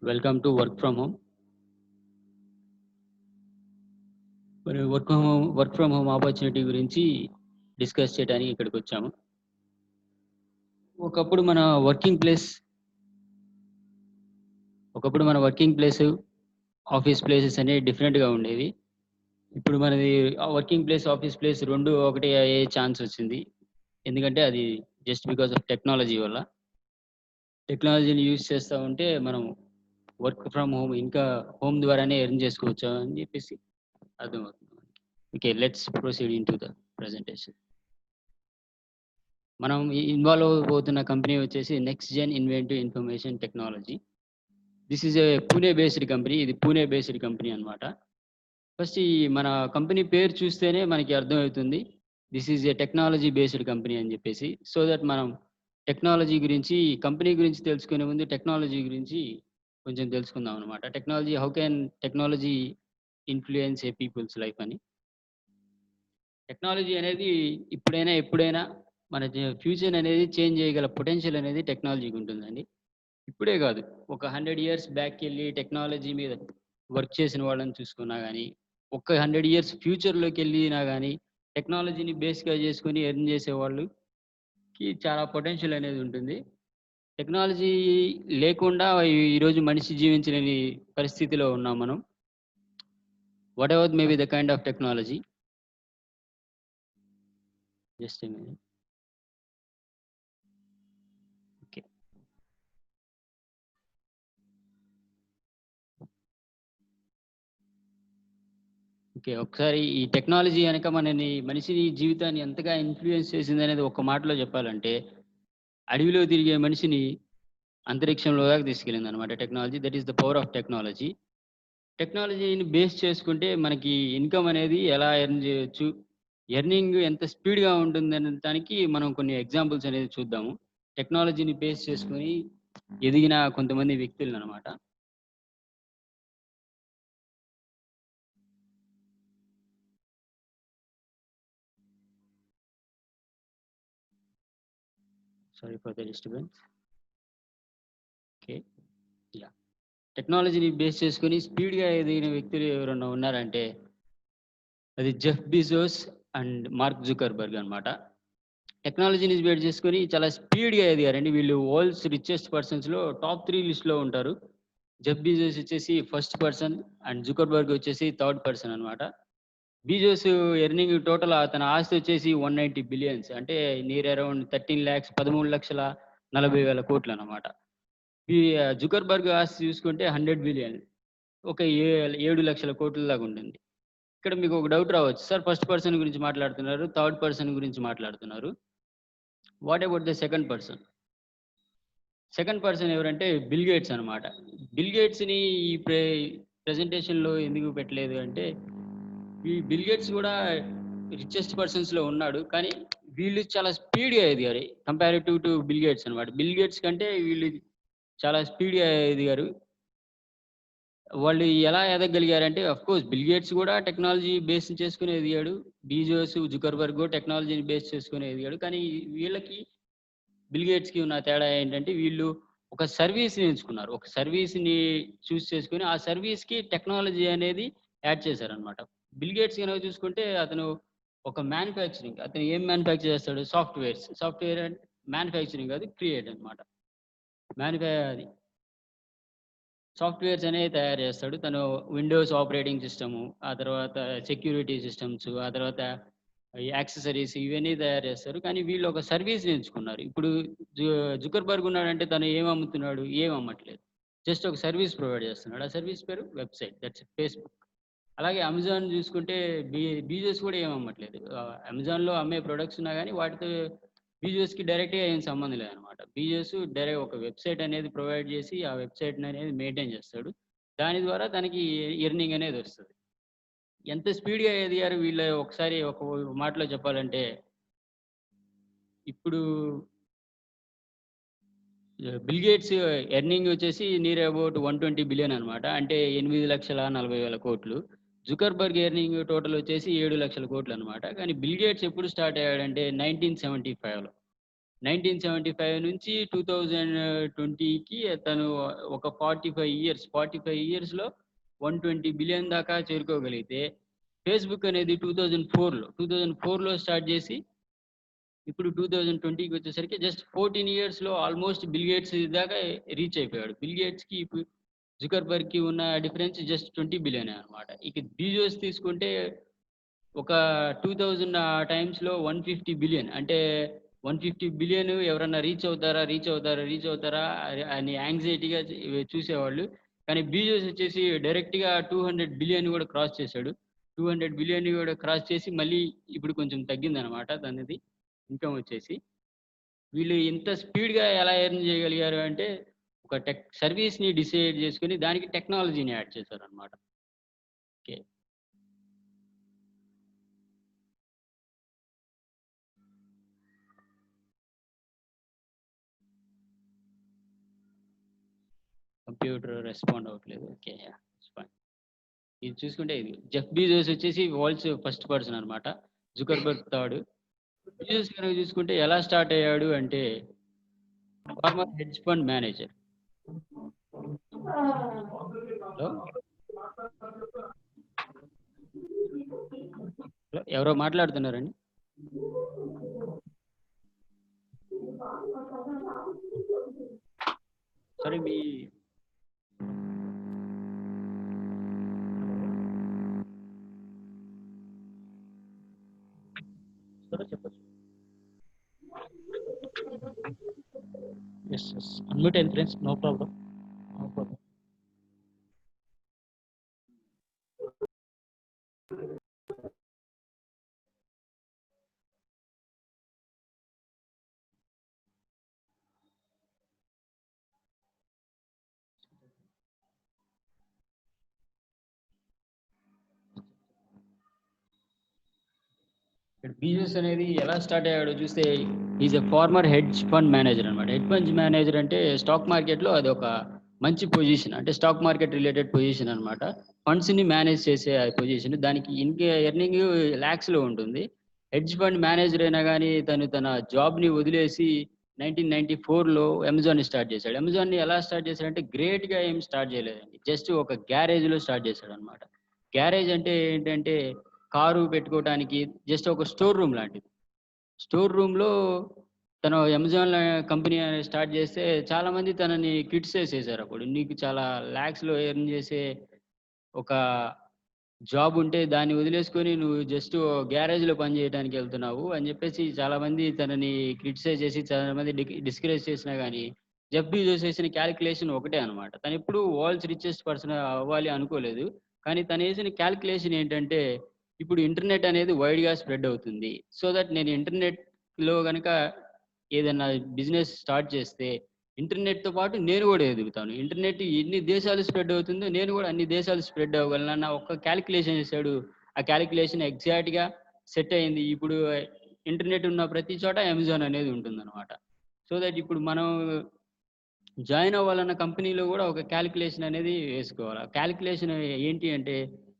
Welcome to work from home. మరి work from home opportunity గురించి discuss చేయడానికి ఇక్కడికి వచ్చాము. ఒకప్పుడు మన వర్కింగ్ ప్లేస్ ఆఫీస్ ప్లేసెస్ అనేవి డిఫరెంట్గా ఉండేవి. ఇప్పుడు మనది వర్కింగ్ ప్లేస్ ఆఫీస్ ప్లేస్ రెండు ఒకటి అయ్యే ఛాన్స్ వచ్చింది. ఎందుకంటే అది జస్ట్ బికాస్ ఆఫ్ టెక్నాలజీ వల్ల. టెక్నాలజీని యూజ్ చేస్తూ ఉంటే మనం వర్క్ ఫ్రమ్ హోమ్ ఇంకా హోమ్ ద్వారానే ఎర్న్ చేసుకోవచ్చు అని చెప్పేసి అర్థమవుతుంది. Okay, let's proceed into the presentation. మనం ఇన్వాల్వ్ అవబోతున్న కంపెనీ వచ్చేసి next gen inventive information technology. This is a Pune based company. ఇది పూణే బేస్డ్ కంపెనీ అనమాట. ఫస్ట్ ఈ మన కంపెనీ పేరు చూస్తేనే మనకి అర్థమవుతుంది this is a technology based company అని చెప్పేసి. సో దట్ మనం టెక్నాలజీ గురించి, కంపెనీ గురించి తెలుసుకునే ముందు టెక్నాలజీ గురించి కొంచెం తెలుసుకుందాం అనమాట. Technology, how can technology influence a people's life అని. టెక్నాలజీ అనేది ఇప్పుడైనా ఎప్పుడైనా మన ఫ్యూచర్ అనేది చేంజ్ చేయగల పొటెన్షియల్ అనేది టెక్నాలజీకి ఉంటుందండి. ఇప్పుడే కాదు, ఒక 100 ఇయర్స్ బ్యాక్కి వెళ్ళి టెక్నాలజీ మీద వర్క్ చేసిన వాళ్ళని చూసుకున్నా కానీ, ఒక 100 ఇయర్స్ ఫ్యూచర్లోకి వెళ్ళినా కానీ టెక్నాలజీని బేస్గా చేసుకొని ఎర్న్ చేసే వాళ్ళకి చాలా పొటెన్షియల్ అనేది ఉంటుంది. టెక్నాలజీ లేకుండా ఈరోజు మనిషి జీవించలేని పరిస్థితిలో ఉన్నాం మనం. What ever may be the kind of technology. Just okay. Okay, ఒకసారి ఈ టెక్నాలజీ కనుక మనిషి జీవితాన్ని ఎంతగా ఇన్ఫ్లుయెన్స్ చేసింది అనేది ఒక మాటలో చెప్పాలంటే, అడవిలో తిరిగే మనిషిని అంతరిక్షంలో దాకా తీసుకెళ్ళింది అనమాట technology. That is the power of technology. టెక్నాలజీని బేస్ చేసుకుంటే మనకి ఇన్కమ్ అనేది ఎలా ఎర్న్ చేయొచ్చు, ఎర్నింగ్ ఎంత స్పీడ్గా ఉంటుంది అనే దానికి మనం కొన్ని ఎగ్జాంపుల్స్ అనేది చూద్దాము. టెక్నాలజీని బేస్ చేసుకొని ఎదిగిన కొంతమంది వ్యక్తులను అనమాట. Sorry for the disturbance. Okay, yeah. టెక్నాలజీని బేస్ చేసుకొని స్పీడ్గా ఎదిగిన వ్యక్తులు ఎవరైనా ఉన్నారంటే అది Jeff Bezos and mark Zuckerberg అనమాట. టెక్నాలజీని బేస్ చేసుకొని చాలా స్పీడ్గా ఎదిగారండి వీళ్ళు. వరల్డ్స్ రిచెస్ట్ పర్సన్స్లో టాప్ 3 లిస్ట్లో ఉంటారు. జెఫ్ బీజోస్ వచ్చేసి ఫస్ట్ పర్సన్ అండ్ జుకర్బర్గ్ వచ్చేసి థర్డ్ పర్సన్ అనమాట. బీజోస్ ఎర్నింగ్ టోటల్ అతని ఆస్తి వచ్చేసి 190 బిలియన్స్, అంటే నియర్ అరౌండ్ 13 lakhs, 13,40,000 కోట్లు అనమాట. ఈ జుకర్బర్గ్ ఆస్తి చూసుకుంటే 100 బిలియన్, ఒక 7 లక్షల కోట్ల దాకా ఉంటుంది. ఇక్కడ మీకు ఒక డౌట్ రావచ్చు, సార్ ఫస్ట్ పర్సన్ గురించి మాట్లాడుతున్నారు, థర్డ్ పర్సన్ గురించి మాట్లాడుతున్నారు, what about the second person? Second person ఎవరంటే బిల్ గేట్స్ అనమాట. బిల్ గేట్స్ని ఈ ప్రెజెంటేషన్లో ఎందుకు పెట్టలేదు అంటే, ఈ బిల్ గేట్స్ కూడా రిచెస్ట్ పర్సన్స్లో ఉన్నాడు, కానీ వీళ్ళు చాలా స్పీడ్గా ఎదిగారు కంపారిటివ్ టు బిల్ గేట్స్ అనమాట. బిల్ గేట్స్ కంటే వీళ్ళు చాలా స్పీడ్గా ఎదిగారు. వాళ్ళు ఎలా ఎదగలిగారంటే, కోర్స్ బిల్ గేట్స్ కూడా టెక్నాలజీ బేస్ చేసుకుని ఎదిగాడు, బీజోస్ జుకర్బర్గ్ టెక్నాలజీని బేస్ చేసుకుని ఎదిగాడు. కానీ వీళ్ళకి బిల్ గేట్స్కి ఉన్న తేడా ఏంటంటే, వీళ్ళు ఒక సర్వీస్ని ఎంచుకున్నారు. ఒక సర్వీస్ని చూస్ చేసుకుని ఆ సర్వీస్కి టెక్నాలజీ అనేది యాడ్ చేశారనమాట. బిల్ గేట్స్ కనుక చూసుకుంటే అతను ఒక మ్యానుఫ్యాక్చరింగ్, అతను ఏం మ్యానుఫ్యాక్చర్ చేస్తాడు? సాఫ్ట్వేర్ అండ్ మ్యానుఫ్యాక్చరింగ్ కాదు, క్రియేట్ అనమాట. అది సాఫ్ట్వేర్స్ అనేవి తయారు చేస్తాడు తను. విండోస్ ఆపరేటింగ్ సిస్టము, ఆ తర్వాత సెక్యూరిటీ సిస్టమ్స్, ఆ తర్వాత యాక్సెసరీస్, ఇవన్నీ తయారు చేస్తారు. కానీ వీళ్ళు ఒక సర్వీస్ ఎంచుకున్నారు. ఇప్పుడు జుకర్బర్గ్ ఉన్నాడంటే తను ఏం అమ్ముతున్నాడు? ఏం అమ్మట్లేదు, జస్ట్ ఒక సర్వీస్ ప్రొవైడ్ చేస్తున్నాడు. ఆ సర్వీస్ పేరు వెబ్సైట్, దట్స్ ఫేస్బుక్. అలాగే అమెజాన్ చూసుకుంటే బీజోస్ కూడా ఏం అమ్మట్లేదు. అమెజాన్లో అమ్మే ప్రొడక్ట్స్ ఉన్నా కానీ వాటితో బీజోస్కి డైరెక్ట్గా ఏం సంబంధం లేదనమాట. బీజోస్ డైరెక్ట్ ఒక వెబ్సైట్ అనేది ప్రొవైడ్ చేసి ఆ వెబ్సైట్ అనేది మెయింటైన్ చేస్తాడు. దాని ద్వారా తనకి ఎర్నింగ్ అనేది వస్తుంది. ఎంత స్పీడ్గా ఎదిగారు వీళ్ళు ఒకసారి ఒక మాటలో చెప్పాలంటే, ఇప్పుడు బిల్ గేట్స్ ఎర్నింగ్ వచ్చేసి నియర్ అబౌట్ 120 బిలియన్ అనమాట, అంటే 8,40,000 కోట్లు. జుకర్బర్గ్ ఎర్నింగ్ టోటల్ వచ్చేసి 7 లక్షల కోట్లు అనమాట. కానీ బిల్ గేట్స్ ఎప్పుడు స్టార్ట్ అయ్యాడంటే 1975లో. 1975 నుంచి 2020కి తను ఒక 45 ఇయర్స్‌లో 120 బిలియన్ దాకా చేరుకోగలిగితే, ఫేస్‌బుక్ అనేది 2004లో స్టార్ట్ చేసి ఇప్పుడు 2020కి వచ్చేసరికి జస్ట్ 14 ఇయర్స్‌లో ఆల్మోస్ట్ బిల్ గేట్స్ దాకా రీచ్ అయిపోయాడు. బిల్ గేట్స్‌కి ఇప్పుడు జుకర్బర్గ్‌కి ఉన్న డిఫరెన్స్ జస్ట్ 20 బిలియనే అన్నమాట. ఇక బీజోస్ తీసుకుంటే ఒక 2000 టైమ్స్‌లో 150 బిలియన్ అంటే 150 బిలియన్ ఎవరన్నా రీచ్ అవుతారా అని యాంగ్జైటీగా చూసేవాళ్ళు. కానీ బీజోస్ వచ్చేసి డైరెక్ట్‌గా 200 బిలియన్ కూడా క్రాస్ చేశాడు. 200 బిలియన్ కూడా క్రాస్ చేసి మళ్ళీ ఇప్పుడు కొంచెం తగ్గిందనమాట తనది ఇన్‌కమ్ వచ్చేసి. వీళ్ళు ఇంత స్పీడ్‌గా ఎలా ఎర్న్ చేయగలిగారు అంటే ఒక సర్వీస్‌ని డిసైడ్ చేసుకొని దానికి టెక్నాలజీని యాడ్ చేశారనమాట. ఓకే. కంప్యూటర్ రెస్పాండ్ అవ్వట్లేదు. ఓకే. యాహ్! It's fine. ఇది చూసుకుంటే ఇది జెఫ్ బీజోస్ వచ్చేసి వరల్డ్స్ ఫస్ట్ పర్సన్ అన్నమాట. Zuckerberg third. బీజోస్ గనుక చూసుకుంటే ఎలా స్టార్ట్ అయ్యాడు అంటే former hedge fund manager. Hello! Hello! ఎవరో మాట్లాడుతున్నారండి? సారీ మీ చెప్పొచ్చు. Yes, yes. Unmute and friends, no problem. No problem. ఇక్కడ బీజోస్ అనేది ఎలా స్టార్ట్ అయ్యాడో చూస్తే is a former hedge fund manager అన్నమాట. హెడ్జ్ ఫండ్ మేనేజర్ అంటే స్టాక్ మార్కెట్‌లో అదొక మంచి పొజిషన్. అంటే స్టాక్ మార్కెట్ రిలేటెడ్ పొజిషన్ అన్నమాట. ఫండ్స్‌ని మేనేజ్ చేసే పొజిషన్. దానికి ఎర్నింగ్ లాక్స్‌లో ఉంటుంది. హెడ్జ్ ఫండ్ మేనేజర్ అయినా గాని తన జాబ్‌ని వదిలేసి 1994లో అమెజాన్‌ని స్టార్ట్ చేశాడు. అమెజాన్‌ని ఎలా స్టార్ట్ చేశాడంటే గ్రేట్‌గా ఏం స్టార్ట్ చేయలేదండి. జస్ట్ ఒక గ్యారేజ్‌లో స్టార్ట్ చేశాడన్నమాట. గ్యారేజ్ అంటే ఏంటంటే కారు పెట్టుకోవటానికి జస్ట్ ఒక స్టోర్ రూమ్ లాంటిది. స్టోర్ రూమ్‌లో తను అమెజాన్ కంపెనీ అనేది స్టార్ట్ చేస్తే చాలామంది తనని క్రిటిసైజ్ చేశారప్పుడు. నీకు చాలా లాక్స్‌లో ఎర్న్ చేసే ఒక జాబ్ ఉంటే దాన్ని వదిలేసుకొని నువ్వు జస్ట్ గ్యారేజ్‌లో పని చేయడానికి ఎళ్తున్నావు అని చెప్పేసి చాలామంది తనని క్రిటిసైజ్ చేసి చాలామంది డిస్కరేజ్ చేసినా గాని జెఫ్ బెజోస్ చేసిన కాలిక్యులేషన్ ఒకటే అన్నమాట. తనెప్పుడు వరల్డ్స్ రిచెస్ట్ పర్సన్ అవ్వాలి అనుకోలేదు. కానీ తనేసిన కాలిక్యులేషన్ ఏంటంటే ఇప్పుడు ఇంటర్నెట్ అనేది వైడ్‌గా స్ప్రెడ్ అవుతుంది. సో దట్ నేను ఇంటర్నెట్‌లో గనక ఏదన్నా బిజినెస్ స్టార్ట్ చేస్తే ఇంటర్నెట్‌తో పాటు నేను గూడా ఎదుగుతాను. ఇంటర్నెట్ ఎన్ని దేశాలు స్ప్రెడ్ అవుతుందో నేను గూడా అన్ని దేశాలు స్ప్రెడ్ అవ్వగలనన్న ఒక కాలిక్యులేషన్ ఏసాడు. ఆ కాలిక్యులేషన్ ఎగ్జాక్ట్‌గా సెట్ అయింది. ఇప్పుడు ఇంటర్నెట్ ఉన్న ప్రతి చోట అమెజాన్ అనేది ఉంటుందన్నమాట. సో దట్ ఇప్పుడు మనం జాయిన్ అవ్వాలన్న కంపెనీలో గూడా ఒక కాలిక్యులేషన్ అనేది వేసుకోవాలి. ఆ కాలిక్యులేషన్ ఏంటి అంటే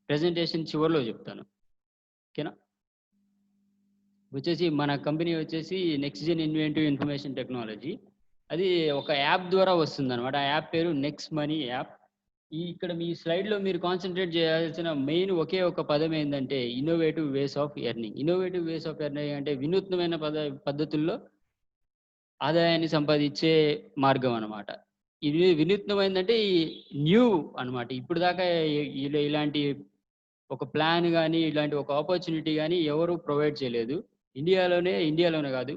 ప్రెజెంటేషన్ చివరిలో చెప్తాను. ఓకేనా? వచ్చేసి మన కంపెనీ వచ్చేసి next gen inventive information technology. అది ఒక యాప్ ద్వారా వస్తుందనమాట. ఆ యాప్ పేరు నెక్స్ట్ మనీ యాప్. ఇక్కడ మీ స్లైడ్‌లో మీరు కాన్సంట్రేట్ చేయాల్సిన మెయిన్ ఒకే ఒక పదం ఏందంటే innovative ways of earning. Innovative ways of earning అంటే వినూత్నమైన పద్ధతుల్లో ఆదాయాన్ని సంపాదించే మార్గం అనమాట. ఇది వినూత్నమైందంటే ఈ న్యూ అనమాట. ఇప్పటిదాకా ఇలాంటి ఒక ప్లాన్ గాని, ఇలాంటి ఒక ఆపర్చునిటీ గాని ఎవరు ప్రొవైడ్ చేయలేదు. ఇండియాలోనే కాదు,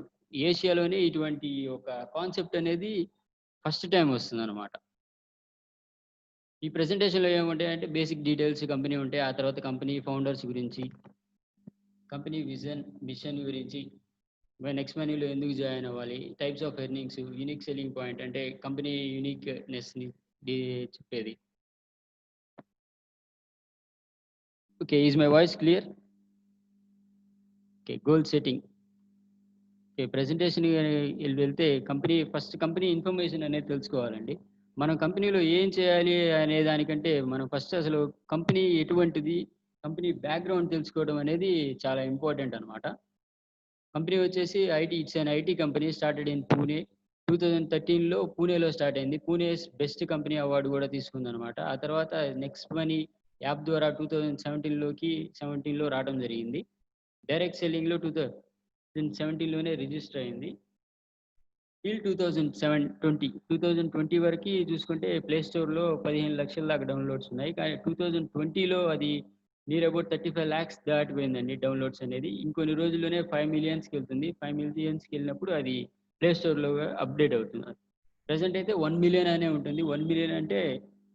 ఏషియాలోనే ఇటువంటి ఒక కాన్సెప్ట్ అనేది ఫస్ట్ టైమ్ వస్తుందనమాట. ఈ ప్రెజెంటేషన్‌లో ఏముంటాయంటే బేసిక్ డీటెయిల్స్ కంపెనీ ఉంటాయి. ఆ తర్వాత కంపెనీ ఫౌండర్స్ గురించి, కంపెనీ విజన్, మిషన్ గురించి, నెక్స్ట్ మెనూలో ఎందుకు జాయిన్ అవ్వాలి, types of earnings, unique selling point అంటే కంపెనీ యూనిక్‌నెస్‌ని చెప్పేది. Okay. Is my voice clear? Okay. Goal setting. Okay. Presentation వెళ్తే కంపెనీ ఇన్ఫర్మేషన్ అనేది తెలుసుకోవాలండి. మనం కంపెనీలో ఏం చేయాలి అనే దానికంటే మనం ఫస్ట్ అసలు కంపెనీ ఎటువంటిది, కంపెనీ బ్యాక్‌గ్రౌండ్ తెలుసుకోవడం అనేది చాలా ఇంపార్టెంట్ అనమాట. కంపెనీ వచ్చేసి it's an IT company started in Pune. 2013లో పూణేలో స్టార్ట్ అయింది. పూణే బెస్ట్ కంపెనీ అవార్డు కూడా తీసుకుందనమాట. ఆ తర్వాత నెక్స్ట్ మనీ యాప్ ద్వారా 2017లో రావడం జరిగింది. డైరెక్ట్ సెల్లింగ్‌లో 2017లోనే రిజిస్టర్ అయింది. టిల్ 2020 వరకి చూసుకుంటే ప్లే స్టోర్‌లో 15 లక్షల దాకా డౌన్‌లోడ్స్ ఉన్నాయి. కానీ 2020లో అది నియర్ అబౌట్ 35 లాక్స్ దాటిపోయిందండి డౌన్‌లోడ్స్ అనేది. ఇంకొన్ని రోజుల్లోనే 5 మిలియన్స్‌కి వెళ్తుంది. 5 మిలియన్స్‌కి వెళ్ళినప్పుడు అది ప్లే స్టోర్‌లో అప్డేట్ అవుతుంది. ప్రెజెంట్ అయితే 1 మిలియన్ అనే ఉంటుంది. 1 మిలియన్ అంటే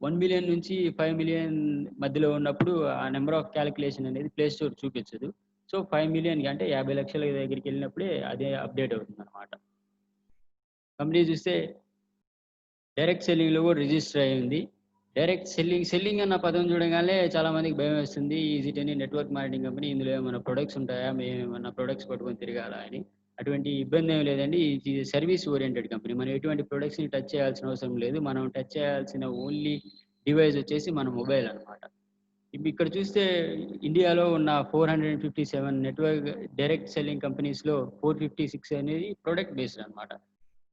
1 మిలియన్ నుంచి 5 మిలియన్ మధ్యలో ఉన్నప్పుడు ఆ నంబర్ ఆఫ్ క్యాలిక్యులేషన్ అనేది ప్లే స్టోర్ చూపించదు. సో 5 మిలియన్‌కి అంటే 50 లక్షల దగ్గరికి వెళ్ళినప్పుడే అదే అప్డేట్ అవుతుందన్నమాట. కంపెనీ చూస్తే డైరెక్ట్ సెల్లింగ్‌లో కూడా రిజిస్టర్ అయ్యింది. డైరెక్ట్ సెల్లింగ్ అన్న పదం చూడగానే చాలా మందికి భయం వేస్తుంది. Is it any network marketing company? ఇందులో ఏమైనా ప్రొడక్ట్స్ ఉంటాయా? మేమేమన్నా ప్రొడక్ట్స్ పట్టుకొని తిరగాలా అని. అటువంటి ఇబ్బంది ఏమి లేదండి. ఇది సర్వీస్ ఓరియెంటెడ్ కంపెనీ. మనం ఎటువంటి ప్రొడక్ట్స్‌ని టచ్ చేయాల్సిన అవసరం లేదు. మనం టచ్ చేయాల్సిన ఓన్లీ డివైస్ వచ్చేసి మన మొబైల్ అన్నమాట. ఇక్కడ చూస్తే ఇండియాలో ఉన్న 457 నెట్వర్క్ డైరెక్ట్ సెల్లింగ్ కంపెనీస్‌లో 456 అనేది ప్రొడక్ట్ బేస్డ్ అన్నమాట.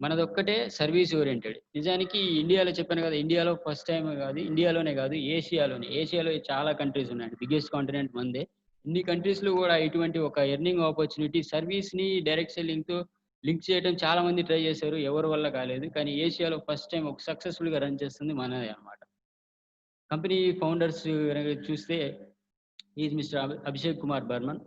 మనదొక్కటే సర్వీస్ ఓరియెంటెడ్. నిజానికి ఇండియాలో చెప్పాను కదా! ఇండియాలో ఫస్ట్ టైమ్ కాదు, ఇండియాలోనే కాదు, ఏషియాలో చాలా కంట్రీస్ ఉన్నాయండి. బిగ్గెస్ట్ కాంటినెంట్ మనదే. ఇన్ని కంట్రీస్‌లో కూడా ఇటువంటి ఒక ఎర్నింగ్ ఆపర్చునిటీ సర్వీస్‌ని డైరెక్ట్ సెల్లింగ్‌తో లింక్ చేయడం చాలా మంది ట్రై చేశారు. ఎవరి వల్ల కాలేదు. కానీ ఏషియాలో ఫస్ట్ టైమ్ ఒక సక్సెస్‌ఫుల్‌గా రన్ చేస్తుంది మనదే అన్నమాట. కంపెనీ ఫౌండర్స్ గనక చూస్తే ఈజ్ మిస్టర్ అభిషేక్ కుమార్ బర్మన్.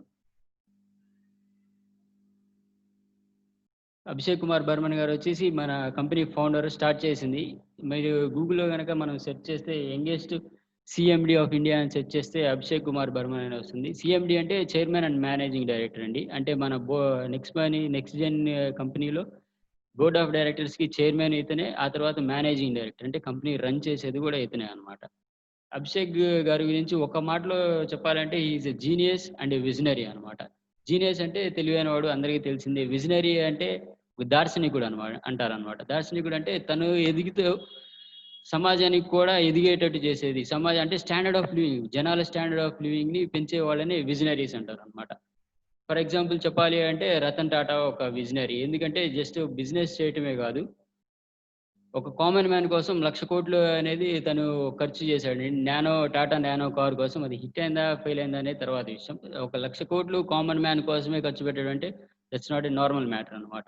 అభిషేక్ కుమార్ బర్మన్ గారు వచ్చేసి మన కంపెనీ ఫౌండర్ స్టార్ట్ చేసింది. మీరు గూగుల్‌లో గనక మనం సెర్చ్ చేస్తే యంగెస్ట్ సీఎండీ ఆఫ్ ఇండియా అని సెర్చ్ చేస్తే అభిషేక్ కుమార్ బర్మన్ అని వస్తుంది. సీఎండీ అంటే చైర్మన్ అండ్ మేనేజింగ్ డైరెక్టర్ అండి. అంటే మన నెక్స్ట్ జెన్ కంపెనీలో బోర్డ్ ఆఫ్ డైరెక్టర్స్‌కి చైర్మన్ ఇతనే. ఆ తర్వాత మేనేజింగ్ డైరెక్టర్. అంటే కంపెనీ రన్ చేసేది కూడా ఇతనే అన్నమాట. అభిషేక్ గారి గురించి ఒక మాటలో చెప్పాలంటే he is a genius and a visionary అన్నమాట. జీనియస్ అంటే తెలివైనవాడు అందరికీ తెలిసిందే. విజనరీ అంటే దార్శనికుడు అంటారన్నమాట. దార్శనికుడు అంటే తను ఎదుగుతూ సమాజానికి కూడా ఎదిగేటట్టు చేసేది. సమాజం అంటే స్టాండర్డ్ ఆఫ్ లివింగ్, జనాల స్టాండర్డ్ ఆఫ్ లివింగ్‌ని పెంచే వాళ్ళని విజనరీస్ అంటారన్నమాట. ఫర్ ఎగ్జాంపుల్ చెప్పాలి అంటే రతన్ టాటా ఒక విజనరీ. ఎందుకంటే జస్ట్ బిజినెస్ చేయటమే కాదు, ఒక కామన్ మ్యాన్ కోసం 1,00,00,000,000 అనేది తను ఖర్చు చేశాడు. టాటా నానో కార్ కోసం. అది హిట్ అయిందా? ఫెయిల్ అయిందా? అనేది తర్వాత విషయం. ఒక 1,00,00,000,000 కామన్ మ్యాన్ కోసమే ఖర్చు పెట్టాడు అంటే that's not a normal matter అన్నమాట.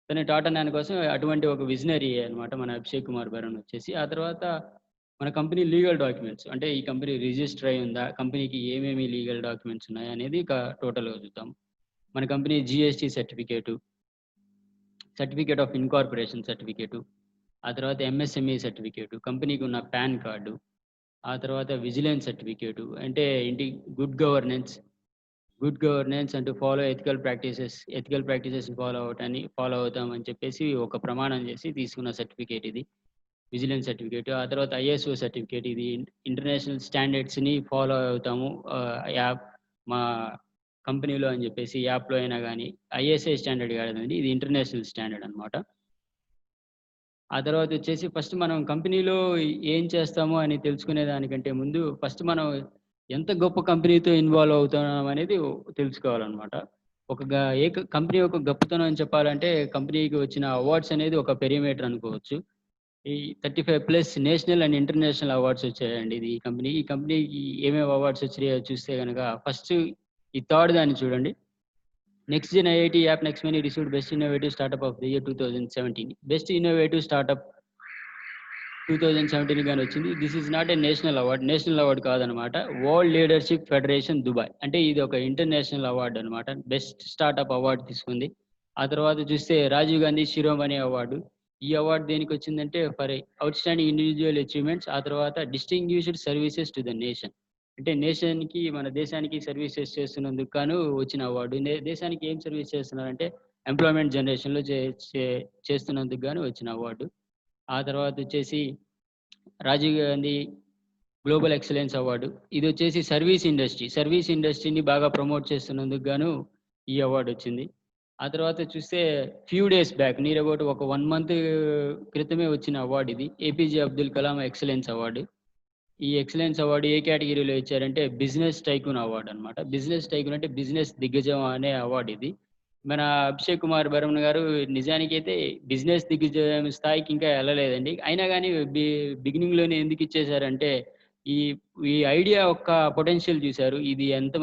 కానీ టాటా నానో కోసం అటువంటి ఒక విజనరీ అన్నమాట మన అభిషేక్ కుమార్ బర్మన్ వచ్చేసి. ఆ తర్వాత మన కంపెనీ లీగల్ డాక్యుమెంట్స్ అంటే ఈ కంపెనీ రిజిస్టర్ అయి ఉందా? కంపెనీకి ఏమేమి లీగల్ డాక్యుమెంట్స్ ఉన్నాయి అనేది టోటల్‌గా చూద్దాం. మన company GST certificate of incorporation certificate, ఆ తర్వాత ఎంఎస్ఎంఈ సర్టిఫికేటు, కంపెనీకి ఉన్న పాన్ కార్డు, ఆ తర్వాత విజిలెన్స్ సర్టిఫికేటు అంటే ఏంటి good governance and follow ethical practices follow అవుతామని చెప్పేసి ఒక ప్రమాణం చేసి తీసుకున్న సర్టిఫికేట్ ఇది. Vigilance certificate. ఆ తర్వాత ఐఎస్ఓ సర్టిఫికేట్. ఇది ఇంటర్నేషనల్ స్టాండర్డ్స్‌ని ఫాలో అవుతాము. యాప్ మా కంపెనీలో అని చెప్పేసి యాప్‌లో అయినా గాని ఐఎస్ఐ స్టాండర్డ్ కాదండి. ఇది ఇంటర్నేషనల్ స్టాండర్డ్ అన్నమాట. ఆ తర్వాతొచ్చేసి ఫస్ట్ మనం కంపెనీలో ఏం చేస్తాము అని తెలుసుకునే దానికంటే ముందు ఫస్ట్ మనం ఎంత గొప్ప కంపెనీతో ఇన్వాల్వ్ అవుతున్నాం అనేది తెలుసుకోవాలనమాట. ఒక గా ఏ క కంపెనీ యొక్క గొప్పతనం అని చెప్పాలంటే కంపెనీకి వచ్చిన అవార్డ్స్ అనేది ఒక పెరిమీటర్ అనుకోవచ్చు. ఈ 35+ నేషనల్ అండ్ ఇంటర్నేషనల్ అవార్డ్స్ వచ్చాయండి ఈ కంపెనీకి ఏమేమి అవార్డ్స్ వచ్చినాయో చూస్తే గనక ఫస్ట్ ఈ థర్డ్ దాన్ని చూడండి. Next gen IIT app next money received best innovative startup of the year 2017. Best innovative startup 2017 గాని వచ్చింది. This is not a national award కాదనమాట. World leadership federation Dubai. అంటే ఇది ఒక ఇంటర్నేషనల్ అవార్డ్ అనమాట. బెస్ట్ స్టార్టప్ అవార్డ్ తీసుకుంది. ఆ తర్వాత చూస్తే రాజీవ్ గాంధీ శిరోమణి అవార్డు. ఈ అవార్డ్ దేనికొచ్చిందంటే ఫర్ ఔట్‌స్టాండింగ్ ఇండివిడ్యువల్ అచీవ్‌మెంట్స్. ఆ తర్వాత distinguished services to the nation. అంటే మన దేశానికి సర్వీసెస్ చేస్తున్నందుకు గాను వచ్చిన అవార్డు. దేశానికి ఏం సర్వీస్ చేస్తున్నారంటే ఎంప్లాయ్‌మెంట్ జనరేషన్‌లో చేస్తున్నందుకు గాను వచ్చిన అవార్డు. ఆ తర్వాతొచ్చేసి Rajiv Gandhi global excellence award. ఇదొచ్చేసి సర్వీస్ ఇండస్ట్రీని బాగా ప్రమోట్ చేస్తున్నందుకు గాను ఈ అవార్డొచ్చింది. ఆ తర్వాత చూస్తే few days back near about ఒక 1 మంత్ క్రితమే వచ్చిన అవార్డ్ ఇది. APJ Abdul Kalam excellence award. ఈ ఎక్సలెన్స్ అవార్డు ఏ కేటగిరీలో ఇచ్చారంటే బిజినెస్ టైకూన్ అవార్డ్ అన్నమాట. బిజినెస్ టైకూన్ అంటే బిజినెస్ దిగ్గజం అనే అవార్డ్ ఇది. మన అభిషేక్ కుమార్ బర్మన్ గారు నిజానికైతే బిజినెస్ దిగ్గజం స్థాయికి ఇంకా ఎళ్ళలేదండి. అయినా గాని బిగినింగ్‌లోనే ఎందుకు ఇచ్చేసారంటే, ఈ ఈ ఐడియా యొక్క పొటెన్షియల్ చూసారు. ఇది ఎంత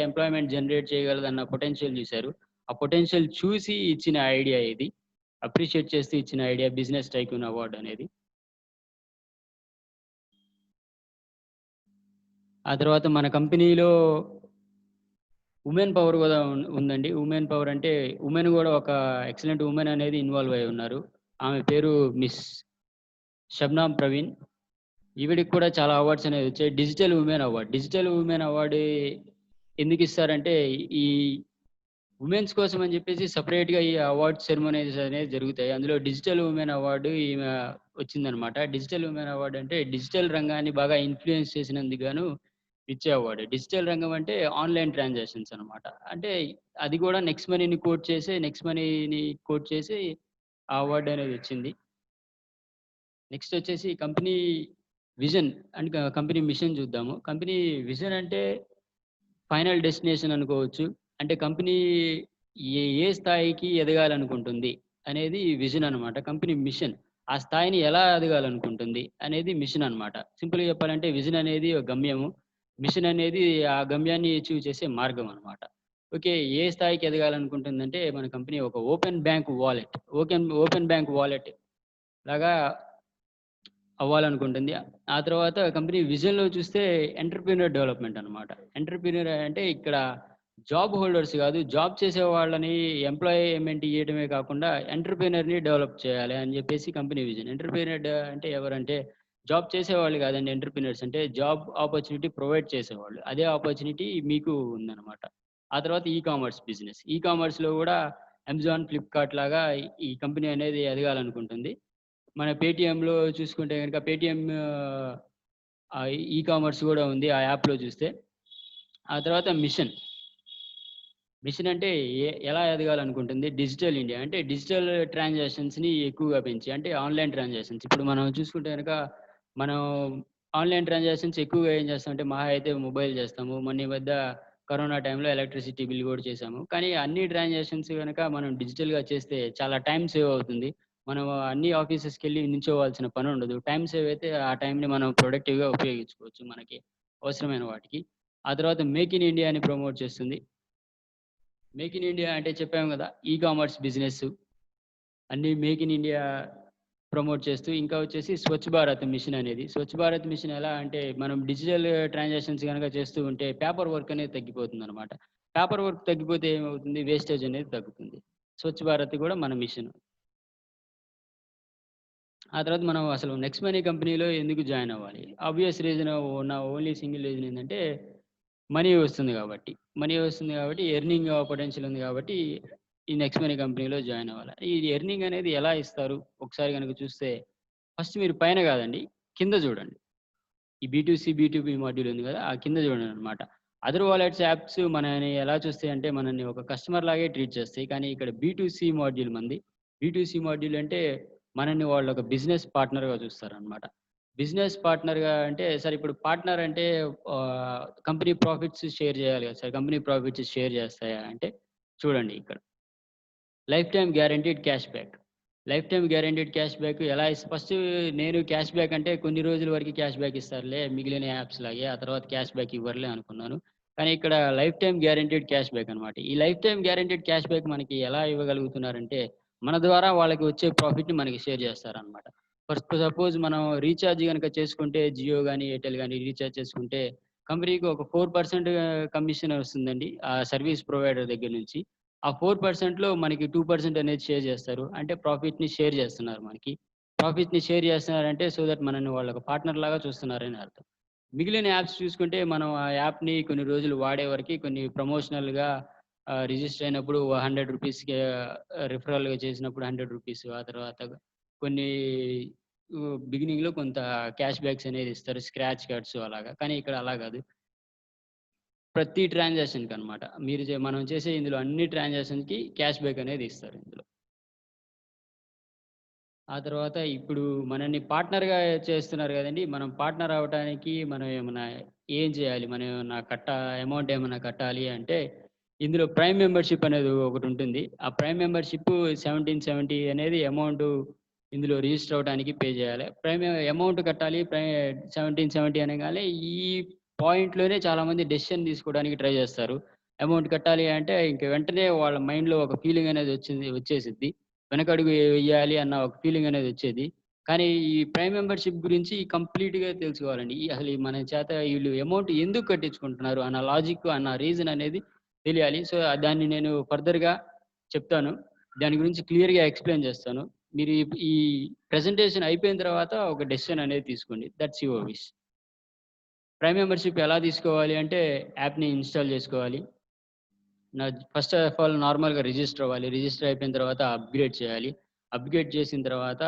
ఎంప్లాయ్‌మెంట్ జనరేట్ చేయగలదన్న పొటెన్షియల్ చూసారు. ఆ పొటెన్షియల్ చూసి ఇచ్చిన ఐడియా ఇది. అప్రిషియేట్ చేస్తూ ఇచ్చిన ఐడియా బిజినెస్ టైకూన్ అవార్డ్ అనేది. ఆ తర్వాత మన కంపెనీలో వుమెన్ పవర్ గూడా ఉందండి. వుమెన్ పవర్ అంటే వుమెన్ గూడా ఒక ఎక్సలెంట్ వుమెన్ అనేది ఇన్వాల్వ్ అయ్యి ఉన్నారు. ఆమె పేరు మిస్ షబ్నామ్ ప్రవీణ్. ఈవిడకి కూడా చాలా అవార్డ్స్ అనేవి వచ్చాయి. Digital women award. Digital women award ఎందుకిస్తారంటే, ఈ వుమెన్స్ కోసం అని చెప్పేసి సెపరేట్‌గా ఈ అవార్డ్ సెరమోనీస్ అనేవి జరుగుతాయి. అందులో డిజిటల్ వుమెన్ అవార్డ్ ఈమె వచ్చిందనమాట. డిజిటల్ వుమెన్ అవార్డ్ అంటే డిజిటల్ రంగాన్ని బాగా ఇన్‌ఫ్లూయెన్స్ చేసినందుకు గాను ఇచ్చే అవార్డ్. డిజిటల్ రంగం అంటే ఆన్‌లైన్ ట్రాన్సాక్షన్స్ అనమాట. అంటే అది కూడా నెక్స్ట్ మనీని కోట్ చేసి ఆ అవార్డ్ అనేది వచ్చింది. నెక్స్ట్ వచ్చేసి company vision and company mission చూద్దాము. కంపెనీ విజన్ అంటే ఫైనల్ డెస్టినేషన్ అనుకోవచ్చు. అంటే కంపెనీ ఏ స్థాయికి ఎదగాలనుకుంటుంది అనేది విజన్ అనమాట. కంపెనీ మిషన్ ఆ స్థాయిని ఎలా ఎదగాలనుకుంటుంది అనేది మిషన్ అనమాట. సింపుల్‌గా చెప్పాలంటే విజన్ అనేది ఒక గమ్యము. మిషన్ అనేది ఆ గమ్యాన్ని అచీవ్ చేసే మార్గం అనమాట. ఓకే. ఏ స్థాయికి ఎదగాలనుకుంటుందంటే మన కంపెనీ ఒక ఓపెన్ బ్యాంక్ వాలెట్ లాగా అవ్వాలనుకుంటుంది. ఆ తర్వాత కంపెనీ విజన్‌లో చూస్తే ఎంటర్‌ప్రెన్యూర్ డెవలప్‌మెంట్ అనమాట. ఎంటర్‌ప్రెన్యూర్ అంటే ఇక్కడ జాబ్ హోల్డర్స్ గాదు. జాబ్ చేసే వాళ్ళని ఎంప్లాయ్‌మెంట్ ఇయ్యడమే కాకుండా ఎంటర్‌ప్రెన్యూర్‌ని డెవలప్ చేయాలి అని జెప్పేసి కంపెనీ విజన్. అంటే ఎవరంటే జాబ్ చేసేవాళ్ళు గాదండి ఎంటర్‌ప్రెన్యూర్స్ అంటే జాబ్ ఆపర్చునిటీ ప్రొవైడ్ చేసేవాళ్ళు. అదే ఆపర్చునిటీ మీకు ఉందనమాట. ఆ తర్వాత కామర్స్ బిజినెస్. కామర్స్‌లో గూడా అమెజాన్, ఫ్లిప్‌కార్ట్ లాగా ఈ కంపెనీ అనేది ఎదగాలనుకుంటుంది. మన పేటీఎంలో చూసుకుంటే గనుక పేటీఎం కామర్స్ గూడా ఉంది ఆ యాప్‌లో చూస్తే. ఆ తర్వాత మిషన్. మిషన్ అంటే ఎలా ఎదగాలనుకుంటుంది? Digital India. అంటే డిజిటల్ ట్రాన్సాక్షన్స్‌ని ఎక్కువగా పెంచి అంటే ఆన్‌లైన్ ట్రాన్సాక్షన్స్. ఇప్పుడు మనం చూసుకుంటే గనక మనం ఆన్‌లైన్ ట్రాన్సాక్షన్స్ ఎక్కువగా ఏం చేస్తామంటే మహా అయితే మొబైల్ చేస్తాము. మొన్న ఈ మధ్య కరోనా టైంలో ఎలక్ట్రిసిటీ బిల్ గూడా చేశాము. కానీ అన్ని ట్రాన్సాక్షన్స్ గనక మనం డిజిటల్‌గా చేస్తే చాలా టైం సేవ్ అవుతుంది. మనం అన్ని ఆఫీసెస్‌కెళ్ళి నించోవాల్సిన పనుండదు. టైం సేవ్ అయితే ఆ టైంని మనం ప్రొడక్టివ్‌గా ఉపయోగించుకోవచ్చు మనకి అవసరమైన వాటికి. ఆ తర్వాత మేక్ ఇన్ ఇండియా అని ప్రమోట్ చేస్తుంది. మేక్ ఇన్ ఇండియా అంటే చెప్పాము గదా! కామర్స్ బిజినెస్ అన్నీ మేక్ ఇన్ ఇండియా ప్రమోట్ చేస్తూ ఇంకా వచ్చేసి స్వచ్ఛ్ భారత్ మిషన్ అనేది. స్వచ్ఛ్ భారత్ మిషన్ ఎలా అంటే మనం డిజిటల్ ట్రాన్సాక్షన్స్ గనక చేస్తూ ఉంటే పేపర్ వర్క్ అనేది తగ్గిపోతుందనమాట. పేపర్ వర్క్ తగ్గిపోతే ఏమవుతుంది? వేస్టేజ్ అనేది తగ్గుతుంది. స్వచ్ఛ్ భారత్ కూడా మన మిషన్. ఆ తర్వాత మనం అసలు నెక్స్ట్ మనీ కంపెనీలో ఎందుకు జాయిన్ అవ్వాలి? ఆబ్వియస్ రీజన్ నా ఓన్లీ సింగిల్ రీజన్ ఏందంటే మనీ వస్తుంది గాబట్టి. మనీ వస్తుంది గాబట్టి ఎర్నింగ్ పొటెన్షియల్ ఉంది గాబట్టి ఈ నెక్స్ట్ మనీ కంపెనీలో జాయిన్ అవ్వాలి. ఈ ఎర్నింగ్ అనేది ఎలా ఇస్తారు? ఒకసారి గనక చూస్తే ఫస్ట్ మీరు పైన గాదండి కింద జూడండి. ఈ బీ2సి, బీ2బీ మాడ్యూల్ ఉంది గదా! ఆ కింద చూడండనమాట. అదర్ వాలెట్స్ యాప్స్ మనల్ని ఎలా చూస్తాయంటే మనల్ని ఒక కస్టమర్ లాగే ట్రీట్ చేస్తాయి. కానీ ఇక్కడ బీ2సి మాడ్యూల్ మనది. బీ2సి మాడ్యూల్ అంటే మనల్ని వాళ్ళు ఒక బిజినెస్ పార్ట్నర్‌గా చూస్తారనమాట. బిజినెస్ పార్ట్నర్‌గా అంటే సార్ ఇప్పుడు పార్ట్నర్ అంటే కంపెనీ ప్రాఫిట్స్ షేర్ చేయాలి కదా సార్! కంపెనీ ప్రాఫిట్స్ షేర్ చేస్తాయా అంటే చూడండి ఇక్కడ. Life time guaranteed cash back. Life time guaranteed cash back ఎలా ఫస్ట్ నేను క్యాష్ బ్యాక్ అంటే కొన్ని రోజుల వరకు క్యాష్ బ్యాక్ ఇస్తారులే మిగిలిన యాప్స్ లాగే. ఆ తర్వాత క్యాష్ బ్యాక్ ఇవ్వరులే అనుకున్నాను. కానీ ఇక్కడ life time guaranteed cash back అనమాట. ఈ life time guaranteed cash back మనకి ఎలా ఇవ్వగలుగుతున్నారంటే, మన ద్వారా వాళ్ళకి వచ్చే ప్రాఫిట్‌ని మనకి షేర్ చేస్తారనమాట. సపోజ్ మనం రీచార్జ్ గనక చేసుకుంటే జియో గాని, ఎయిర్టెల్ గాని రీచార్జ్ చేసుకుంటే కంపెనీకి ఒక 4% కమిషన్ వస్తుందండి. ఆ సర్వీస్ ప్రొవైడర్ దగ్గర నుంచి. ఆ 4%లో మనకి 2% అనేది షేర్ చేస్తారు. అంటే ప్రాఫిట్‌ని షేర్ చేస్తున్నారు మనకి. ప్రాఫిట్‌ని షేర్ చేస్తున్నారంటే సో థట్ మనల్ని వాళ్ళొక పార్ట్నర్ లాగా చూస్తున్నారని అర్థం. మిగిలిన యాప్స్ చూసుకుంటే మనం ఆ యాప్‌ని కొన్ని రోజులు వాడే వరకి కొన్ని ప్రమోషనల్‌గా రిజిస్టర్ అయినప్పుడు రూ. 100కి రిఫరల్‌గా చేసినప్పుడు రూ. 100 ఆ తర్వాత కొన్ని బిగినింగ్‌లో కొంత క్యాష్ బ్యాక్స్ అనేది ఇస్తారు. స్క్రాచ్ కార్డ్స్ అలాగా. కానీ ఇక్కడ అలా కాదు. ప్రతి ట్రాన్సాక్షన్‌కనమాట. మనం చేసే ఇందులో అన్ని ట్రాన్సాక్షన్స్‌కి క్యాష్ బ్యాక్ అనేది ఇస్తారు ఇందులో. ఆ తర్వాత ఇప్పుడు మనల్ని పార్ట్నర్‌గా చేస్తున్నారు గదండీ! మనం పార్ట్నర్ అవ్వటానికి మనం ఏమన్నా ఏం చేయాలి? మనం ఏమన్నా అమౌంట్ ఏమన్నా కట్టాలి అంటే, ఇందులో ప్రైమ్ మెంబర్‌షిప్ అనేది ఒకటుంటుంది. ఆ ప్రైమ్ మెంబర్‌షిప్ 1770 అనేది అమౌంట్ ఇందులో రిజిస్టర్ అవ్వడానికి పే చేయాలి. ప్రైమ్ అమౌంట్ కట్టాలి. 1770 అనగానే ఈ పాయింట్‌లోనే చాలామంది డెసిషన్ తీసుకోవడానికి ట్రై చేస్తారు. అమౌంట్ కట్టాలి అంటే ఇంక వెంటనే వాళ్ళ మైండ్‌లో ఒక ఫీలింగ్ అనేది వచ్చేసిద్ది. వెనకడుగు వెయ్యాలి అన్న ఒక ఫీలింగ్ అనేది వచ్చేది. కానీ ఈ ప్రైమ్ మెంబర్‌షిప్ గురించి కంప్లీట్‌గా తెలుసుకోవాలండి. అసలు మన చేత ఈళ్ళు అమౌంట్ ఎందుకు కట్టించుకుంటున్నారు అన్న లాజిక్, అన్న రీజన్ అనేది తెలియాలి. సో, దాన్ని నేను ఫర్దర్‌గా చెప్తాను. దాని గురించి క్లియర్‌గా ఎక్స్‌ప్లెయిన్ చేస్తాను. మీరు ఈ ఈ ప్రెజెంటేషన్ అయిపోయిన తర్వాత ఒక డెసిషన్ అనేది తీసుకోండి. That's your wish. Prime membership ఎలా తీసుకోవాలి అంటే యాప్‌ని ఇన్‌స్టాల్ చేసుకోవాలి. ఫస్ట్ ఆఫ్ ఆల్ నార్మల్‌గా రిజిస్టర్ అవ్వాలి. రిజిస్టర్ అయిపోయిన తర్వాత అప్‌గ్రేడ్ చేయాలి. అప్‌గ్రేడ్ చేసిన తర్వాత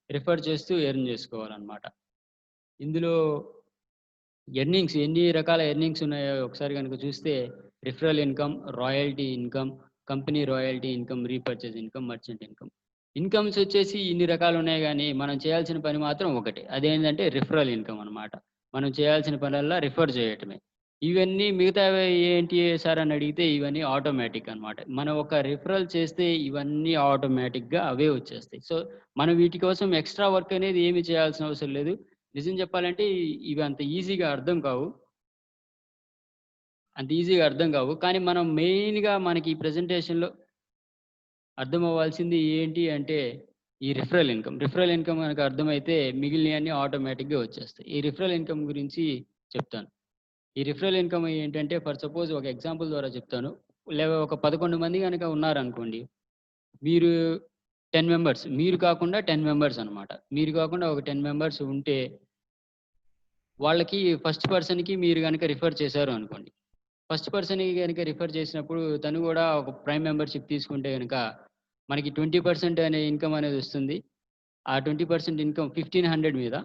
రిఫర్ చేస్తూ ఎర్న్ చేసుకోవాలనమాట. ఇందులో ఎన్ని రకాల ఎర్నింగ్స్ ఉన్నాయో ఒకసారి గనుక చూస్తే referral income, royalty income, company royalty income, repurchase income, merchant income. Incomes వచ్చేసి ఇన్ని రకాలు ఉన్నాయి గానీ, మనం చేయాల్సిన పని మాత్రం ఒకటే. అదేంటంటే రిఫరల్ ఇన్‌కమ్ అనమాట. మనం చేయాల్సిన పనల్లా రిఫర్ చేయటమే. ఇవన్నీ మిగతావి ఏంటి సార్ అని అడిగితే ఇవన్నీ ఆటోమేటిక్ అనమాట. మనం ఒక రిఫరల్ చేస్తే ఇవన్నీ ఆటోమేటిక్‌గా అవే వచ్చేస్తాయి. సో, మనం వీటి కోసం ఎక్స్‌ట్రా వర్క్ అనేది ఏమి చేయాల్సిన అవసరం లేదు. నిజం చెప్పాలంటే ఇవి అంత ఈజీగా అర్థం కావు. అంత ఈజీగా అర్థం కావు. కానీ మనం మెయిన్‌గా మనకి ఈ ప్రెజెంటేషన్‌లో అర్థమవ్వాల్సింది ఏంటి అంటే, ఈ రిఫరల్ ఇన్‌కమ్. రిఫరల్ ఇన్‌కమ్ గనక అర్థమైతే మిగిలినయన్నీ ఆటోమేటిక్‌గా వచ్చేస్తాయి. ఈ రిఫరల్ ఇన్‌కమ్ గురించి చెప్తాను. ఈ రిఫరల్ ఇన్‌కమ్ ఏంటంటే ఫర్ సపోజ్ ఒక ఎగ్జాంపుల్ ద్వారా చెప్తాను. ఒక 11 మంది గనక ఉన్నారనుకోండి. మీరు 10 మెంబర్స్. మీరు కాకుండా 10 మెంబర్స్ అన్నమాట. మీరు కాకుండా ఒక 10 మెంబర్స్ ఉంటే వాళ్ళకి ఫస్ట్ పర్సన్‌కి మీరు గనక రిఫర్ చేశారు అనుకోండి. ఫస్ట్ పర్సన్‌కి గనక రిఫర్ చేసినప్పుడు తను గూడా ఒక ప్రైమ్ మెంబర్‌షిప్ తీసుకుంటే గనక మనకి 20% అనే ఇన్‌కమ్ అనేది వస్తుంది. ఆ 20% ఇన్‌కమ్ 1500 మీద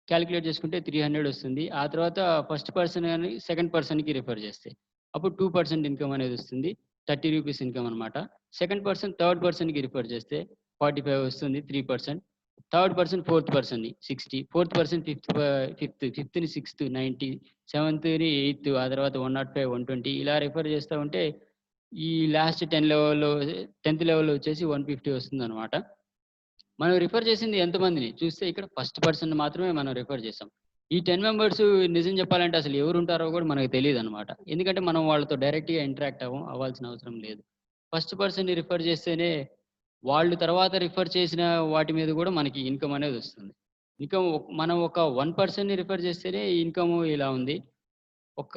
కాలిక్యులేట్ చేసుకుంటే 300 వస్తుంది. ఆ తర్వాత ఫస్ట్ పర్సన్ గాని సెకండ్ పర్సన్‌కి రిఫర్ చేస్తే అప్పుడు 2% ఇన్‌కమ్ అనేది వస్తుంది. రూ. 30 ఇన్‌కమ్ అనమాట. సెకండ్ పర్సన్ థర్డ్ పర్సన్‌కి రిఫర్ చేస్తే 45 వస్తుంది. 3%. థర్డ్ పర్సన్ ఫోర్త్ పర్సన్‌ని 60. ఫోర్త్ పర్సన్ ఫిఫ్త్‌ని సిక్స్త్ 90. సెవెంత్‌ని ఎయిత్. ఆ తర్వాత 105, 120 ఇలా రిఫర్ చేస్తా ఉంటే ఈ లాస్ట్ 10థ్ లెవెల్‌లో వచ్చేసి 150 వస్తుందనమాట. మనం రిఫర్ చేసింది ఎంతమందిని చూస్తే ఇక్కడ ఫస్ట్ పర్సన్‌ని మాత్రమే మనం రిఫర్ చేసాం. ఈ 10 మెంబర్స్ నిజం చెప్పాలంటే అసలు ఎవరుంటారో కూడా మనకు తెలీదనమాట. ఎందుకంటే మనం వాళ్ళతో డైరెక్ట్‌గా ఇంటరాక్ట్ అవ్వాల్సిన అవసరం లేదు. ఫస్ట్ పర్సన్‌ని రిఫర్ చేస్తేనే వాళ్ళు తర్వాత రిఫర్ చేసిన వాటి మీద కూడా మనకి ఇన్‌కమ్ అనేది వస్తుంది. మనం ఒక 1 పర్సన్‌ని రిఫర్ చేస్తేనే ఇన్‌కమ్ ఇలా ఉంది. ఒక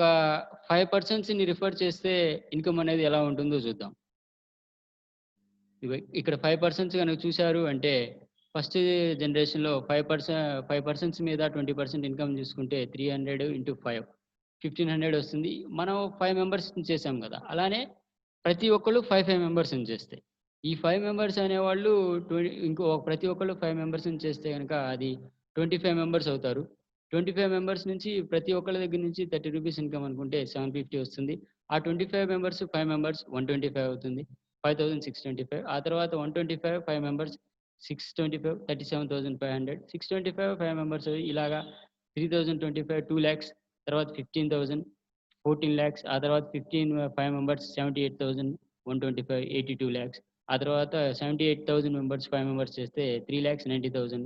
5 పర్సన్స్‌ని రిఫర్ చేస్తే ఇన్‌కమ్ అనేది ఎలా ఉంటుందో చూద్దాం. ఇక్కడ 5 పర్సన్స్ గనక చూసారు అంటే, ఫస్ట్ జనరేషన్‌లో 5 పర్సన్స్ మీద 20% ఇన్‌కమ్ చూసుకుంటే 300 ఇంటూ 5 1500 వస్తుంది. మనం 5 మెంబర్స్‌ని చేసాం గదా! అలానే ప్రతి ఒక్కళ్ళు 5 మెంబర్స్‌ని చేస్తే. ఈ 5 మెంబర్స్ అనేవాళ్ళు ప్రతి ఒక్కళ్ళు 5 మెంబర్స్‌ని చేస్తే గనక అది 25 మెంబర్స్ అవుతారు. 25 మెంబర్స్ నుంచి ప్రతి ఒక్కళ్ళ దగ్గర నుంచి రూ. 30 ఇన్‌కమ్ అనుకుంటే 750 వస్తుంది. ఆ 25 మెంబర్స్ 5 మెంబర్స్ 125 అవుతుంది. 5625 ఆ తర్వాత 125 5 మెంబర్స్ 625 37,500 625 5 మెంబర్స్ ఇలాగా 3025 2,00,000 తర్వాత 15,000 14,00,000 ఆ తర్వాత 5 మెంబర్స్ 78,125 82,00,000 ఆ తర్వాత 78,000 మెంబర్స్ 5 మెంబర్స్ చేస్తే 3,90,000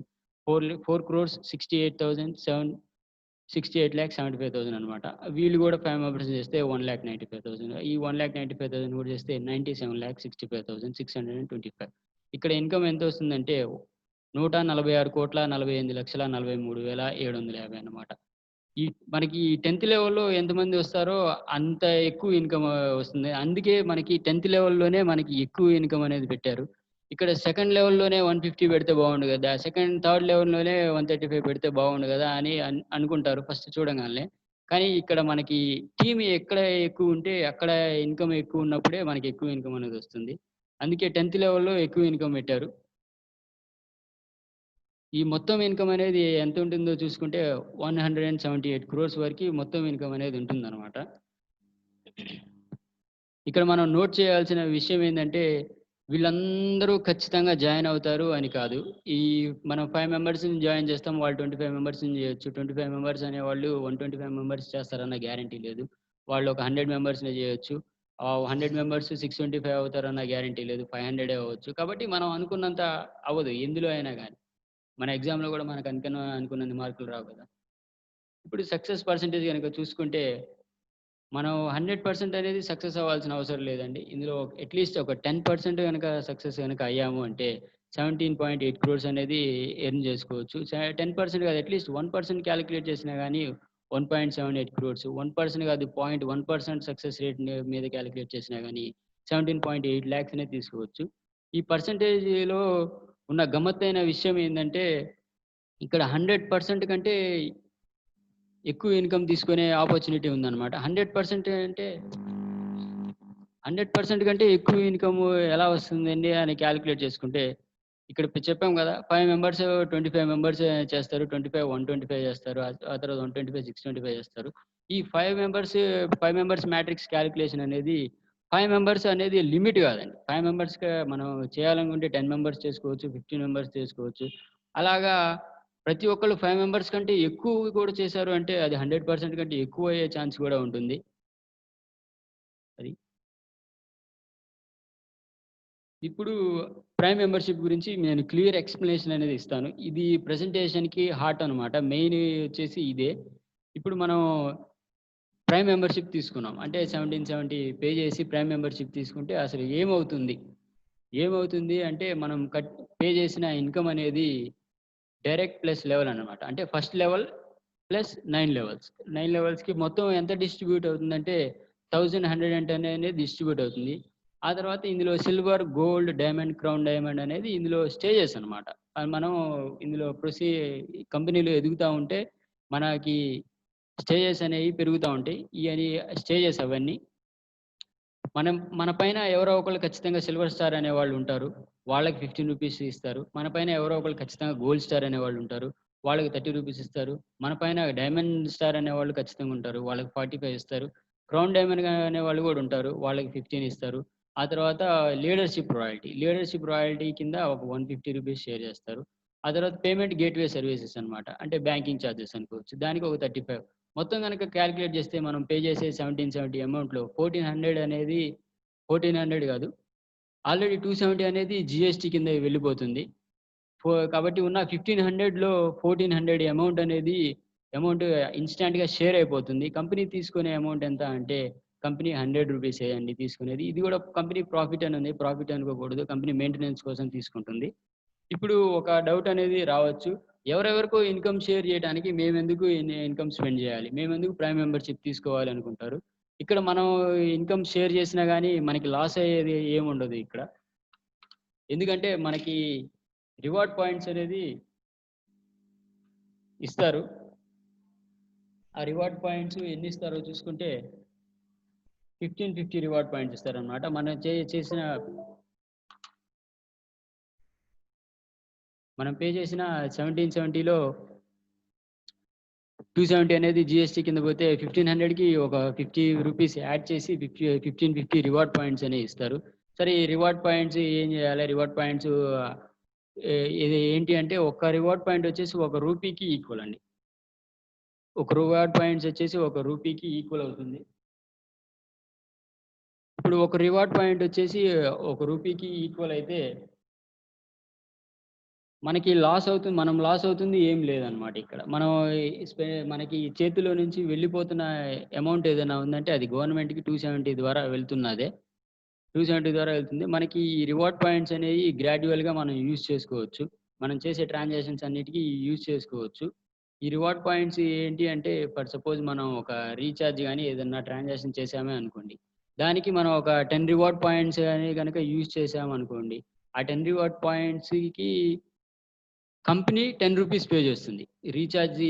4 క్రోర్స్ 68,75,000 అనమాట. వీళ్ళు గూడా 5 మెంబర్స్ చేస్తే 1,95,000 ఈ 1,95,000 కూడా చేస్తే 97,65,625 ఇక్కడ ఇన్‌కమ్ ఎంతొస్తుందంటే 146,48,43,750 అన్నమాట. ఈ మనకి 10థ్ లెవెల్‌లో ఎంతమంది వస్తారో అంత ఎక్కువ ఇన్‌కమ్ వస్తుంది. అందుకే మనకి 10థ్ లెవెల్‌లోనే మనకి ఎక్కువ ఇన్‌కమ్ అనేది పెట్టారు. ఇక్కడ సెకండ్ లెవెల్‌లోనే 150 పెడితే బాగుండు గదా! థర్డ్ లెవెల్‌లోనే 135 పెడితే బాగుండు గదా! అని అనుకుంటారు ఫస్ట్ చూడంగాల్నే. కానీ ఇక్కడ మనకి టీమ్ ఎక్కడ ఎక్కువుంటే అక్కడ ఇన్‌కమ్ ఎక్కువున్నప్పుడే మనకి ఎక్కువ ఇన్‌కమ్ అనేది వస్తుంది. అందుకే 10థ్ లెవెల్‌లో ఎక్కువ ఇన్‌కమ్ పెట్టారు. ఈ మొత్తం ఇన్‌కమ్ అనేది ఎంతుంటుందో చూసుకుంటే 178 క్రోర్స్ వరకి మొత్తం ఇన్‌కమ్ అనేది ఉంటుందన్నమాట. ఇక్కడ మనం నోట్ చేయాల్సిన విషయం ఏందంటే, వీళ్ళందరూ ఖచ్చితంగా జాయిన్ అవుతారు అని కాదు. ఈ మనం 5 మెంబర్స్‌ని జాయిన్ చేస్తాం. వాళ్ళు 25 మెంబర్స్‌ని చేయొచ్చు. 25 మెంబర్స్ అనేవాళ్ళు 125 మెంబర్స్ చేస్తారన్న గ్యారంటీ లేదు. వాళ్ళు ఒక 100 మెంబర్స్‌నే చేయొచ్చు. 100 మెంబర్స్ 625 అవుతారన్న గ్యారంటీ లేదు. 500 అవ్వచ్చు. కాబట్టి మనం అనుకున్నంత అవ్వదు ఎందులో అయినా గాని. మన ఎగ్జామ్‌లో గూడా మనకు అనుకున్నన్ని మార్కులు రావు కదా! ఇప్పుడు సక్సెస్ పర్సెంటేజ్ గనుక చూసుకుంటే మనం 100% అనేది సక్సెస్ అవ్వాల్సిన అవసరం లేదండి. ఇందులో అట్‌లీస్ట్ ఒక 10% గనక సక్సెస్ గనక అయ్యాము అంటే 17.8 క్రోర్స్ అనేది ఎర్న్ జేసుకోవచ్చు. 10% కాదు అట్‌లీస్ట్ 1% కాలిక్యులేట్ చేసినా గాని 1.78 క్రోర్స్. 1% కాదు 0.1% సక్సెస్ రేట్ మీద కాలిక్యులేట్ చేసినా గాని 17.8 లాక్స్ అనేది తీసుకోవచ్చు. ఈ పర్సెంటేజ్‌లో ఉన్న గమ్మత్తైన విషయం ఏందంటే ఇక్కడ 100% కంటే ఎక్కువ ఇన్‌కమ్ తీసుకునే ఆపర్చునిటీ ఉందన్నమాట. 100% కంటే ఎక్కువ ఇన్‌కమ్ ఎలా వస్తుందండి అని కాలిక్యులేట్ చేసుకుంటే, ఇక్కడ చెప్పాం గదా! 5 మెంబర్స్ 25 మెంబర్స్ చేస్తారు. 25 125 చేస్తారు. ఆ తర్వాత 125 625 చేస్తారు. ఈ 5 మెంబర్స్ మ్యాట్రిక్స్ కాలిక్యులేషన్ అనేది 5 మెంబర్స్ అనేది లిమిట్ గాదండి. 5 మెంబర్స్‌గా మనం చేయాలనుకుంటే 10 మెంబర్స్ చేసుకోవచ్చు. 15 మెంబర్స్ చేసుకోవచ్చు. అలాగా ప్రతి ఒక్కళ్ళు 5 మెంబర్స్ కంటే ఎక్కువ కూడా చేశారు అంటే అది 100% కంటే ఎక్కువ అయ్యే ఛాన్స్ గూడా ఉంటుంది. అది. ఇప్పుడు ప్రైమ్ మెంబర్‌షిప్ గురించి నేను క్లియర్ ఎక్స్‌ప్లనేషన్ అనేది ఇస్తాను. ఇది ప్రెజెంటేషన్‌కి హార్ట్ అనమాట. మెయిన్ వచ్చేసి ఇదే. ఇప్పుడు మనం ప్రైమ్ మెంబర్‌షిప్ తీసుకున్నాం. అంటే 1770 పే చేసి ప్రైమ్ మెంబర్‌షిప్ తీసుకుంటే అసలు ఏమవుతుంది? ఏమవుతుంది అంటే మనం పే చేసిన ఇన్‌కమ్ అనేది డైరెక్ట్ ప్లస్ లెవెల్ అన్నమాట. అంటే ఫస్ట్ లెవెల్ ప్లస్ 9 లెవెల్స్. 9 లెవెల్స్‌కి మొత్తం ఎంత డిస్ట్రిబ్యూట్ అవుతుందంటే 1110 అనేది డిస్ట్రిబ్యూట్ అవుతుంది. ఆ తర్వాత ఇందులో silver, gold, diamond, crown diamond అనేది ఇందులో స్టేజెస్ అన్నమాట. మనం ఇందులో కంపెనీలు ఎదుగుతా ఉంటే మనకి స్టేజెస్ అనేవి పెరుగుతా ఉంటాయి. ఇయని స్టేజెస్ అవన్నీ. మన పైన ఎవరో ఒకళ్ళు ఖచ్చితంగా సిల్వర్ స్టార్ అనేవాళ్ళు ఉంటారు. వాళ్ళకి రూ. 15 ఇస్తారు. మన పైన ఎవరో ఒకళ్ళు ఖచ్చితంగా గోల్డ్ స్టార్ అనేవాళ్ళు ఉంటారు. వాళ్ళకి రూ. 30 ఇస్తారు. మన పైన డైమండ్ స్టార్ అనేవాళ్ళు ఖచ్చితంగా ఉంటారు. వాళ్ళకి 45 ఇస్తారు. క్రౌన్ డైమండ్ అనేవాళ్ళు గూడా ఉంటారు. వాళ్ళకి 15 ఇస్తారు. ఆ తర్వాత లీడర్‌షిప్ రాయల్టీ కింద ఒక రూ. 150 షేర్ చేస్తారు. ఆ తర్వాత పేమెంట్ గేట్‌వే సర్వీసెస్ అన్నమాట. అంటే బ్యాంకింగ్ చార్జెస్ అనుకోవచ్చు. దానికి ఒక 35. మొత్తం గనక కాలిక్యులేట్ చేస్తే మనం పే చేసే 1770 అమౌంట్‌లో 1400 అనేది 1400 కాదు. ఆల్రెడీ 270 అనేది జీఎస్టీ కింద వెళ్ళిపోతుంది. కాబట్టి ఉన్న 1500లో 1400 అమౌంట్ ఇన్‌స్టాంట్‌గా షేర్ అయిపోతుంది. కంపెనీ తీసుకునే అమౌంట్ ఎంత అంటే కంపెనీ రూ. 100 అండి తీసుకునేది. ఇది కూడా కంపెనీ ప్రాఫిట్ అని ఉంది. ప్రాఫిట్ అనుకోకూడదు. కంపెనీ మెయింటెనెన్స్ కోసం తీసుకుంటుంది. ఇప్పుడు ఒక డౌట్ అనేది రావచ్చు. ఎవరెవరికో ఇన్‌కమ్ షేర్ చేయడానికి మేమెందుకు ఇన్‌కమ్ స్పెండ్ చేయాలి? మేమెందుకు ప్రైమ్ మెంబర్‌షిప్ తీసుకోవాలి అనుకుంటారు. ఇక్కడ మనం ఇన్‌కమ్ షేర్ చేసినా గాని మనకి లాస్ అయ్యేది ఏముండదు ఇక్కడ. ఎందుకంటే మనకి రివార్డ్ పాయింట్స్ అనేది ఇస్తారు. ఆ రివార్డ్ పాయింట్స్ ఎన్ని ఇస్తారో చూసుకుంటే 1550 రివార్డ్ పాయింట్స్ ఇస్తారన్నమాట. మనం పే చేసిన 1770లో 270 అనేది జీఎస్టీ కింద పోతే 1500కి ఒక రూ. 50 యాడ్ చేసి 1550 రివార్డ్ పాయింట్స్ అనేవి ఇస్తారు. సరే ఈ రివార్డ్ పాయింట్స్ ఏం చేయాలి? రివార్డ్ పాయింట్స్ ఇది ఏంటి అంటే ఒక్క రివార్డ్ పాయింట్ వచ్చేసి ఒక రూపీకి ఈక్వల్ అండి. ఒక రివార్డ్ పాయింట్స్ వచ్చేసి ఒక రూపీకి ఈక్వల్ అవుతుంది. ఇప్పుడు ఒక రివార్డ్ పాయింట్ వచ్చేసి ఒక రూపీకి ఈక్వల్ అయితే మనం లాస్ అవుతుంది ఏం లేదనమాట ఇక్కడ. మనకి చేతిలో నుంచి వెళ్ళిపోతున్న అమౌంట్ ఏదైనా ఉందంటే అది గవర్నమెంట్‌కి 270 ద్వారా వెళ్తున్నదే. 270 ద్వారా వెళ్తుంది. మనకి ఈ రివార్డ్ పాయింట్స్ అనేవి గ్రాడ్యుయల్‌గా మనం యూజ్ చేసుకోవచ్చు. మనం చేసే ట్రాన్సాక్షన్స్ అన్నిటికి యూజ్ చేసుకోవచ్చు. ఈ రివార్డ్ పాయింట్స్ ఏంటి అంటే ఫర్ సపోజ్ మనం ఒక రీచార్జ్ గాని ఏదన్నా ట్రాన్సాక్షన్ చేశామే అనుకోండి. దానికి మనం ఒక 10 రివార్డ్ పాయింట్స్ అని గనక యూజ్ చేశామనుకోండి. ఆ 10 రివార్డ్ పాయింట్స్‌కి కంపెనీ రూ. 10 పే చేస్తుంది. రీచార్జ్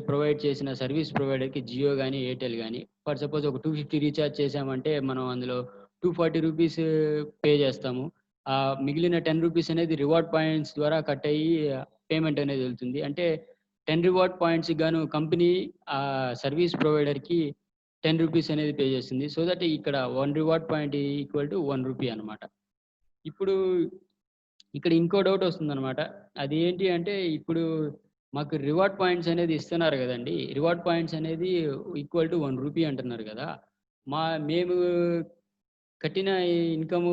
ప్రొవైడ్ చేసిన సర్వీస్ ప్రొవైడర్‌కి జియో గాని, ఎయిర్టెల్ గాని ఫర్ సపోజ్ ఒక 250 రీచార్జ్ చేశామంటే మనం అందులో రూ. 240 పే చేస్తాము. మిగిలిన రూ. 10 అనేది రివార్డ్ పాయింట్స్ ద్వారా కట్ అయ్యి పేమెంట్ అనేది వెళ్తుంది. అంటే 10 రివార్డ్ పాయింట్స్‌కి గాను కంపెనీ సర్వీస్ ప్రొవైడర్‌కి రూ. 10 అనేది పే చేస్తుంది. సో దట్ ఇక్కడ 1 రివార్డ్ పాయింట్ ఈక్వల్ టు రూ. 1 అన్నమాట. ఇప్పుడు ఇక్కడ ఇంకో డౌట్ వస్తుందనమాట. అదేంటి అంటే ఇప్పుడు మాకు రివార్డ్ పాయింట్స్ అనేది ఇస్తున్నారు గదండీ! రివార్డ్ పాయింట్స్ అనేది ఈక్వల్ టు రూ. 1 అంటున్నారు గదా! మేము కట్టిన ఇన్‌కము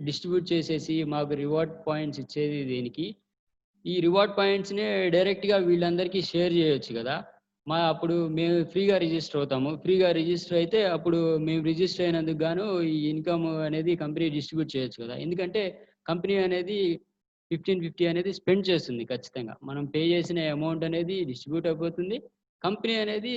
డిస్ట్రిబ్యూట్ చేసేసి మాకు రివార్డ్ పాయింట్స్ ఇచ్చేది దేనికి? ఈ రివార్డ్ పాయింట్స్‌నే డైరెక్ట్‌గా వీళ్ళందరికీ షేర్ జేయొచ్చు గదా! అప్పుడు మేము ఫ్రీగా రిజిస్టర్ అవుతాము. ఫ్రీగా రిజిస్టర్ అయితే అప్పుడు మేము రిజిస్టర్ అయినందుకు గాను ఈ ఇన్‌కమ్ అనేది కంపెనీ డిస్ట్రిబ్యూట్ చేయొచ్చు గదా! ఎందుకంటే కంపెనీ అనేది 15, 50 అనేది స్పెండ్ చేస్తుంది ఖచ్చితంగా. మనం పే చేసిన అమౌంట్ అనేది డిస్ట్రిబ్యూట్ అయిపోతుంది. కంపెనీ అనేది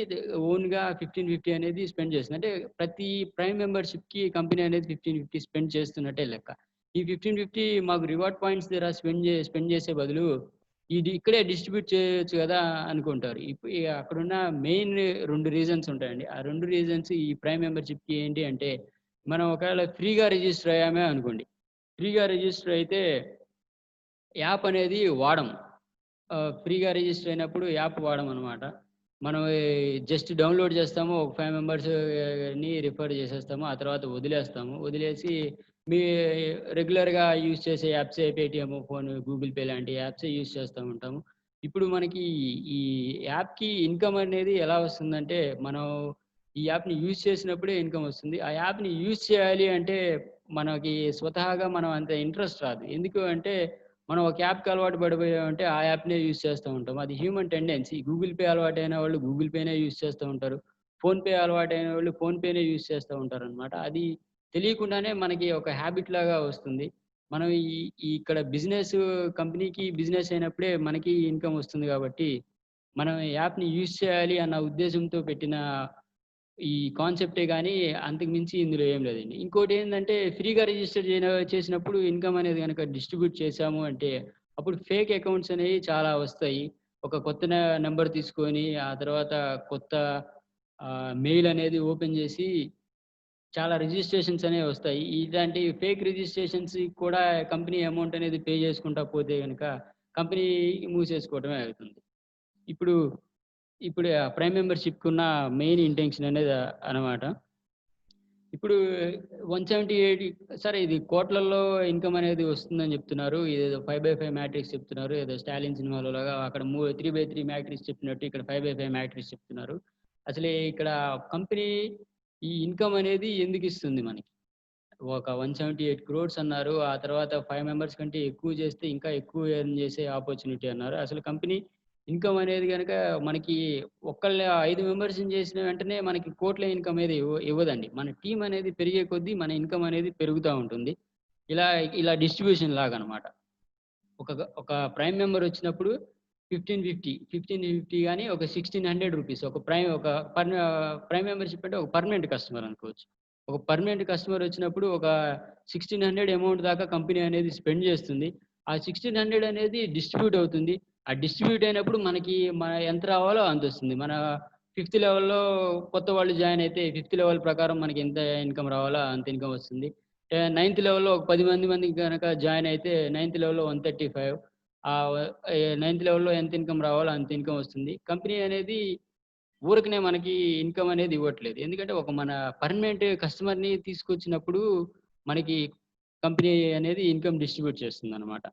ఓన్‌గా 15, 50 అనేది స్పెండ్ చేస్తుంది. అంటే ప్రతి ప్రైమ్ మెంబర్‌షిప్‌కి కంపెనీ అనేది 15, 50 స్పెండ్ చేస్తున్నట్టే లెక్క. ఈ 15, 50 మాకు రివార్డ్ పాయింట్స్ దగ్గర స్పెండ్ చేసే బదులు ఇక్కడే డిస్ట్రిబ్యూట్ చేయొచ్చు గదా! అనుకుంటారు. అక్కడున్న మెయిన్ 2 రీజన్స్ ఉంటాయండి. ఆ 2 రీజన్స్ ఈ ప్రైమ్ మెంబర్‌షిప్‌కి ఏంటి అంటే, మనం ఒకవేళ ఫ్రీగా రిజిస్టర్ అయ్యామే అనుకోండి. ఫ్రీగా రిజిస్టర్ అయితే యాప్ అనేది వాడం. ఫ్రీగా రిజిస్టర్ అయినప్పుడు యాప్ వాడమనమాట. మనం జస్ట్ డౌన్‌లోడ్ చేస్తాము. ఒక 5 మెంబర్స్‌ని రిఫర్ చేసేస్తాము. ఆ తర్వాత వదిలేస్తాము. వదిలేసి మీ రెగ్యులర్‌గా యూజ్ చేసే యాప్సే పేటీఎమ్, ఫోను, గూగుల్ పే లాంటి యాప్సే యూజ్ చేస్తా ఉంటాము. ఇప్పుడు మనకి ఈ యాప్‌కి ఇన్‌కమ్ అనేది ఎలా వస్తుందంటే, మనం ఈ యాప్‌ని యూజ్ చేసినప్పుడే ఇన్‌కమ్ వస్తుంది. ఆ యాప్‌ని యూజ్ చేయాలి అంటే మనకి స్వతహాగా మనం అంత ఇంట్రెస్ట్ రాదు. ఎందుకు అంటే మనం ఒక యాప్‌కి అలవాటు పడిపోయామంటే ఆ యాప్‌నే యూజ్ చేస్తూ ఉంటాం. అది హ్యూమన్ టెండెన్సీ. గూగుల్ పే అలవాటైన వాళ్ళు గూగుల్ పేనే యూజ్ చేస్తూ ఉంటారు. ఫోన్‌పే అలవాటైన వాళ్ళు ఫోన్‌పేనే యూజ్ చేస్తూ ఉంటారనమాట. అది తెలియకుండానే మనకి ఒక హాబిట్ లాగా వస్తుంది. మనం ఇక్కడ కంపెనీకి బిజినెస్ అయినప్పుడే మనకి ఇన్‌కమ్ వస్తుంది కాబట్టి, మనం యాప్‌ని యూజ్ చేయాలి అన్న ఉద్దేశంతో పెట్టిన ఈ కాన్సెప్టే గాని అంతకు మించి ఇందులో ఏం లేదండి. ఇంకోటేందంటే ఫ్రీగా రిజిస్టర్ చేసినప్పుడు ఇన్‌కమ్ అనేది గనక డిస్ట్రిబ్యూట్ చేశాము అంటే, అప్పుడు ఫేక్ అకౌంట్స్ అనేవి చాలా వస్తాయి. ఒక కొత్త నంబర్ తీసుకొని, ఆ తర్వాత కొత్త మెయిల్ అనేది ఓపెన్ జేసి చాలా రిజిస్ట్రేషన్స్ అనేవి వస్తాయి. ఇలాంటి ఫేక్ రిజిస్ట్రేషన్స్‌కి కూడా కంపెనీ అమౌంట్ అనేది పే చేసుకుంటా పోతే గనక కంపెనీ మూసేసుకోవడమే అవుతుంది. ఇప్పుడు ఇప్పుడు ప్రైమ్ మెంబర్‌షిప్‌కున్న మెయిన్ ఇంటెన్షన్ అనేది అనమాట. ఇప్పుడు 178 సరే ఇది కోట్లల్లో ఇన్‌కమ్ అనేది వస్తుందని జెప్తున్నారు. ఇదేదో 5/5 మ్యాట్రిక్స్ చెప్తున్నారు. ఏదో 'స్టాలిన్' సినిమాలో లాగా అక్కడ 3/3 మ్యాట్రిక్స్ చెప్పినట్టు ఇక్కడ 5/5 మ్యాట్రిక్స్ చెప్తున్నారు. అసలే ఇక్కడ కంపెనీ ఈ ఇన్‌కమ్ అనేది ఎందుకిస్తుంది మనకి? ఒక 178 క్రోర్స్ అన్నారు. ఆ తర్వాత 5 మెంబర్స్ కంటే ఎక్కువ చేస్తే ఇంకా ఎక్కువ ఎర్న్ చేసే ఆపర్చునిటీ అన్నారు. అసలు కంపెనీ ఇన్‌కమ్ అనేది గనక మనకి 5 మెంబర్స్‌ని చేసిన వెంటనే మనకి కోట్ల ఇన్‌కమ్ అనేది ఇవ్వదండి. మన టీమ్ అనేది పెరిగే కొద్దీ మన ఇన్‌కమ్ అనేది పెరుగుతా ఉంటుంది. ఇలా ఇలా డిస్ట్రిబ్యూషన్ లాగనమాట. ఒక ప్రైమ్ మెంబర్ వచ్చినప్పుడు 1550 గాని ఒక రూ. 1600 ప్రైమ్ మెంబర్‌షిప్ అంటే ఒక పర్మనెంట్ కస్టమర్ అనుకోవచ్చు. ఒక పర్మనెంట్ కస్టమర్ వచ్చినప్పుడు ఒక 1600 అమౌంట్ దాకా కంపెనీ అనేది స్పెండ్ చేస్తుంది. ఆ 1600 అనేది డిస్ట్రిబ్యూట్ అవుతుంది. ఆ డిస్ట్రిబ్యూట్ అయినప్పుడు ఎంత రావాలో అంతొస్తుంది. మన ఫిఫ్త్ లెవెల్‌లో కొత్త వాళ్ళు జాయిన్ అయితే ఫిఫ్త్ లెవెల్ ప్రకారం మనకి ఎంత ఇన్‌కమ్ రావాలో అంత ఇన్‌కమ్ వస్తుంది. నైన్త్ లెవెల్‌లో ఒక 10 మందికి గనక జాయిన్ అయితే నైన్త్ లెవెల్‌లో 135 ఆహ్, నైన్త్ లెవెల్‌లో ఎంత ఇన్‌కమ్ రావాలో అంత ఇన్‌కమ్ వస్తుంది. కంపెనీ అనేది ఊరకనే మనకి ఇన్‌కమ్ అనేది ఇవ్వట్లేదు. ఎందుకంటే మన పర్మనెంట్ కస్టమర్‌ని తీసుకొచ్చినప్పుడు మనకి కంపెనీ అనేది ఇన్‌కమ్ డిస్ట్రిబ్యూట్ చేస్తుందనమాట.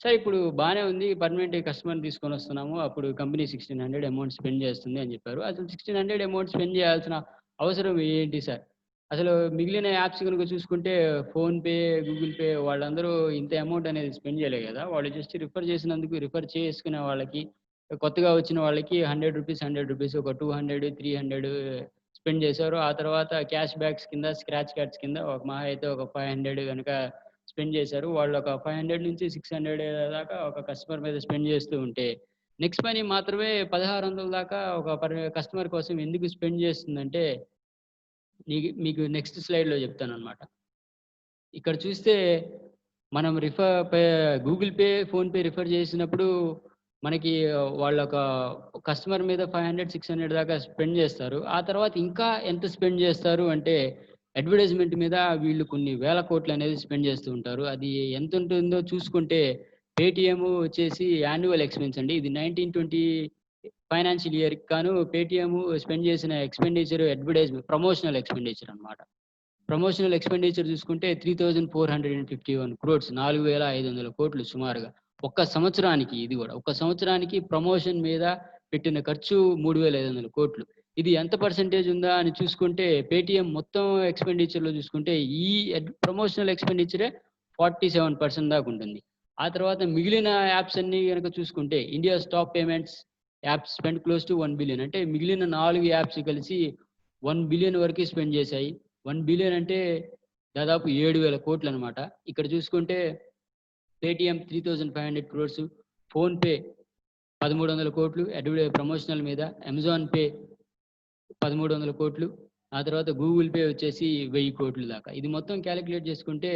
సరే ఇప్పుడు బానే ఉంది. పర్మనెంట్ కస్టమర్‌ని తీసుకొనొస్తున్నాము. అప్పుడు కంపెనీ 1600 అమౌంట్ స్పెండ్ చేస్తుంది అని చెప్పారు. అసలు 1600 అమౌంట్ స్పెండ్ చేయాల్సిన అవసరం ఏంటి సార్? అసలు మిగిలిన యాప్స్ గనుక చూసుకుంటే ఫోన్‌పే, గూగుల్ పే వాళ్ళందరూ ఇంత అమౌంట్ అనేది స్పెండ్ చేయలే గదా! వాళ్ళు జస్ట్ రిఫర్ చేసుకునే వాళ్ళకి కొత్తగా వచ్చిన వాళ్ళకి రూ. 100, ఒక 200, 300 స్పెండ్ చేశారు. ఆ తర్వాత క్యాష్ బ్యాక్స్ కింద, స్క్రాచ్ కార్డ్స్ కింద ఒక మహా అయితే ఒక 500 గనక స్పెండ్ చేశారు. వాళ్ళు ఒక 500-600 దాకా ఒక కస్టమర్ మీద స్పెండ్ చేస్తూ ఉంటే, నెక్స్ట్ మనీ మాత్రమే 1600 దాకా ఒక కస్టమర్ కోసం ఎందుకు స్పెండ్ చేస్తుందంటే, మీకు నెక్స్ట్ స్లైడ్‌లో చెప్తాననమాట. ఇక్కడ చూస్తే మనం గూగుల్ పే, ఫోన్‌పే రిఫర్ చేసినప్పుడు మనకి వాళ్ళొక కస్టమర్ మీద 500, 600 దాకా స్పెండ్ చేస్తారు. ఆ తర్వాత ఇంకా ఎంత స్పెండ్ చేస్తారు అంటే అడ్వర్టైజ్‌మెంట్ మీద వీళ్ళు కొన్ని వేల కోట్లనేది స్పెండ్ చేస్తూ ఉంటారు. అది ఎంతుంటుందో చూసుకుంటే పేటీఎమ్ వచ్చేసి యాన్యువల్ ఎక్స్‌పెన్స్ అండి. ఇది 1920 ఫైనాన్షియల్ ఇయర్‌కి గాను పేటీఎమ్ స్పెండ్ చేసిన ప్రమోషనల్ ఎక్స్‌పెండిచర్ అన్నమాట. ప్రమోషనల్ ఎక్స్‌పెండిచర్ చూసుకుంటే 3451 క్రోర్స్ 4,500 కోట్లు సుమారుగా. ఒక్క సంవత్సరానికి ఇది గూడా. ఒక్క సంవత్సరానికి ప్రమోషన్ మీద పెట్టిన ఖర్చు 3,500 కోట్లు. ఇది ఎంత పర్సెంటేజ్ ఉందా అని చూసుకుంటే పేటీఎం మొత్తం ఎక్స్‌పెండిచర్‌లో చూసుకుంటే ఈ ప్రమోషనల్ ఎక్స్‌పెండిచరే 47% దాకా ఉంటుంది. ఆ తర్వాత మిగిలిన యాప్స్ అన్నీ గనక చూసుకుంటే India's top payments apps spend close to 1 billion అంటే మిగిలిన 4 యాప్స్ కలిసి 1 బిలియన్ వరకు స్పెండ్ చేశాయి. 1 బిలియన్ అంటే దాదాపు 7,000 కోట్లనమాట. ఇక్కడ చూసుకుంటే పేటీఎం 3,500 క్రోర్స్, ఫోన్‌పే 1,300 కోట్లు ప్రమోషనల్ మీద, అమెజాన్ పే 1,300 కోట్లు, ఆ తర్వాత గూగుల్ పే వచ్చేసి 1000 కోట్ల దాకా. ఇది మొత్తం కాలిక్యులేట్ చేసుకుంటే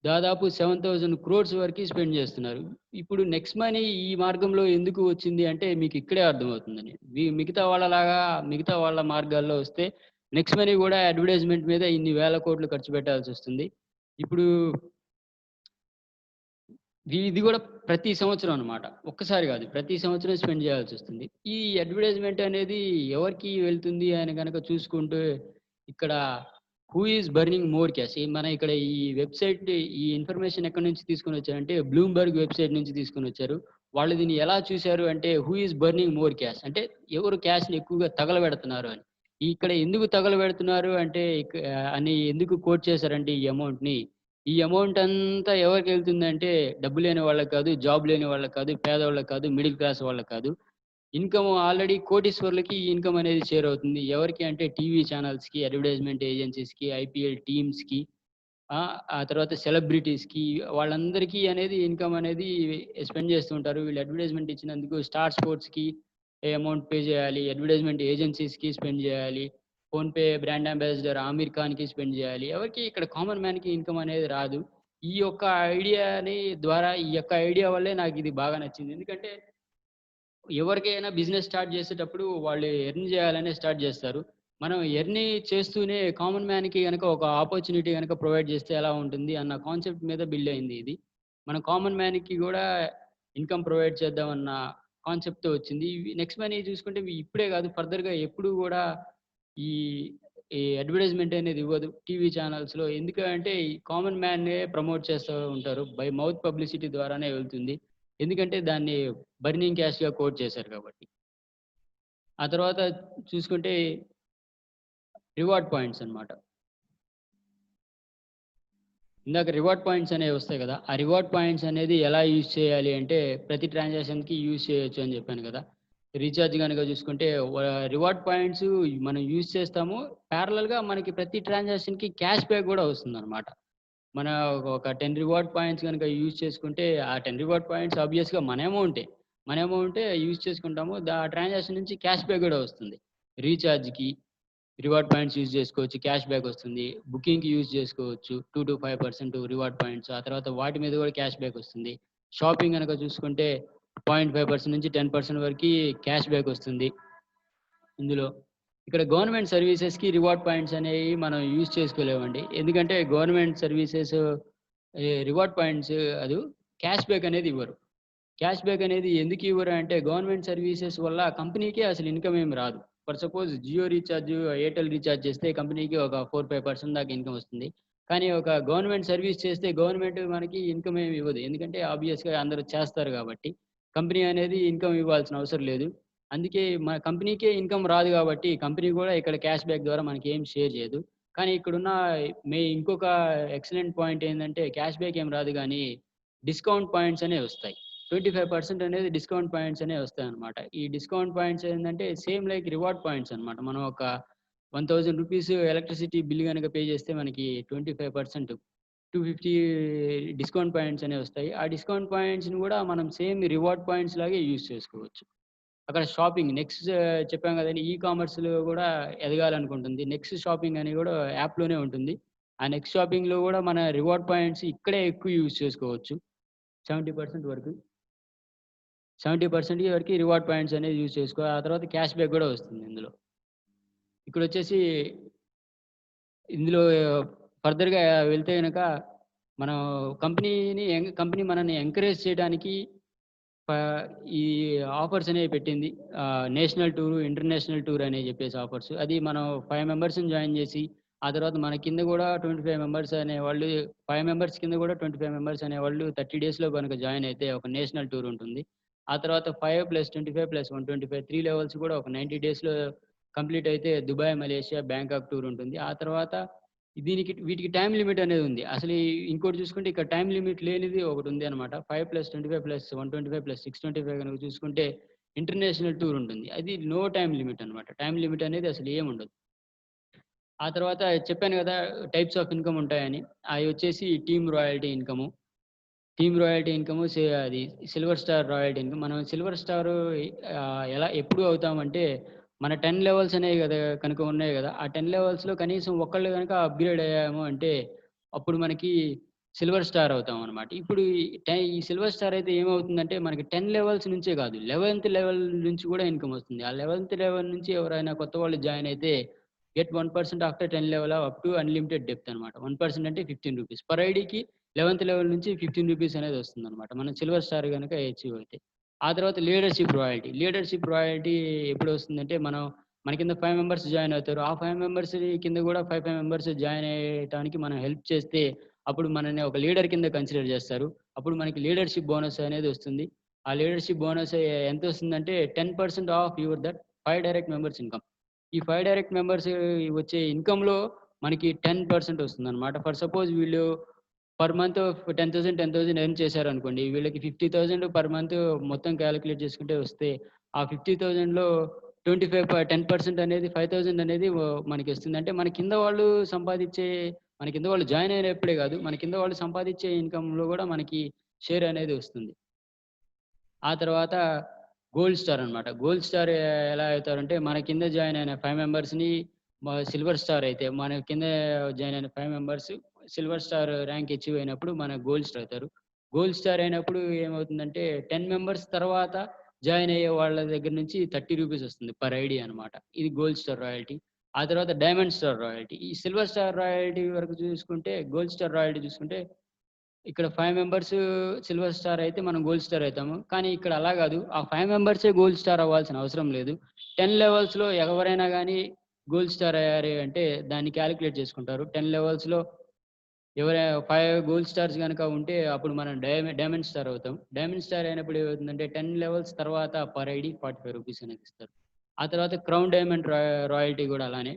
దాదాపు 7,000 క్రోర్స్ వరకి స్పెండ్ చేస్తున్నారు. ఇప్పుడు నెక్స్ట్ మనీ ఈ మార్గంలో ఎందుకు వచ్చింది అంటే మీకు ఇక్కడే అర్థమవుతుందండి. మిగతా వాళ్ళ మార్గాల్లో వస్తే నెక్స్ట్ మనీ కూడా అడ్వర్టైజ్‌మెంట్ మీద ఇన్ని వేల కోట్లు ఖర్చు పెట్టాల్సొస్తుంది. ఇప్పుడు ఇది గూడా ప్రతి సంవత్సరం అన్నమాట. ఒక్కసారి గాదు. ప్రతి సంవత్సరం స్పెండ్ జేయాల్సొస్తుంది. ఈ అడ్వర్టైజ్‌మెంట్ అనేది ఎవరికి వెళ్తుంది అని గనక చూసుకుంటే, ఇక్కడ who is burning more cash? మన ఇక్కడ ఈ వెబ్‌సైట్ ఈ ఇన్ఫర్మేషన్ ఎక్కడి నుంచి తీసుకొనొచ్చారంటే, బ్లూంబర్గ్ వెబ్‌సైట్ నుంచి తీసుకొనొచ్చారు. వాళ్ళు దీన్ని ఎలా చూసారు అంటే, who is burning more cash? అంటే ఎవరు క్యాష్‌ని ఎక్కువగా తగలబెడుతున్నారు అని. ఇక్కడ ఎందుకు తగలబెడుతున్నారు అంటే, అని ఎందుకు కోట్ చేశారంటే ఈ అమౌంట్‌ని, ఈ అమౌంట్ అంతా ఎవరికెళ్తుందంటే డబ్బు లేని వాళ్ళకి కాదు, జాబ్ లేని వాళ్ళకి కాదు, పేదోళ్ళకి కాదు, మిడిల్ క్లాస్ వాళ్ళకి కాదు. ఇన్‌కమ్ ఆల్రెడీ కోటీశ్వరులకి ఈ ఇన్‌కమ్ అనేది షేర్ అవుతుంది. ఎవరికి అంటే టీవీ ఛానల్స్‌కి, అడ్వర్టైజ్‌మెంట్ ఏజెన్సీస్‌కి, ఐపీఎల్ టీమ్స్‌కి, ఆ తర్వాత సెలబ్రిటీస్‌కి వాళ్ళందరికీ అనేది ఇన్‌కమ్ అనేది స్పెండ్ చేస్తూ ఉంటారు. వీళ్ళు అడ్వర్టైజ్‌మెంట్ ఇచ్చినందుకు స్టార్ స్పోర్ట్స్‌కి అమౌంట్ పే చేయాలి. అడ్వర్టైజ్‌మెంట్ ఏజెన్సీస్‌కి స్పెండ్ చేయాలి. ఫోన్‌పే బ్రాండ్ అంబాసిడర్ ఆమీర్ ఖాన్‌కి స్పెండ్ చేయాలి. ఎవరికీ ఇక్కడ కామన్ మ్యాన్‌కి ఇన్‌కమ్ అనేది రాదు. ఈ యొక్క ఐడియా వల్లే నాకిది బాగా నచ్చింది. ఎందుకంటే ఎవరికైనా బిజినెస్ స్టార్ట్ చేసేటప్పుడు వాళ్ళు ఎర్న్ చేయాలనే స్టార్ట్ చేస్తారు. మనం ఎర్న్ చేస్తూనే కామన్ మ్యాన్‌కి గనక ఒక ఆపర్చునిటీ గనక ప్రొవైడ్ చేస్తే ఎలా ఉంటుంది అన్న కాన్సెప్ట్ మీద బిల్డ్ అయింది ఇది. మన కామన్ మ్యాన్‌కి గూడా ఇన్‌కమ్ ప్రొవైడ్ చేద్దామన్న కాన్సెప్ట్‌తో వచ్చింది. ఇవి నెక్స్ట్ మనీ చూసుకుంటే ఇవి ఇప్పుడే కాదు ఫర్దర్‌గా ఎప్పుడు గూడా ఈ ఈ అడ్వర్టైజ్‌మెంట్ అనేది ఇవ్వదు టీవీ ఛానల్స్‌లో. ఎందుకంటే ఈ కామన్ మ్యాన్‌నే ప్రమోట్ చేస్తూ ఉంటారు. బై మౌత్ పబ్లిసిటీ ద్వారానే వెళ్తుంది. ఎందుకంటే దాన్ని బర్నింగ్ క్యాష్‌గా కోట్ చేశారు కాబట్టి. ఆ తర్వాత చూసుకుంటే రివార్డ్ పాయింట్స్ అన్నమాట. ఇందాక రివార్డ్ పాయింట్స్ అనేవి వస్తాయి కదా! ఆ రివార్డ్ పాయింట్స్ అనేది ఎలా యూజ్ చేయాలి అంటే ప్రతి ట్రాన్సాక్షన్‌కి యూజ్ చేయొచ్చు అని చెప్పాను కదా! రీచార్జ్ గనుక చూసుకుంటే రివార్డ్ పాయింట్స్ మనం యూజ్ చేస్తాము. పారలెల్‌గా మనకి ప్రతి ట్రాన్సాక్షన్‌కి క్యాష్ బ్యాక్ కూడా వస్తుందన్నమాట. మన ఒక 10 రివార్డ్ పాయింట్స్ గనుక యూజ్ చేసుకుంటే, ఆ 10 రివార్డ్ పాయింట్స్ ఆబ్వియస్‌గా మన అమౌంటే. మన అమౌంటే యూజ్ చేసుకుంటాము. ట్రాన్సాక్షన్ నుంచి క్యాష్ బ్యాక్ గూడా వస్తుంది. రీచార్జ్‌కి రివార్డ్ పాయింట్స్ యూజ్ చేసుకోవచ్చు. క్యాష్ బ్యాక్ వస్తుంది. బుకింగ్‌కి యూజ్ చేసుకోవచ్చు. 2-5% రివార్డ్ పాయింట్స్. ఆ తర్వాత వాటి మీద గూడా క్యాష్ బ్యాక్ వస్తుంది. షాపింగ్ గనక చూసుకుంటే 0.5% నుంచి 10% వరకి క్యాష్ బ్యాక్ వస్తుంది ఇందులో. ఇక్కడ గవర్నమెంట్ సర్వీసెస్‌కి రివార్డ్ పాయింట్స్ అనేవి మనం యూజ్ చేసుకోలేమండి. ఎందుకంటే గవర్నమెంట్ సర్వీసెస్ రివార్డ్ పాయింట్స్ అదు క్యాష్ బ్యాక్ అనేది ఇవ్వరు. క్యాష్ బ్యాక్ అనేది ఎందుకు ఇవ్వరు అంటే గవర్నమెంట్ సర్వీసెస్ వల్ల కంపెనీకే అసలు ఇన్‌కమ్ ఏమి రాదు. For suppose Jio recharge, Airtel recharge చేస్తే కంపెనీకి ఒక 4-5% దాకా ఇన్‌కమ్ వస్తుంది. కానీ ఒక గవర్నమెంట్ సర్వీస్ చేస్తే గవర్నమెంట్ మనకి ఇన్‌కమ్ ఏమి ఇవ్వదు. ఎందుకంటే ఆబ్వియస్‌గా అందరూ చేస్తారు కాబట్టి. కంపెనీ అనేది ఇన్‌కమ్ ఇవ్వాల్సిన అవసరం లేదు. అందుకే మన కంపెనీకే ఇన్‌కమ్ రాదు కాబట్టి కంపెనీ కూడా ఇక్కడ క్యాష్ బ్యాక్ ద్వారా మనకి ఏం షేర్ చేయదు. కానీ ఇక్కడున్న ఇంకొక ఎక్సలెంట్ పాయింట్ ఏందంటే క్యాష్ బ్యాక్ ఏం రాదు గానీ డిస్కౌంట్ పాయింట్స్ అనేవి వస్తాయి. 25% అనేది డిస్కౌంట్ పాయింట్స్ అనేవి వస్తాయన్నమాట. ఈ డిస్కౌంట్ పాయింట్స్ ఏందంటే సేమ్ లైక్ రివార్డ్ పాయింట్స్ అన్నమాట. మనం ఒక ₹1000 ఎలక్ట్రిసిటీ బిల్ గనక పే చేస్తే మనకి 25% 250 డిస్కౌంట్ పాయింట్స్ అనేవి వస్తాయి. ఆ డిస్కౌంట్ పాయింట్స్‌ని గూడా మనం సేమ్ రివార్డ్ పాయింట్స్ లాగే యూజ్ చేసుకోవచ్చు. అక్కడ షాపింగ్ నెక్స్ట్ చెప్పాం గదండీ! ఈ కామర్స్‌లో గూడా ఎదగాలనుకుంటుంది. నెక్స్ట్ షాపింగ్ అని గూడా యాప్‌లోనే ఉంటుంది. ఆ నెక్స్ట్ షాపింగ్‌లో గూడా మన రివార్డ్ పాయింట్స్ ఇక్కడే ఎక్కువ యూజ్ చేసుకోవచ్చు. 70% వరకు. 70% వరకి రివార్డ్ పాయింట్స్ అనేది యూజ్ చేసుకో. ఆ తర్వాత క్యాష్ బ్యాక్ గూడా వస్తుంది ఇందులో. ఇక్కడొచ్చేసి ఇందులో ఫర్దర్‌గా వెళ్తే గనక మనం కంపెనీ మనల్ని ఎంకరేజ్ చేయడానికి ఈ ఆఫర్స్ అనేవి పెట్టింది. నేషనల్ టూర్, ఇంటర్నేషనల్ టూర్ అని జెప్పేసి ఆఫర్స్. అది మనం 5 మెంబర్స్‌ని జాయిన్ జేసి, ఆ తర్వాత మన కింద గూడా 25 మెంబర్స్ అనేవాళ్ళు 5 మెంబర్స్ కింద గూడా 25 మెంబర్స్ అనేవాళ్ళు 30 డేస్‌లో గనుక జాయిన్ అయితే ఒక నేషనల్ టూర్ ఉంటుంది. ఆ తర్వాత 5+25+125 3 లెవెల్స్ గూడా ఒక 90 డేస్‌లో కంప్లీట్ అయితే దుబాయ్, మలేషియా, బ్యాంకాక్ టూర్ ఉంటుంది. ఆ తర్వాత వీటికి టైమ్ లిమిట్ అనేది ఉంది. అసలు ఇంకోటి చూసుకుంటే ఇక్కడ టైమ్ లిమిట్ లేనిది ఒకటుంది అన్నమాట. 5+25+125+625 గనుక చూసుకుంటే ఇంటర్నేషనల్ టూర్ ఉంటుంది. అది నో టైమ్ లిమిట్ అన్నమాట. టైమ్ లిమిట్ అనేది అసలు ఏముండదు. ఆ తర్వాత చెప్పాను గదా! టైప్స్ ఆఫ్ ఇన్‌కమ్ ఉంటాయని. అయి వచ్చేసి team royalty income. Team royalty income అది సిల్వర్ స్టార్ రాయల్టీ ఇన్‌కమ్. మనం సిల్వర్ స్టారు ఎప్పుడు అవుతామంటే మన 10 లెవెల్స్ అనేవి గదా! కనుక ఉన్నాయి గదా! ఆ 10 లెవెల్స్‌లో కనీసం ఒక్కళ్ళు గనక అప్‌గ్రేడ్ అయ్యాము అంటే అప్పుడు మనకి సిల్వర్ స్టార్ అవుతామనమాట. ఇప్పుడు ఈ సిల్వర్ స్టార్ అయితే ఏమవుతుందంటే మనకి 10 లెవెల్స్ నుంచే గాదు. 11థ్ లెవెల్ నుంచి గూడా ఇన్‌కమ్ వస్తుంది. ఆ 11థ్ లెవెల్ నుంచి ఎవరైనా కొత్త వాళ్ళు జాయిన్ అయితే get 1% after 10 level up to unlimited depth అనమాట. 1% అంటే ₹15 పర్ ఐడీకి 11థ్ లెవెల్ నుంచి ₹15 అనేది వస్తుందనమాట. మనం సిల్వర్ స్టార్ గనక అచీవ్ అయితే. ఆ తర్వాత లీడర్‌షిప్ రాయల్టీ. లీడర్‌షిప్ రాయల్టీ ఎప్పుడొస్తుందంటే మన కింద 5 మెంబర్స్ జాయిన్ అవుతారు. ఆ 5 మెంబర్స్ కింద గూడా 5 మెంబర్స్ జాయిన్ అయ్యటానికి మనం హెల్ప్ చేస్తే అప్పుడు మనల్ని ఒక లీడర్ కింద కన్సిడర్ జేస్తారు. అప్పుడు మనకి లీడర్‌షిప్ బోనస్ అనేది వస్తుంది. ఆ లీడర్‌షిప్ బోనస్ ఎంతొస్తుందంటే 10% of that 5 direct members income. ఈ 5 డైరెక్ట్ మెంబర్స్ వచ్చే ఇన్‌కమ్‌లో మనకి 10% వస్తుందన్నమాట. ఫర్ సపోజ్ వీళ్ళు పర్ మంత్ 10,000, 10,000 ఎర్న్ చేశారనుకోండి. వీళ్ళకి 50,000 పర్ మంత్ మొత్తం కాలిక్యులేట్ చేసుకుంటే వస్తే, ఆ 50,000లో 10% అనేది 5,000 అనేది మనకిస్తుంది. అంటే మన కింద వాళ్ళు జాయిన్ అయినప్పుడే గాదు, మన కింద వాళ్ళు సంపాదిచ్చే ఇన్‌కమ్‌లో గూడా మనకి షేర్ అనేది వస్తుంది. ఆ తర్వాత గోల్డ్ స్టార్ అన్నమాట. గోల్డ్ స్టార్ ఎలా అవుతారంటే, మన కింద జాయిన్ అయిన 5 మెంబర్స్‌ని సిల్వర్ స్టార్ అయితే, మన కింద జాయిన్ అయిన 5 members silver star rank achieve అయినప్పుడు మన గోల్డ్ స్టార్ అవుతారు. గోల్డ్ స్టార్ అయినప్పుడు ఏమవుతుందంటే 10 మెంబర్స్ తర్వాత జాయిన్ అయ్యే వాళ్ళ దగ్గర నుంచి ₹30 వస్తుంది పర్ ఐడీ అన్నమాట. ఇది గోల్డ్ స్టార్ రాయల్టీ. ఆ తర్వాత డైమండ్ స్టార్ రాయల్టీ. ఈ సిల్వర్ స్టార్ రాయల్టీ వరకు చూసుకుంటే, గోల్డ్ స్టార్ రాయల్టీ చూసుకుంటే ఇక్కడ 5 మెంబర్స్ సిల్వర్ స్టార్ అయితే మనం గోల్డ్ స్టార్ అయితాము. కానీ ఇక్కడ అలా గాదు. ఆ 5 మెంబర్సే గోల్డ్ స్టార్ అవ్వాల్సిన అవసరం లేదు. 10 లెవెల్స్‌లో ఎవరైనా గాని గోల్డ్ స్టార్ అయ్యారు అంటే దాన్ని కాలిక్యులేట్ చేసుకుంటారు. 10 లెవెల్స్‌లో 5 గోల్డ్ స్టార్స్ గనక ఉంటే అప్పుడు మనం డైమండ్ స్టార్ అవుతాం. డైమండ్ స్టార్ అయినప్పుడు ఏమవుతుందంటే 10 లెవెల్స్ తర్వాత పర్ ఐడీ ₹45 అనేది ఇస్తారు. ఆ తర్వాత క్రౌన్ డైమండ్ రాయల్టీ గూడా అలానే.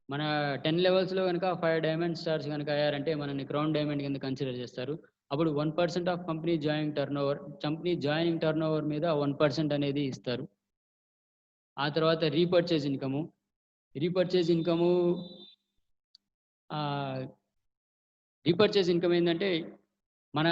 మన 10 లెవెల్స్‌లో గనక 5 డైమండ్ స్టార్స్ గనక అయ్యారంటే మనల్ని క్రౌన్ డైమండ్ కింద కన్సిడర్ చేస్తారు. అప్పుడు 1% ఆఫ్ కంపెనీ జాయినింగ్ టర్నోవర్ మీద 1% అనేది ఇస్తారు. ఆ తర్వాత రీపర్చేజ్ ఇన్‌కము ఆహ్, రీపర్చేజ్ ఇన్‌కమ్ ఏందంటే మన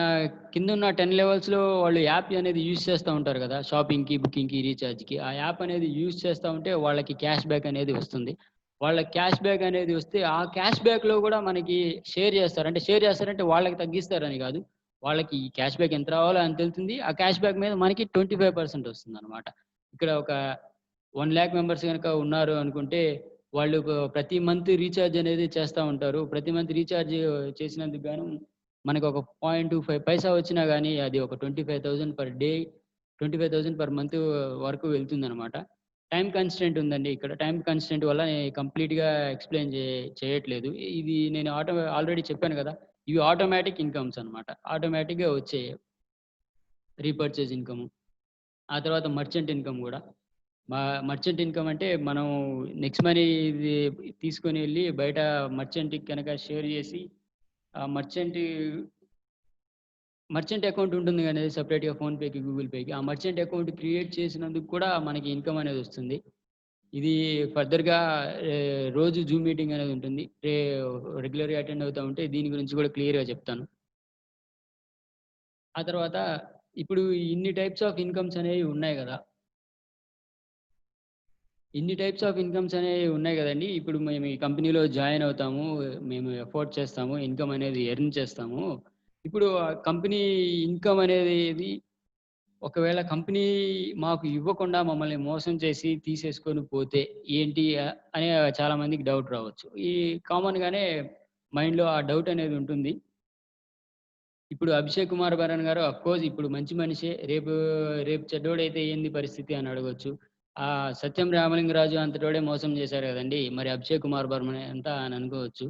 కిందున్న 10 లెవెల్స్‌లో వాళ్ళు యాప్ అనేది యూజ్ చేస్తా ఉంటారు గదా! షాపింగ్‌కి, బుకింగ్‌కి, రీచార్జ్‌కి. ఆ యాప్ అనేది యూజ్ చేస్తా ఉంటే వాళ్ళకి క్యాష్ బ్యాక్ అనేది వస్తుంది. వాళ్ళకి క్యాష్ బ్యాక్ అనేది వస్తే, ఆ క్యాష్ బ్యాక్‌లో గూడా మనకి షేర్ జేస్తారు. అంటే షేర్ జేస్తారంటే వాళ్ళకి తగ్గిస్తారని గాదు. వాళ్ళకి ఈ క్యాష్ బ్యాక్ ఎంత రావాలో అంత ఎళ్తుంది. ఆ క్యాష్ బ్యాక్ మీద మనకి 25% వస్తుందనమాట. ఇక్కడ ఒక 1,00,000 మెంబర్స్ గనక ఉన్నారు అనుకుంటే, వాళ్ళు ప్రతి మంత్ రీచార్జ్ అనేది చేస్తా ఉంటారు. ప్రతి మంత్ రీచార్జ్ చేసినందుకు గాను మనకొక 0.25 పైసా వచ్చినా గానీ అది ఒక 25,000 పర్ డే, 25,000 పర్ మంత్ వరకు వెళ్తుందనమాట. టైమ్ కన్‌స్ట్రెయింట్ ఉందండి ఇక్కడ. టైమ్ కన్‌స్ట్రెయింట్ వల్ల నేను కంప్లీట్‌గా ఎక్స్‌ప్లెయిన్ చేయట్లేదు. ఇది నేను ఆల్రెడీ చెప్పాను గదా! ఇవి ఆటోమేటిక్ ఇన్‌కమ్స్ అనమాట. ఆటోమేటిక్‌గా వచ్చేయి. Repurchase income. ఆ తర్వాత మర్చెంట్ ఇన్‌కమ్ గూడా. మా మర్చెంట్ ఇన్‌కమ్ అంటే మనం నెక్స్ట్ మనీ ఇది తీసుకొని ఎళ్లి బయట మర్చెంట్‌కి గనక షేర్ జేసి, ఆ మర్చెంట్ అకౌంట్ ఉంటుంది గానీ సెపరేట్‌గా ఫోన్‌పేకి, గూగుల్ పేకి. ఆ మర్చెంట్ అకౌంట్ క్రియేట్ చేసినందుకు కూడా మనకి ఇన్‌కమ్ అనేదొస్తుంది. ఇది ఫర్దర్‌గా రోజు జూమ్ మీటింగ్ అనేది ఉంటుంది. రెగ్యులర్‌గా అటెండ్ అవుతా ఉంటే దీని గురించి కూడా క్లియర్‌గా చెప్తాను. ఆ తర్వాత ఇప్పుడు ఇన్ని టైప్స్ ఆఫ్ ఇన్‌కమ్స్ అనేవి ఉన్నాయి గదా! ఇన్ని టైప్స్ ఆఫ్ ఇన్‌కమ్స్ అనేవి ఉన్నాయి గదండీ! ఇప్పుడు మేము ఈ కంపెనీలో జాయిన్ అవుతాము. మేము ఎఫోర్ట్ చేస్తాము. ఇన్‌కమ్ అనేది ఎర్న్ చేస్తాము. ఇప్పుడు ఆ కంపెనీ ఇన్‌కమ్ అనేది ఒకవేళ కంపెనీ మాకు ఇవ్వకుండా మమ్మల్ని మోసం చేసి తీసేసుకొని పోతే ఏంటి అనే చాలా మందికి డౌట్ రావచ్చు. కామన్‌గానే మైండ్‌లో ఆ డౌట్ అనేది ఉంటుంది. ఇప్పుడు 'అభిషేక్ కుమార్ బరన్' గారు అఫ్‌కోర్స్ ఇప్పుడు మంచి మనిషే. రేపు చెడ్డోడైతే ఏంది పరిస్థితి అని అడగొచ్చు. 'సత్యం రామలింగరాజు' అంతటోడే మోసం చేశారు గదండీ! మరి 'అభిషేక్ కుమార్ బర్మన్' ఎంత అని అనుకోవచ్చు.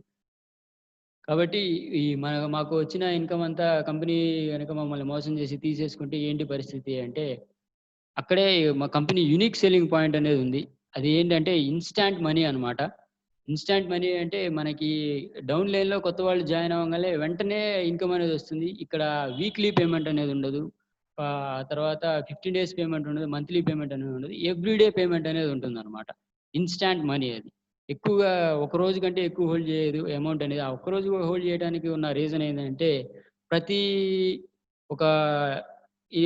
కాబట్టి మాకు వచ్చిన ఇన్‌కమ్ అంతా కంపెనీ గనక మమ్మల్ని మోసం చేసి తీసేసుకుంటే ఏంటి పరిస్థితి అంటే అక్కడే మా కంపెనీ యూనిక్ సెల్లింగ్ పాయింట్ అనేదుంది. అది ఏంటంటే ఇన్‌స్టాంట్ మనీ అన్నమాట. ఇన్‌స్టాంట్ మనీ అంటే మనకి డౌన్ లైన్‌లో కొత్త వాళ్ళు జాయిన్ అవ్వంగానే వెంటనే ఇన్‌కమ్ అనేది వస్తుంది. ఇక్కడ వీక్లీ పేమెంట్ అనేది ఉండదు. తర్వాత 15 డేస్ పేమెంట్ ఉండదు. మంత్లీ పేమెంట్ అనేది ఉండదు. ఎవ్రీ డే పేమెంట్ అనేది ఉంటుందన్నమాట. ఇన్‌స్టాంట్ మనీ అది. ఎక్కువగా ఒక రోజు కంటే ఎక్కువ హోల్డ్ చేయదు అమౌంట్ అనేది. ఆ ఒక్క రోజు హోల్డ్ చేయడానికి ఉన్న రీజన్ ఏందంటే ప్రతి ఒక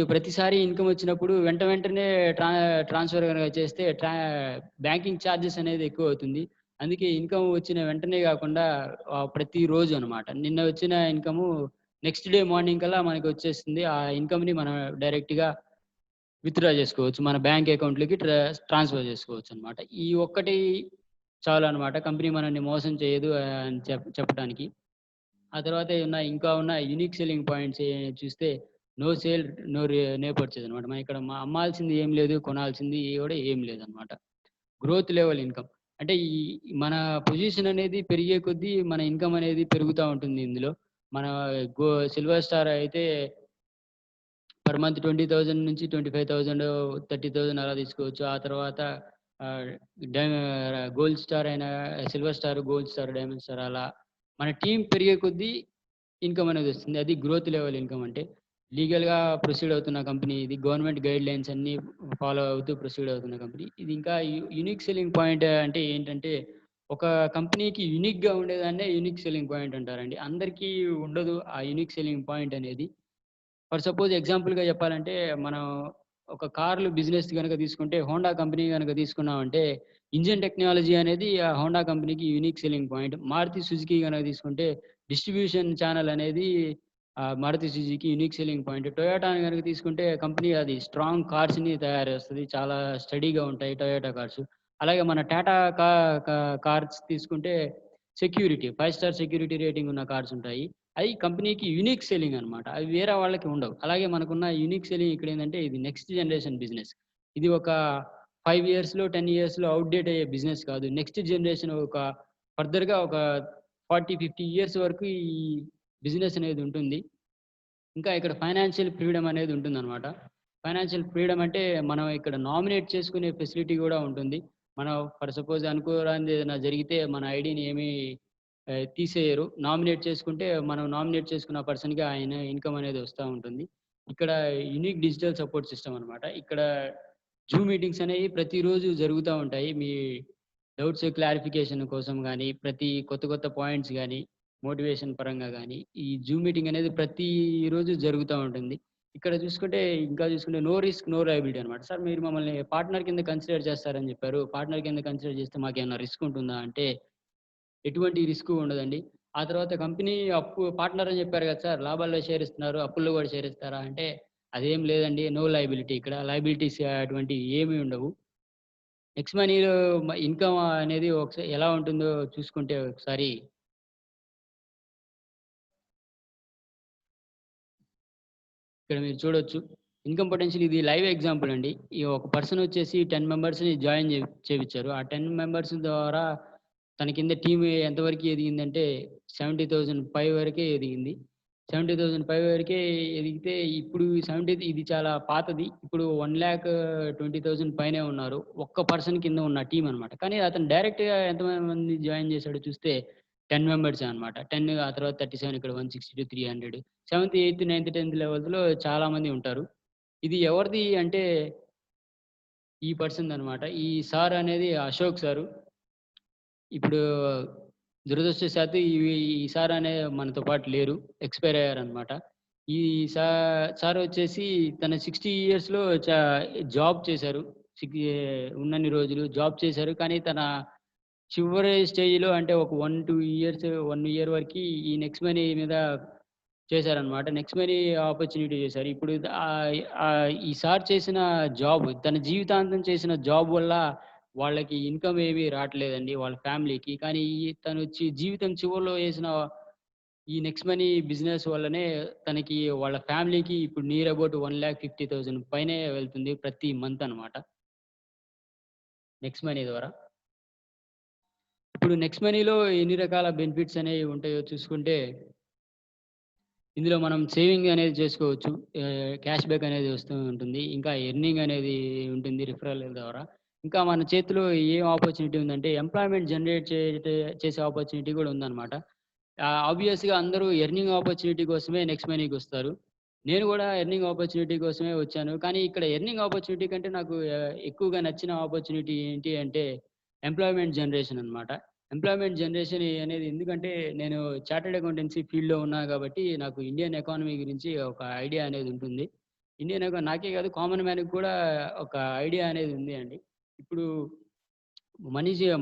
ప్రతిసారి ఇన్‌కమ్ వచ్చినప్పుడు వెంటనే ట్రా ట్రాన్స్‌ఫర్ గనక చేస్తే బ్యాంకింగ్ చార్జెస్ అనేది ఎక్కువవుతుంది. అందుకే ఇన్‌కమ్ వచ్చిన వెంటనే గాకుండా ప్రతిరోజు అన్నమాట. నిన్న వచ్చిన ఇన్‌కము నెక్స్ట్ డే మార్నింగ్ కల్లా మనకొచ్చేస్తుంది. ఆ ఇన్‌కమ్‌ని మనం డైరెక్ట్‌గా విత్‌డ్రా జేసుకోవచ్చు. మన బ్యాంక్ అకౌంట్‌లోకి ట్రాన్స్‌ఫర్ జేసుకోవచ్చనమాట. ఈ ఒక్కటి చాలనమాట. కంపెనీ మనల్ని మోసం చేయదు అని చెప్పటానికి. ఆ తర్వాత ఇంకా ఉన్న యూనిక్ సెల్లింగ్ పాయింట్స్ చూస్తే నో సేల్, నో పర్చేజ్ అనమాట. మనం ఇక్కడ అమ్మాల్సింది ఏం లేదు, కొనాల్సింది కూడా ఏం లేదనమాట. Growth level income. అంటే మన పొజిషన్ అనేది పెరిగే కొద్దీ మన ఇన్‌కమ్ అనేది పెరుగుతా ఉంటుంది ఇందులో. మన సిల్వర్ స్టార్ అయితే పర్ మంత్ 20,000 నుంచి 25,000, 30,000 అలా తీసుకోవచ్చు. ఆ తర్వాత ఆహ్, డై గోల్డ్ స్టార్ అయినా, silver star, gold star, diamond star అలా మన టీమ్ పెరిగే కొద్దీ ఇన్‌కమ్ అనేదొస్తుంది. అది గ్రోత్ లెవెల్ ఇన్‌కమ్ అంటే. లీగల్‌గా ప్రొసీడ్ అవుతున్న కంపెనీ ఇది. గవర్నమెంట్ గైడ్‌లైన్స్ అన్నీ ఫాలో అవుతూ ప్రొసీడ్ అవుతున్న కంపెనీ. ఇది ఇంకా యూనిక్ సెల్లింగ్ పాయింట్ అంటే ఏంటంటే, ఒక కంపెనీకి యూనిక్‌గా ఉండేదాన్నే యూనిక్ సెల్లింగ్ పాయింట్ అంటారండి. అందరికీ ఉండదు ఆ యూనిక్ సెల్లింగ్ పాయింట్ అనేది. ఫర్ సపోజ్ ఎగ్జాంపుల్‌గా చెప్పాలంటే, మనం ఒక కార్లు బిజినెస్ గనక తీసుకుంటే, హోండా కంపెనీ గనక తీసుకున్నామంటే, ఇంజిన్ టెక్నాలజీ అనేది ఆ హోండా కంపెనీకి unique selling point. Maruti Suzuki గనక తీసుకుంటే, డిస్ట్రిబ్యూషన్ ఛానెల్ అనేది Maruti Suzuki unique selling point. టొయోటాని గనక తీసుకుంటే, కంపెనీ అది స్ట్రాంగ్ కార్స్‌ని తయారు చేస్తది. చాలా స్టడీగా ఉంటాయి టొయోటా కార్స్. అలాగే మన టాటా కా కా కార్స్ తీసుకుంటే, సెక్యూరిటీ 5 స్టార్ సెక్యూరిటీ రేటింగ్ ఉన్న కార్స్ ఉంటాయి. అయి కంపెనీకి యూనిక్ సెల్లింగ్ అనమాట. అవి వేరే వాళ్ళకి ఉండవు. అలాగే మనకున్న యూనిక్ సెల్లింగ్ ఇక్కడేందంటే ఇది నెక్స్ట్ జనరేషన్ బిజినెస్. ఇది ఒక 5 ఇయర్స్‌లో, 10 ఇయర్స్‌లో ఔట్‌డేట్ అయ్యే బిజినెస్ కాదు. నెక్స్ట్ జనరేషన్ ఫర్దర్‌గా ఒక 40, 50 ఇయర్స్ వరకు ఈ బిజినెస్ అనేది ఉంటుంది. ఇంకా ఇక్కడ ఫైనాన్షియల్ ఫ్రీడమ్ అనేది ఉంటుందనమాట. ఫైనాన్షియల్ ఫ్రీడమ్ అంటే మనం ఇక్కడ నామినేట్ చేసుకునే ఫెసిలిటీ గూడా ఉంటుంది. మనం ఫర్ సపోజ్ అనుకోరానిది ఏదైనా జరిగితే మన ఐడీని ఏమి తీసేయరు. నామినేట్ చేసుకుంటే మనం నామినేట్ చేసుకున్న పర్సన్‌కి ఆయన ఇన్‌కమ్ అనేది వస్తా ఉంటుంది. ఇక్కడ యూనిక్ డిజిటల్ సపోర్ట్ సిస్టమ్ అనమాట. ఇక్కడ జూమ్ మీటింగ్స్ అనేవి ప్రతిరోజు జరుగుతా ఉంటాయి. మీ డౌట్స్ క్లారిఫికేషన్ కోసం గానీ, ప్రతి కొత్త కొత్త పాయింట్స్ గానీ, మోటివేషన్ పరంగా గానీ, ఈ జూమ్ మీటింగ్ అనేది ప్రతిరోజు జరుగుతా ఉంటుంది. ఇక్కడ ఇంకా చూసుకుంటే నో రిస్క్, నో లయబిలిటీ అనమాట. సార్ మీరు మమ్మల్ని పార్ట్నర్ కింద కన్సిడర్ చేస్తారని చెప్పారు. పార్ట్నర్ కింద కన్సిడర్ చేస్తే మాకేమన్నా రిస్క్ ఉంటుందా అంటే, ఎటువంటి రిస్కు ఉండదండి. ఆ తర్వాత కంపెనీ పార్ట్నర్ అని చెప్పారు కదా సార్! లాభాల్లో షేర్ ఇస్తున్నారు. అప్పుల్లో కూడా షేర్ ఇస్తారా అంటే, అదేం లేదండి. నో లయబిలిటీ ఇక్కడ. లయబిలిటీస్ అటువంటివి ఏమి ఉండవు. నెక్స్ట్ మనీలో ఇన్‌కమ్ అనేది ఎలా ఉంటుందో చూసుకుంటే ఒకసారి ఇక్కడ మీరు చూడొచ్చు. ఇన్‌కమ్ పొటెన్షియల్ ఇది లైవ్ ఎగ్జాంపుల్ అండి. ఈ ఒక పర్సన్ వచ్చేసి 10 మెంబర్స్‌ని జాయిన్ చేపిచ్చారు. ఆ 10 మెంబర్స్ ద్వారా తన కింద టీమ్ ఎంతవరకు ఎదిగిందంటే 70,000 పై వరకే ఎదిగింది. 70,000 పై వరకే ఎదిగితే ఇప్పుడు ఇది చాలా పాతది. ఇప్పుడు 1,20,000 పైనే ఉన్నారు. ఒక్క పర్సన్ కింద ఉన్న టీమ్ అనమాట. కానీ అతను డైరెక్ట్‌గా ఎంతమంది జాయిన్ చేసాడో చూస్తే 10 మెంబర్సే అనమాట. 10 ఆ తర్వాత 37 ఇక్కడ 160 to 300 సెవెంత్, ఎయిత్, నైన్త్, 10థ్ లెవెల్స్‌లో చాలా మంది ఉంటారు. ఇది ఎవరిది అంటే ఈ పర్సన్‌దనమాట. ఈ సార్ అనేది అశోక్ సారు. ఇప్పుడు దురదృష్టవశాత్తు ఈ సార్ అనే మనతో పాటు లేరు. ఎక్స్‌పైర్ అయ్యారనమాట. ఈ సా సార్ వచ్చేసి తన 60 ఇయర్స్‌లో జాబ్ చేశారు. ఉన్నన్ని రోజులు జాబ్ చేశారు. కానీ తన చివరి స్టేజ్‌లో అంటే ఒక 1 ఇయర్ వరకి ఈ నెక్స్ట్ మనీ మీద చేశారనమాట. నెక్స్ట్ మనీ ఆపర్చునిటీ చేశారు. ఇప్పుడు ఈ సార్ చేసిన జాబ్ తన జీవితాంతం చేసిన జాబ్ వల్ల వాళ్ళకి ఇన్‌కమ్ ఏమీ రాట్లేదండి వాళ్ళ ఫ్యామిలీకి. కానీ తను జీవితం చివరిలో చేసిన ఈ నెక్స్ట్ మనీ బిజినెస్ వల్లనే తనకి వాళ్ళ ఫ్యామిలీకి ఇప్పుడు నియర్ అబౌట్ 1,50,000 పైనే వెళ్తుంది ప్రతి మంత్ అనమాట. నెక్స్ట్ మనీ ద్వారా. ఇప్పుడు నెక్స్ట్ మనీలో ఎన్ని రకాల బెనిఫిట్స్ అనేవి ఉంటాయో చూసుకుంటే, ఇందులో మనం సేవింగ్ అనేది చేసుకోవచ్చు. క్యాష్ బ్యాక్ అనేది వస్తూ ఉంటుంది. ఇంకా ఎర్నింగ్ అనేది ఉంటుంది రిఫరల్ ద్వారా. ఇంకా మన చేతిలో ఏం ఆపర్చునిటీ ఉందంటే ఎంప్లాయ్‌మెంట్ జనరేట్ చేసే ఆపర్చునిటీ కూడా ఉందన్నమాట. ఆబ్వియస్‌గా అందరూ ఎర్నింగ్ ఆపర్చునిటీ కోసమే నెక్స్ట్ మనీకొస్తారు. నేను కూడా ఎర్నింగ్ ఆపర్చునిటీ కోసమే వచ్చాను. కానీ ఇక్కడ ఎర్నింగ్ ఆపర్చునిటీ కంటే నాకు ఎక్కువగా నచ్చిన ఆపర్చునిటీ ఏంటి అంటే ఎంప్లాయ్‌మెంట్ జనరేషన్ అన్నమాట. ఎంప్లాయ్‌మెంట్ జనరేషన్ అనేది ఎందుకంటే నేను చార్టర్డ్ అకౌంటెన్సీ ఫీల్డ్‌లో ఉన్నా కాబట్టి నాకు ఇండియన్ ఎకానమీ గురించి ఒక ఐడియా అనేది ఉంటుంది. నాకే కాదు కామన్ మ్యాన్‌కి కూడా ఒక ఐడియా అనేది ఉంది అండి. ఇప్పుడు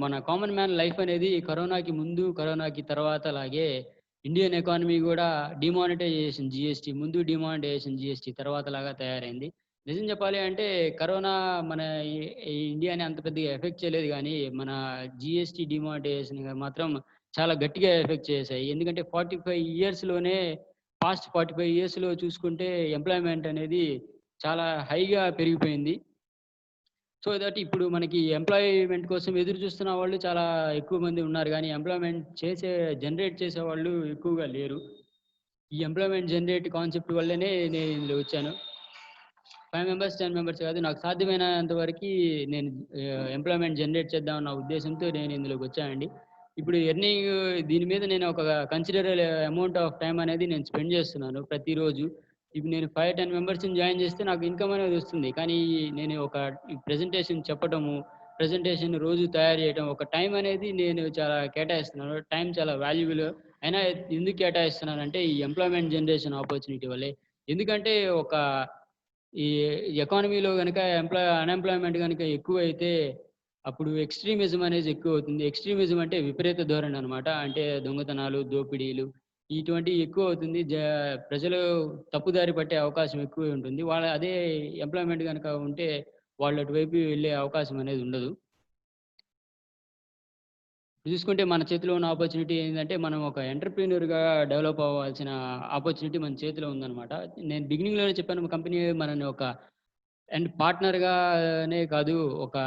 మన కామన్ మ్యాన్ లైఫ్ అనేది కరోనాకి ముందు, కరోనాకి తర్వాత లాగే ఇండియన్ ఎకానమీ గూడా డీమానిటైజేషన్ జీఎస్టీ ముందు డీమానిటైజేషన్ జీఎస్టీ తర్వాతలాగా తయారైంది. నిజం చెప్పాలి అంటే కరోనా మన ఈ ఈ ఇండియాని అంత పెద్దగా ఎఫెక్ట్ చేయలేదు గానీ, మన జీఎస్టీ డీమానిటైజేషన్ మాత్రం చాలా గట్టిగా ఎఫెక్ట్ చేశాయి. ఎందుకంటే 45 ఇయర్స్‌లోనే పాస్ట్ 45 ఇయర్స్‌లో చూసుకుంటే ఎంప్లాయ్‌మెంట్ అనేది చాలా హైగా పెరిగిపోయింది. సో దట్ ఇప్పుడు మనకి ఎంప్లాయ్‌మెంట్ కోసం ఎదురు చూస్తున్న వాళ్ళు చాలా ఎక్కువ మంది ఉన్నారు గానీ, జనరేట్ చేసేవాళ్ళు ఎక్కువగా లేరు. ఈ ఎంప్లాయ్‌మెంట్ జనరేట్ కాన్సెప్ట్ వల్లనే నేను ఇందులో వచ్చాను. 5 మెంబర్స్, 10 మెంబర్స్ కాదు. నాకు సాధ్యమైనంత వరకి నేను ఎంప్లాయ్‌మెంట్ జనరేట్ చేద్దామన్న ఉద్దేశంతో నేను ఇందులోకొచ్చానండి. ఇప్పుడు దీని మీద నేను ఒక కన్సిడరబుల్ అమౌంట్ ఆఫ్ టైమ్ అనేది నేను స్పెండ్ చేస్తున్నాను ప్రతిరోజు. ఇప్పుడు నేను 5, 10 మెంబర్స్‌ని జాయిన్ చేస్తే నాకు ఇన్‌కమ్ అనేది వస్తుంది. కానీ నేను ఒక ప్రెజెంటేషన్ చెప్పటము, ప్రెజెంటేషన్ రోజు తయారు చేయడం, ఒక టైమ్ అనేది నేను చాలా కేటాయిస్తున్నాను. టైమ్ చాలా వాల్యుబుల్. అయినా ఎందుకు కేటాయిస్తున్నానంటే ఈ ఎంప్లాయ్‌మెంట్ జనరేషన్ ఆపర్చునిటీ వల్లే. ఎందుకంటే ఒక ఈ ఎకానమీలో గనక అన్‌ఎంప్లాయ్‌మెంట్ గనక ఎక్కువైతే, అప్పుడు ఎక్స్‌ట్రీమిజం అనేది ఎక్కువవుతుంది. ఎక్స్‌ట్రీమిజం అంటే విపరీత ధోరణి అన్నమాట. అంటే దొంగతనాలు, దోపిడీలు ఇటువంటివి ఎక్కువవుతుంది. ప్రజలు తప్పుదారి పట్టే అవకాశం ఎక్కువే ఉంటుంది. అదే ఎంప్లాయ్‌మెంట్ గనక ఉంటే, వాళ్ళు అటువైపు వెళ్ళే అవకాశం అనేది ఉండదు. చూసుకుంటే మన చేతిలో ఉన్న ఆపర్చునిటీ ఏందంటే, మనం ఒక ఎంటర్‌ప్రెన్యూర్‌గా డెవలప్ అవ్వాల్సిన ఆపర్చునిటీ మన చేతిలో ఉందన్నమాట. నేను బిగినింగ్‌లోనే చెప్పాను కంపెనీ మనల్ని ఒక పార్ట్నర్‌గానే కాదు, ఒక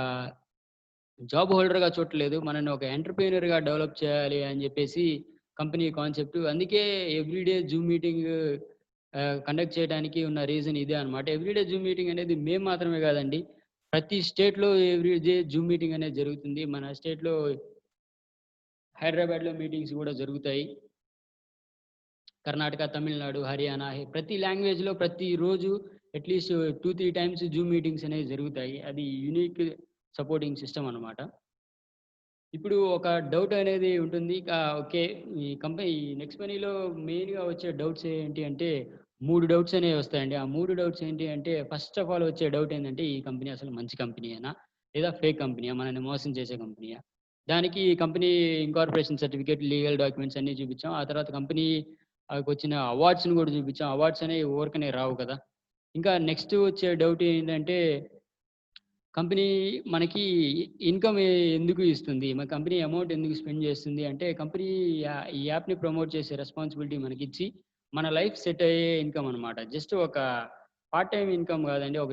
జాబ్ హోల్డర్‌గా చూడట్లేదు. మనల్ని ఒక ఎంటర్‌ప్రెన్యూర్‌గా డెవలప్ చేయాలి అని జెప్పేసి కంపెనీ కాన్సెప్ట్. అందుకే ఎవ్రీడే జూమ్ మీటింగ్ కండక్ట్ చేయడానికి ఉన్న రీజన్ ఇదే అన్నమాట. ఎవ్రీడే జూమ్ మీటింగ్ అనేది మేము మాత్రమే గాదండి. ప్రతి స్టేట్‌లో ఎవ్రీడే జూమ్ మీటింగ్ అనేది జరుగుతుంది. మన స్టేట్‌లో హైదరాబాద్‌లో మీటింగ్స్ గూడా జరుగుతాయి. కర్ణాటక, తమిళనాడు, హర్యానా ప్రతి లాంగ్వేజ్‌లో ప్రతిరోజు అట్‌లీస్ట్ 2, 3 టైమ్స్ జూమ్ మీటింగ్స్ అనేవి జరుగుతాయి. అది యూనిక్ సపోర్టింగ్ సిస్టమ్ అన్నమాట. ఇప్పుడు ఒక డౌట్ అనేది ఉంటుంది. ఓకే. ఈ నెక్స్ట్ మనీలో మెయిన్‌గా వచ్చే డౌట్స్ ఏంటి అంటే 3 డౌట్స్ అనేవి వస్తాయండి. ఆ 3 డౌట్స్ ఏంటి అంటే ఫస్ట్ ఆఫ్ ఆల్ వచ్చే డౌట్ ఏందంటే ఈ కంపెనీ అసలు మంచి కంపెనీయేనా? లేదా ఫేక్ కంపెనీయా? మనల్ని మోసం చేసే కంపెనీయా? దానికి company incorporation certificate, legal documents అన్నీ చూపించాం. ఆ తర్వాత కంపెనీ కొచ్చిన అవార్డ్స్‌ని కూడా చూపించాం. అవార్డ్స్ అనేవి ఊరకనే రావు కదా! ఇంకా నెక్స్ట్ వచ్చే డౌట్ ఏంటంటే కంపెనీ మనకి ఇన్‌కమ్ ఎందుకు ఇస్తుంది? మన కంపెనీ అమౌంట్ ఎందుకు స్పెండ్ చేస్తుంది? అంటే కంపెనీ ఈ యాప్‌ని ప్రమోట్ చేసే రెస్పాన్సిబిలిటీ మనకిచ్చి, మన లైఫ్ సెట్ అయ్యే ఇన్‌కమ్ అనమాట. జస్ట్ ఒక పార్ట్ టైమ్ ఇన్‌కమ్ కాదండి. ఒక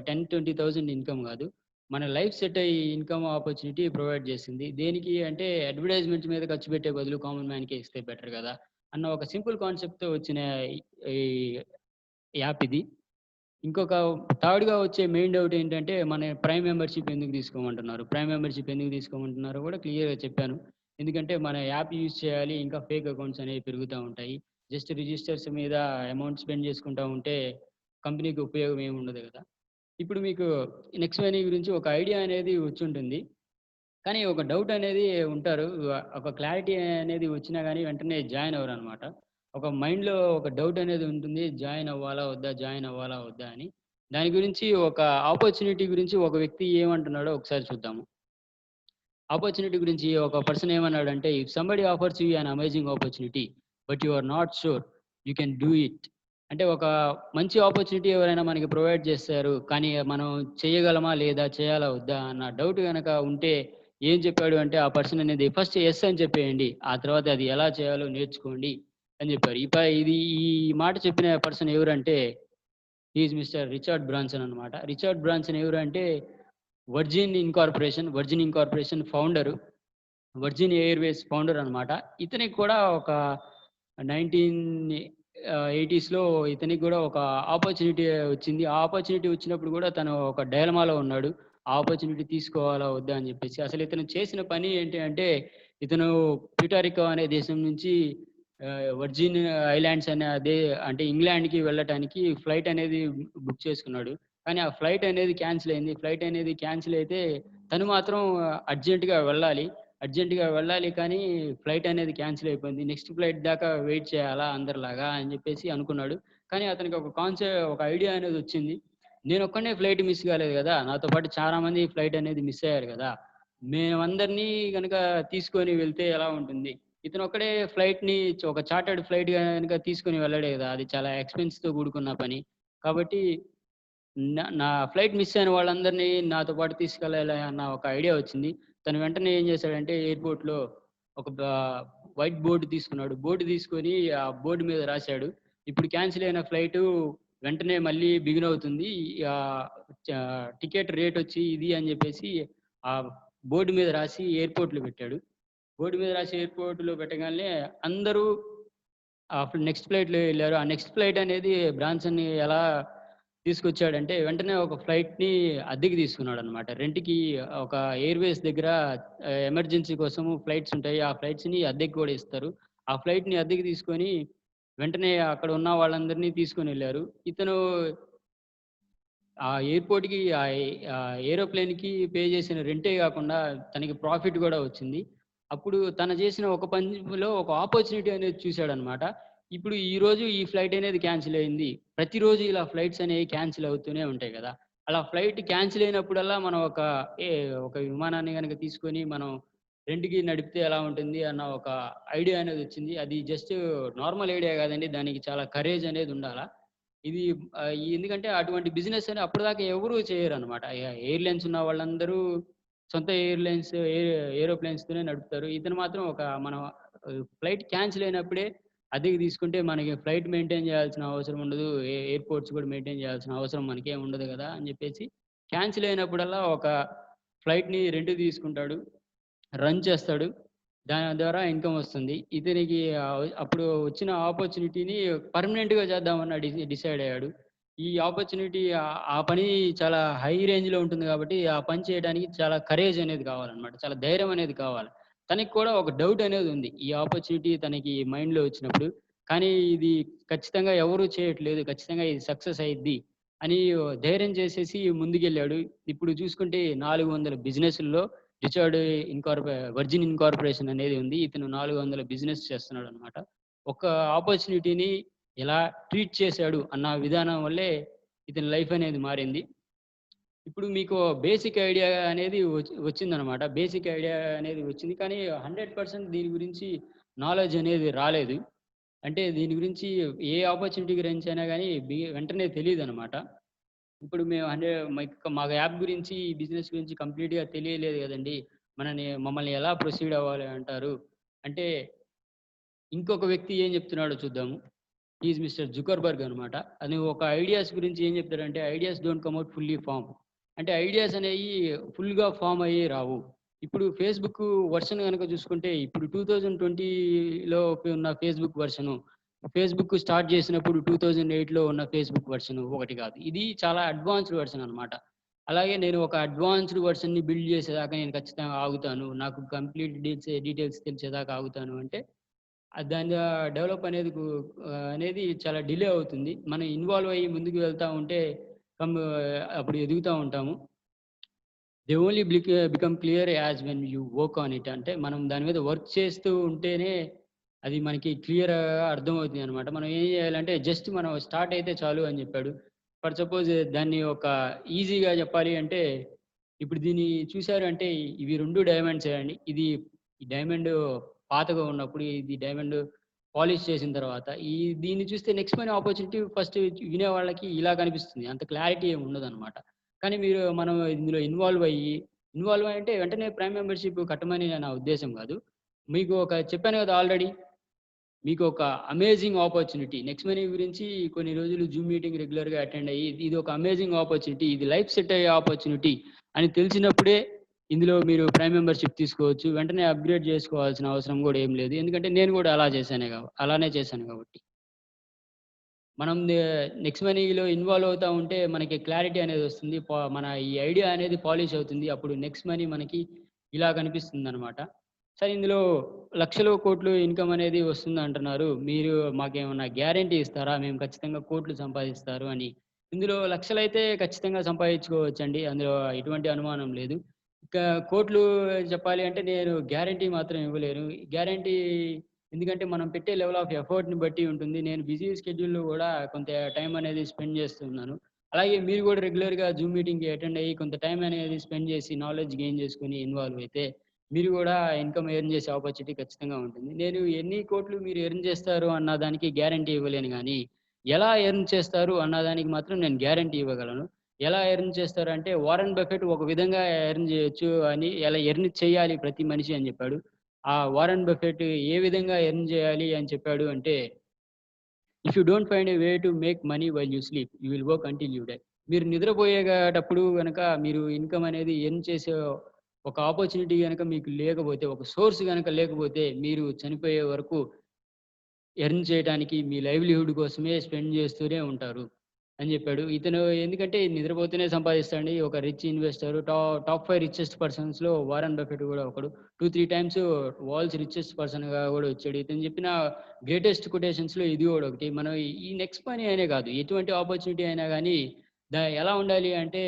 10, 20,000 ఇన్‌కమ్ కాదు. మన లైఫ్ సెట్ అయ్యే ఇన్‌కమ్ ఆపర్చునిటీ ప్రొవైడ్ చేసింది. దేనికి అంటే అడ్వర్టైజ్‌మెంట్స్ మీద ఖర్చు పెట్టే బదులు కామన్ మ్యాన్‌కే ఇస్తే బెటర్ కదా! అన్న ఒక సింపుల్ కాన్సెప్ట్‌తో వచ్చిన ఈ యాప్ ఇది. ఇంకొక థర్డ్‌గా వచ్చే మెయిన్ డౌట్ ఏంటంటే, మన ప్రైమ్ మెంబర్‌షిప్ ఎందుకు తీసుకోమంటున్నారు? ప్రైమ్ మెంబర్‌షిప్ ఎందుకు తీసుకోమంటున్నారో కూడా క్లియర్‌గా చెప్పాను. ఎందుకంటే మన యాప్ యూజ్ చేయాలి. ఇంకా ఫేక్ అకౌంట్స్ అనేవి పెరుగుతా ఉంటాయి. జస్ట్ రిజిస్టర్స్ మీద అమౌంట్ స్పెండ్ చేసుకుంటా ఉంటే కంపెనీకి ఉపయోగం ఏమి ఉండదు కదా! ఇప్పుడు మీకు నెక్స్ట్ మనీ గురించి ఒక ఐడియా అనేది వచ్చుంటుంది. కానీ ఒక డౌట్ అనేది ఉంటారు. ఒక క్లారిటీ అనేది వచ్చినా గాని వెంటనే జాయిన్ అవ్వరనమాట. ఒక మైండ్‌లో ఒక డౌట్ అనేది ఉంటుంది. జాయిన్ అవ్వాలా? వద్దా? జాయిన్ అవ్వాలా? వద్దా? అని. దాని గురించి ఒక ఆపర్చునిటీ గురించి ఒక వ్యక్తి ఏమంటున్నాడో ఒకసారి చూద్దాము. ఆపర్చునిటీ గురించి ఒక పర్సన్ ఏమన్నాడంటే, "if somebody offers you an amazing opportunity, but you are not sure you can do it." అంటే ఒక మంచి ఆపర్చునిటీ ఎవరైనా మనకి ప్రొవైడ్ చేస్తారు. కానీ మనం చేయగలమా? లేదా? చేయాలా? వద్దా? అన్న డౌట్ గనక ఉంటే ఏం చెప్పాడు అంటే ఆ పర్సన్ అనేది ఫస్ట్ యెస్ అని చెప్పేయండి. ఆ తర్వాత అది ఎలా చేయాలో నేర్చుకోండి అని చెప్పారు. ఈ మాట చెప్పిన పర్సన్ ఎవరంటే he is mister Richard Branson అన్నమాట. రిచర్డ్ బ్రాన్సన్ ఎవరంటే virgin incorporation founder. Virgin Airways founder అన్నమాట. ఇతనికి కూడా ఒక 1980స్‌లో ఇతనికి గూడా ఒక ఆపర్చునిటీ వచ్చింది. ఆ ఆపర్చునిటీ వచ్చినప్పుడు గూడా తను ఒక డైలమాలో ఉన్నాడు. ఆపర్చునిటీ తీసుకోవాలా వద్దా అని చెప్పేసి. అసలు ఇతను చేసిన పని ఏంటి అంటే, ఇతను ప్యూటారికో అనే దేశం నుంచి వర్జిన్ ఐలాండ్స్ అనే అంటే ఇంగ్లాండ్‌కి వెళ్ళటానికి ఫ్లైట్ అనేది బుక్ చేసుకున్నాడు. కానీ ఆ ఫ్లైట్ అనేది క్యాన్సిల్ అయింది. ఫ్లైట్ అనేది క్యాన్సిల్ అయితే తను మాత్రం అర్జెంట్‌గా వెళ్ళాలి. అర్జెంట్‌గా వెళ్ళాలి కానీ ఫ్లైట్ అనేది క్యాన్సిల్ అయిపోయింది. నెక్స్ట్ ఫ్లైట్ దాకా వెయిట్ చేయాలా అందరిలాగా అని చెప్పేసి అనుకున్నాడు. కానీ అతనికి ఒక ఐడియా అనేది వచ్చింది. నేనొక్కడినే ఫ్లైట్ మిస్ కాలేదు గదా! నాతో పాటు చాలా మంది ఫ్లైట్ అనేది మిస్ అయ్యారు గదా! మేమందరినీ గనక తీసుకొని వెళ్తే ఎలా ఉంటుంది? ఇతనొక్కడే ఫ్లైట్‌ని ఒక చార్టర్డ్ ఫ్లైట్ గనక తీసుకొని వెళ్ళాడు గదా! అది చాలా ఎక్స్‌పెన్స్‌తో కూడుకున్న పని. కాబట్టి నా ఫ్లైట్ మిస్ అయిన వాళ్ళందరినీ నాతో పాటు తీసుకెళ్ళాలి అన్న ఒక ఐడియా వచ్చింది. తను వెంటనే ఏం చేశాడంటే ఎయిర్‌పోర్ట్‌లో ఒక వైట్ బోర్డ్ తీసుకున్నాడు. బోర్డ్ తీసుకొని ఆ బోర్డ్ మీద రాసాడు. ఇప్పుడు క్యాన్సిల్ అయిన ఫ్లైటు వెంటనే మళ్ళీ బిగిన్ అవుతుంది. ఆహ్, చ టికెట్ రేట్ వచ్చి ఇది అని చెప్పేసి ఆ బోర్డ్ మీద రాసి ఎయిర్‌పోర్ట్‌లో పెట్టాడు. బోర్డ్ మీద రాసి ఎయిర్‌పోర్ట్‌లో పెట్టగానే అందరూ నెక్స్ట్ ఫ్లైట్‌లో ఎళ్లారు. ఆ నెక్స్ట్ ఫ్లైట్ అనేది బ్రాన్సన్‌ని ఎలా తీసుకొచ్చాడంటే, వెంటనే ఒక ఫ్లైట్‌ని అద్దెకి తీసుకున్నాడనమాట. రెంట్‌కి ఒక ఎయిర్‌వేస్ దగ్గర ఎమర్జెన్సీ కోసము ఫ్లైట్స్ ఉంటాయి. ఆ ఫ్లైట్స్‌ని అద్దెకి కూడా ఇస్తారు. ఆ ఫ్లైట్‌ని అద్దెకి తీసుకొని, వెంటనే అక్కడ ఉన్న వాళ్ళందరినీ తీసుకొనెళ్లారు. ఇతను ఆ ఎయిర్‌పోర్ట్‌కి ఏరోప్లేన్‌కి పే చేసిన రెంటే గాకుండా తనకి ప్రాఫిట్ గూడా వచ్చింది. అప్పుడు తను చేసిన ఒక పనిలో ఒక ఆపర్చునిటీ అనేది చూసాడనమాట. ఇప్పుడు ఈరోజు ఈ ఫ్లైట్ అనేది క్యాన్సిల్ అయింది. ప్రతిరోజు ఇలా ఫ్లైట్స్ అనేవి క్యాన్సిల్ అవుతూనే ఉంటాయి గదా! అలా ఫ్లైట్ క్యాన్సిల్ అయినప్పుడల్లా మనం ఒక విమానాన్ని గనక తీసుకొని మనం రెంట్‌కి నడిపితే ఎలా ఉంటుంది అన్న ఒక ఐడియా అనేది వచ్చింది. అది జస్ట్ నార్మల్ ఐడియా గాదండి. దానికి చాలా కరేజ్ అనేది ఉండాల. ఇది ఎందుకంటే అటువంటి బిజినెస్ అని అప్పటిదాకా ఎవరు చేయరనమాట. ఎయిర్‌లైన్స్ ఉన్న వాళ్ళందరూ సొంత ఏరోప్లేన్స్‌తోనే నడుపుతారు. ఇతను మాత్రం మనం ఫ్లైట్ క్యాన్సిల్ అయినప్పుడే అద్దెకి తీసుకుంటే మనకి ఫ్లైట్ మెయింటైన్ చేయాల్సిన అవసరం ఉండదు. ఎయిర్‌పోర్ట్స్ కూడా మెయింటైన్ చేయాల్సిన అవసరం మనకేం ఉండదు గదా! అని జెప్పేసి క్యాన్సిల్ అయినప్పుడల్లా ఒక ఫ్లైట్‌ని రెంట్‌కి తీసుకుంటాడు. రన్ చేస్తాడు. దాని ద్వారా ఇన్‌కమ్ వస్తుంది. ఇతనికి అప్పుడు వచ్చిన ఆపర్చునిటీని పర్మనెంట్‌గా చేద్దామని డిసైడ్ అయ్యాడు. ఈ ఆపర్చునిటీ ఆ పని చాలా హై రేంజ్‌లో ఉంటుంది కాబట్టి, ఆ పని చేయడానికి చాలా కరేజ్ అనేది కావాలన్నమాట. చాలా ధైర్యం అనేది కావాలి. తనకి కూడా ఒక డౌట్ అనేది ఉంది. ఈ ఆపర్చునిటీ తనకి మైండ్‌లో వచ్చినప్పుడు. కానీ ఇది ఖచ్చితంగా ఎవరు చేయట్లేదు. ఖచ్చితంగా ఇది సక్సెస్ అయ్యిద్ది అని ధైర్యం చేసేసి ముందుకెళ్ళాడు. ఇప్పుడు చూసుకుంటే 400 బిజినెస్‌ల్లో రిచర్డ్ వర్జిన్ ఇన్కార్పొరేషన్ అనేది ఉంది. ఇతను 400 బిజినెస్ చేస్తున్నాడనమాట. ఒక ఆపర్చునిటీని ఎలా ట్రీట్ చేశాడు అన్న విధానం వల్లే ఇతని లైఫ్ అనేది మారింది. ఇప్పుడు మీకు బేసిక్ ఐడియా అనేది వచ్చిందనమాట. బేసిక్ ఐడియా అనేది వచ్చింది. కానీ 100% దీని గురించి నాలెడ్జ్ అనేది రాలేదు. అంటే దీని గురించి ఏ ఆపర్చునిటీ గురించి అయినా గాని వెంటనే తెలీదనమాట. ఇప్పుడు మేము అంటే మాకు యాప్ గురించి, ఈ బిజినెస్ గురించి కంప్లీట్‌గా తెలియలేదు గదండీ! మమ్మల్ని ఎలా ప్రొసీడ్ అవ్వాలి అంటారు? అంటే ఇంకొక వ్యక్తి ఏం జెప్తున్నాడో చూద్దాము. హి ఈజ్ మిస్టర్ జుకర్బర్గ్ అనమాట. అని ఒక ఐడియాస్ గురించి ఏం జెప్తాడంటే, ideas don't come out fully form. అంటే ఐడియాస్ అనేయి ఫుల్‌గా ఫార్మ్ అయ్యి రావు. ఇప్పుడు ఫేస్‌బుక్ వెర్షన్ గనక చూసుకుంటే, ఇప్పుడు 2020లో ఉన్న ఫేస్‌బుక్ వెర్షను, ఫేస్‌బుక్ స్టార్ట్ చేసినప్పుడు 2008లో ఉన్న ఫేస్‌బుక్ వెర్షన్ ఒకటి కాదు. ఇది చాలా అడ్వాన్స్‌డ్ వెర్షన్ అనమాట. అలాగే నేను ఒక అడ్వాన్స్‌డ్ వెర్షన్‌ని బిల్డ్ చేసేదాకా నేను ఖచ్చితంగా ఆగుతాను. నాకు కంప్లీట్ డీటెయిల్స్ తెలిసేదాకా ఆగుతాను అంటే దాని డెవలప్ అనేది చాలా డిలే అవుతుంది. మనం ఇన్వాల్వ్ అయ్యి ముందుకు వెళ్తా ఉంటే అప్పుడు ఎదుగుతా ఉంటాము. They only become clear as when you work on it. అంటే మనం దాని మీద వర్క్ చేస్తూ ఉంటేనే అది మనకి క్లియర్‌గా అర్థమవుతుందనమాట. మనం ఏం చేయాలంటే జస్ట్ మనం స్టార్ట్ అయితే చాలు అని చెప్పాడు. ఫర్ సపోజ్ దాన్ని ఒక ఈజీగా చెప్పాలి అంటే, ఇప్పుడు దీన్ని చూసారు అంటే ఇవి 2 డైమండ్సే అండి. ఈ డైమండ్ పాతగా ఉన్నప్పుడు, ఇది డైమండ్ పాలిష్ చేసిన తర్వాత దీన్ని చూస్తే నెక్స్ట్ మనీ ఆపర్చునిటీ ఫస్ట్ వినే వాళ్ళకి ఇలా కనిపిస్తుంది. అంత క్లారిటీ ఏమి ఉండదనమాట. కానీ మనం ఇందులో ఇన్వాల్వ్ అయ్యి అంటే వెంటనే ప్రైమ్ మెంబర్‌షిప్ కట్టమని నా ఉద్దేశ్యం కాదు. మీకు చెప్పాను కదా ఆల్రెడీ. మీకొక అమేజింగ్ ఆపర్చునిటీ. నెక్స్ట్ మనీ గురించి కొన్ని రోజులు జూమ్ మీటింగ్ రెగ్యులర్‌గా అటెండ్ అయ్యి, ఇది ఒక అమేజింగ్ ఆపర్చునిటీ. ఇది లైఫ్ సెట్ అయ్యే ఆపర్చునిటీ అని తెలిసినప్పుడే ఇందులో మీరు ప్రైమ్ మెంబర్‌షిప్ తీసుకోవచ్చు. వెంటనే అప్‌గ్రేడ్ చేసుకోవాల్సిన అవసరం గూడా ఏం లేదు. ఎందుకంటే నేను గూడా అలానే చేశాను కాబట్టి. మనం నెక్స్ట్ మనీలో ఇన్వాల్వ్ అవుతా ఉంటే మనకి క్లారిటీ అనేది వస్తుంది. మన ఈ ఐడియా అనేది పాలిష్ అవుతుంది. అప్పుడు నెక్స్ట్ మనీ మనకి ఇలా కనిపిస్తుందనమాట. సరే ఇందులో లక్షలు, కోట్లు ఇన్‌కమ్ అనేది వస్తుందంటున్నారు. మీరు మాకేమన్నా గ్యారంటీ ఇస్తారా? మేము ఖచ్చితంగా కోట్లు సంపాదిస్తారు అని. ఇందులో లక్షలైతే ఖచ్చితంగా సంపాదించుకోవచ్చండి. అందులో ఎటువంటి అనుమానం లేదు. ఇంకా కోట్లు చెప్పాలి అంటే నేను గ్యారంటీ మాత్రం ఇవ్వలేను. గ్యారంటీ ఎందుకంటే మనం పెట్టే లెవెల్ ఆఫ్ ఎఫర్ట్‌ని బట్టి ఉంటుంది. నేను బిజీ షెడ్యూల్‌లో గూడా కొంత టైం అనేది స్పెండ్ చేస్తున్నాను. అలాగే మీరు గూడా రెగ్యులర్‌గా జూమ్ మీటింగ్‌కి అటెండ్ అయ్యి కొంత టైం అనేది స్పెండ్ చేసి నాలెడ్జ్ గెయిన్ చేసుకొని ఇన్వాల్వ్ అయితే మీరు గూడా ఇన్‌కమ్ ఎర్న్ చేసే ఆపర్చునిటీ ఖచ్చితంగా ఉంటుంది. నేను ఎన్ని కోట్లు మీరు ఎర్న్ చేస్తారు అన్న దానికి గ్యారంటీ ఇవ్వలేను గానీ, ఎలా ఎర్న్ చేస్తారు అన్న దానికి మాత్రం నేను గ్యారంటీ ఇవ్వగలను. ఎలా ఎర్న్ చేస్తారంటే వారెన్ బఫెట్ ఒక విధంగా ఎర్న్ చేయొచ్చు అని ఎలా ఎర్న్ చేయాలి ప్రతి మనిషి అని చెప్పాడు. ఆ వారెన్ బఫెట్ ఏ విధంగా ఎర్న్ చేయాలి అని చెప్పాడు అంటే, if you don't find a way to make money while you sleep, you will work until you die. మీరు నిద్రపోయేటప్పుడు గనక మీరు ఇన్‌కమ్ అనేది ఎర్న్ చేసే ఒక ఆపర్చునిటీ గనక మీకు లేకపోతే, ఒక సోర్స్ గనక లేకపోతే, మీరు చనిపోయే వరకు ఎర్న్ చేయటానికి మీ లైవ్‌లీహుడ్ కోసమే స్పెండ్ చేస్తూనే ఉంటారు అని జెప్పాడు. ఇతను ఎందుకంటే నిద్రపోతూనే సంపాదిస్తాడండి. ఒక రిచ్ ఇన్వెస్టర్ టాప్ 5 రిచెస్ట్ పర్సన్స్‌లో వారెన్ బఫెట్ గూడా ఒకడు. 2, 3 టైమ్స్ వరల్డ్స్ రిచెస్ట్ పర్సన్‌గా గూడా వచ్చాడు. ఇతను చెప్పిన గ్రేటెస్ట్ కొటేషన్స్‌లో ఇది గూడా ఒకటి. మనం ఈ నెక్స్ట్ మనీ అనే గాదు. ఎటువంటి ఆపర్చునిటీ అయినా గానీ ఎలా ఉండాలి అంటే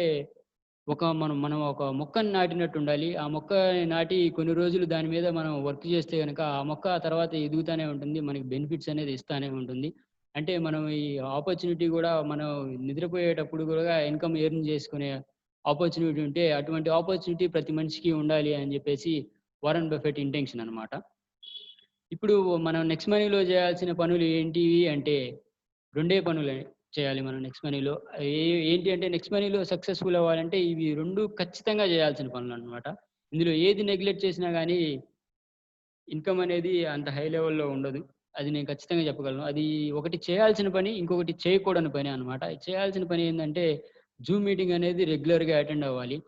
మనం మనం ఒక మొక్కని నాటినట్టుండాలి. ఆ మొక్కని నాటి కొన్ని రోజులు దాని మీద మనం వర్క్ చేస్తే గనక, ఆ మొక్క ఆ తర్వాత ఎదుగుతానే ఉంటుంది. మనకి బెనిఫిట్స్ అనేది ఇస్తానే ఉంటుంది. అంటే మనం ఈ ఆపర్చునిటీ గూడా మనం నిద్రపోయేటప్పుడు గూడా ఇన్‌కమ్ ఎర్న్ చేసుకునే ఆపర్చునిటీ ఉంటే, అటువంటి ఆపర్చునిటీ ప్రతి మనిషికి ఉండాలి అని జెప్పేసి వారెన్ బఫెట్ ఇంటెన్షన్ అనమాట. ఇప్పుడు మనం నెక్స్ట్ మనీలో జేయాల్సిన పనులు ఏంటివి అంటే, రెండే పనులే చేయాలి మనం నెక్స్ట్ మనీలో. ఏంటి అంటే నెక్స్ట్ మనీలో సక్సెస్‌ఫుల్ అవ్వాలంటే ఇవి 2 ఖచ్చితంగా జేయాల్సిన పనులనమాట. ఇందులో ఏది నెగ్లెక్ట్ చేసినా గానీ ఇన్‌కమ్ అనేది అంత హై లెవెల్‌లో ఉండదు. అది నేను ఖచ్చితంగా చెప్పగలను. అది ఒకటి చేయాల్సిన పని, ఇంకొకటి చేయకూడని పని అనమాట. చేయాల్సిన పని ఏందంటే, జూమ్ మీటింగ్ అనేది రెగ్యులర్‌గా అటెండ్ అవ్వాలి.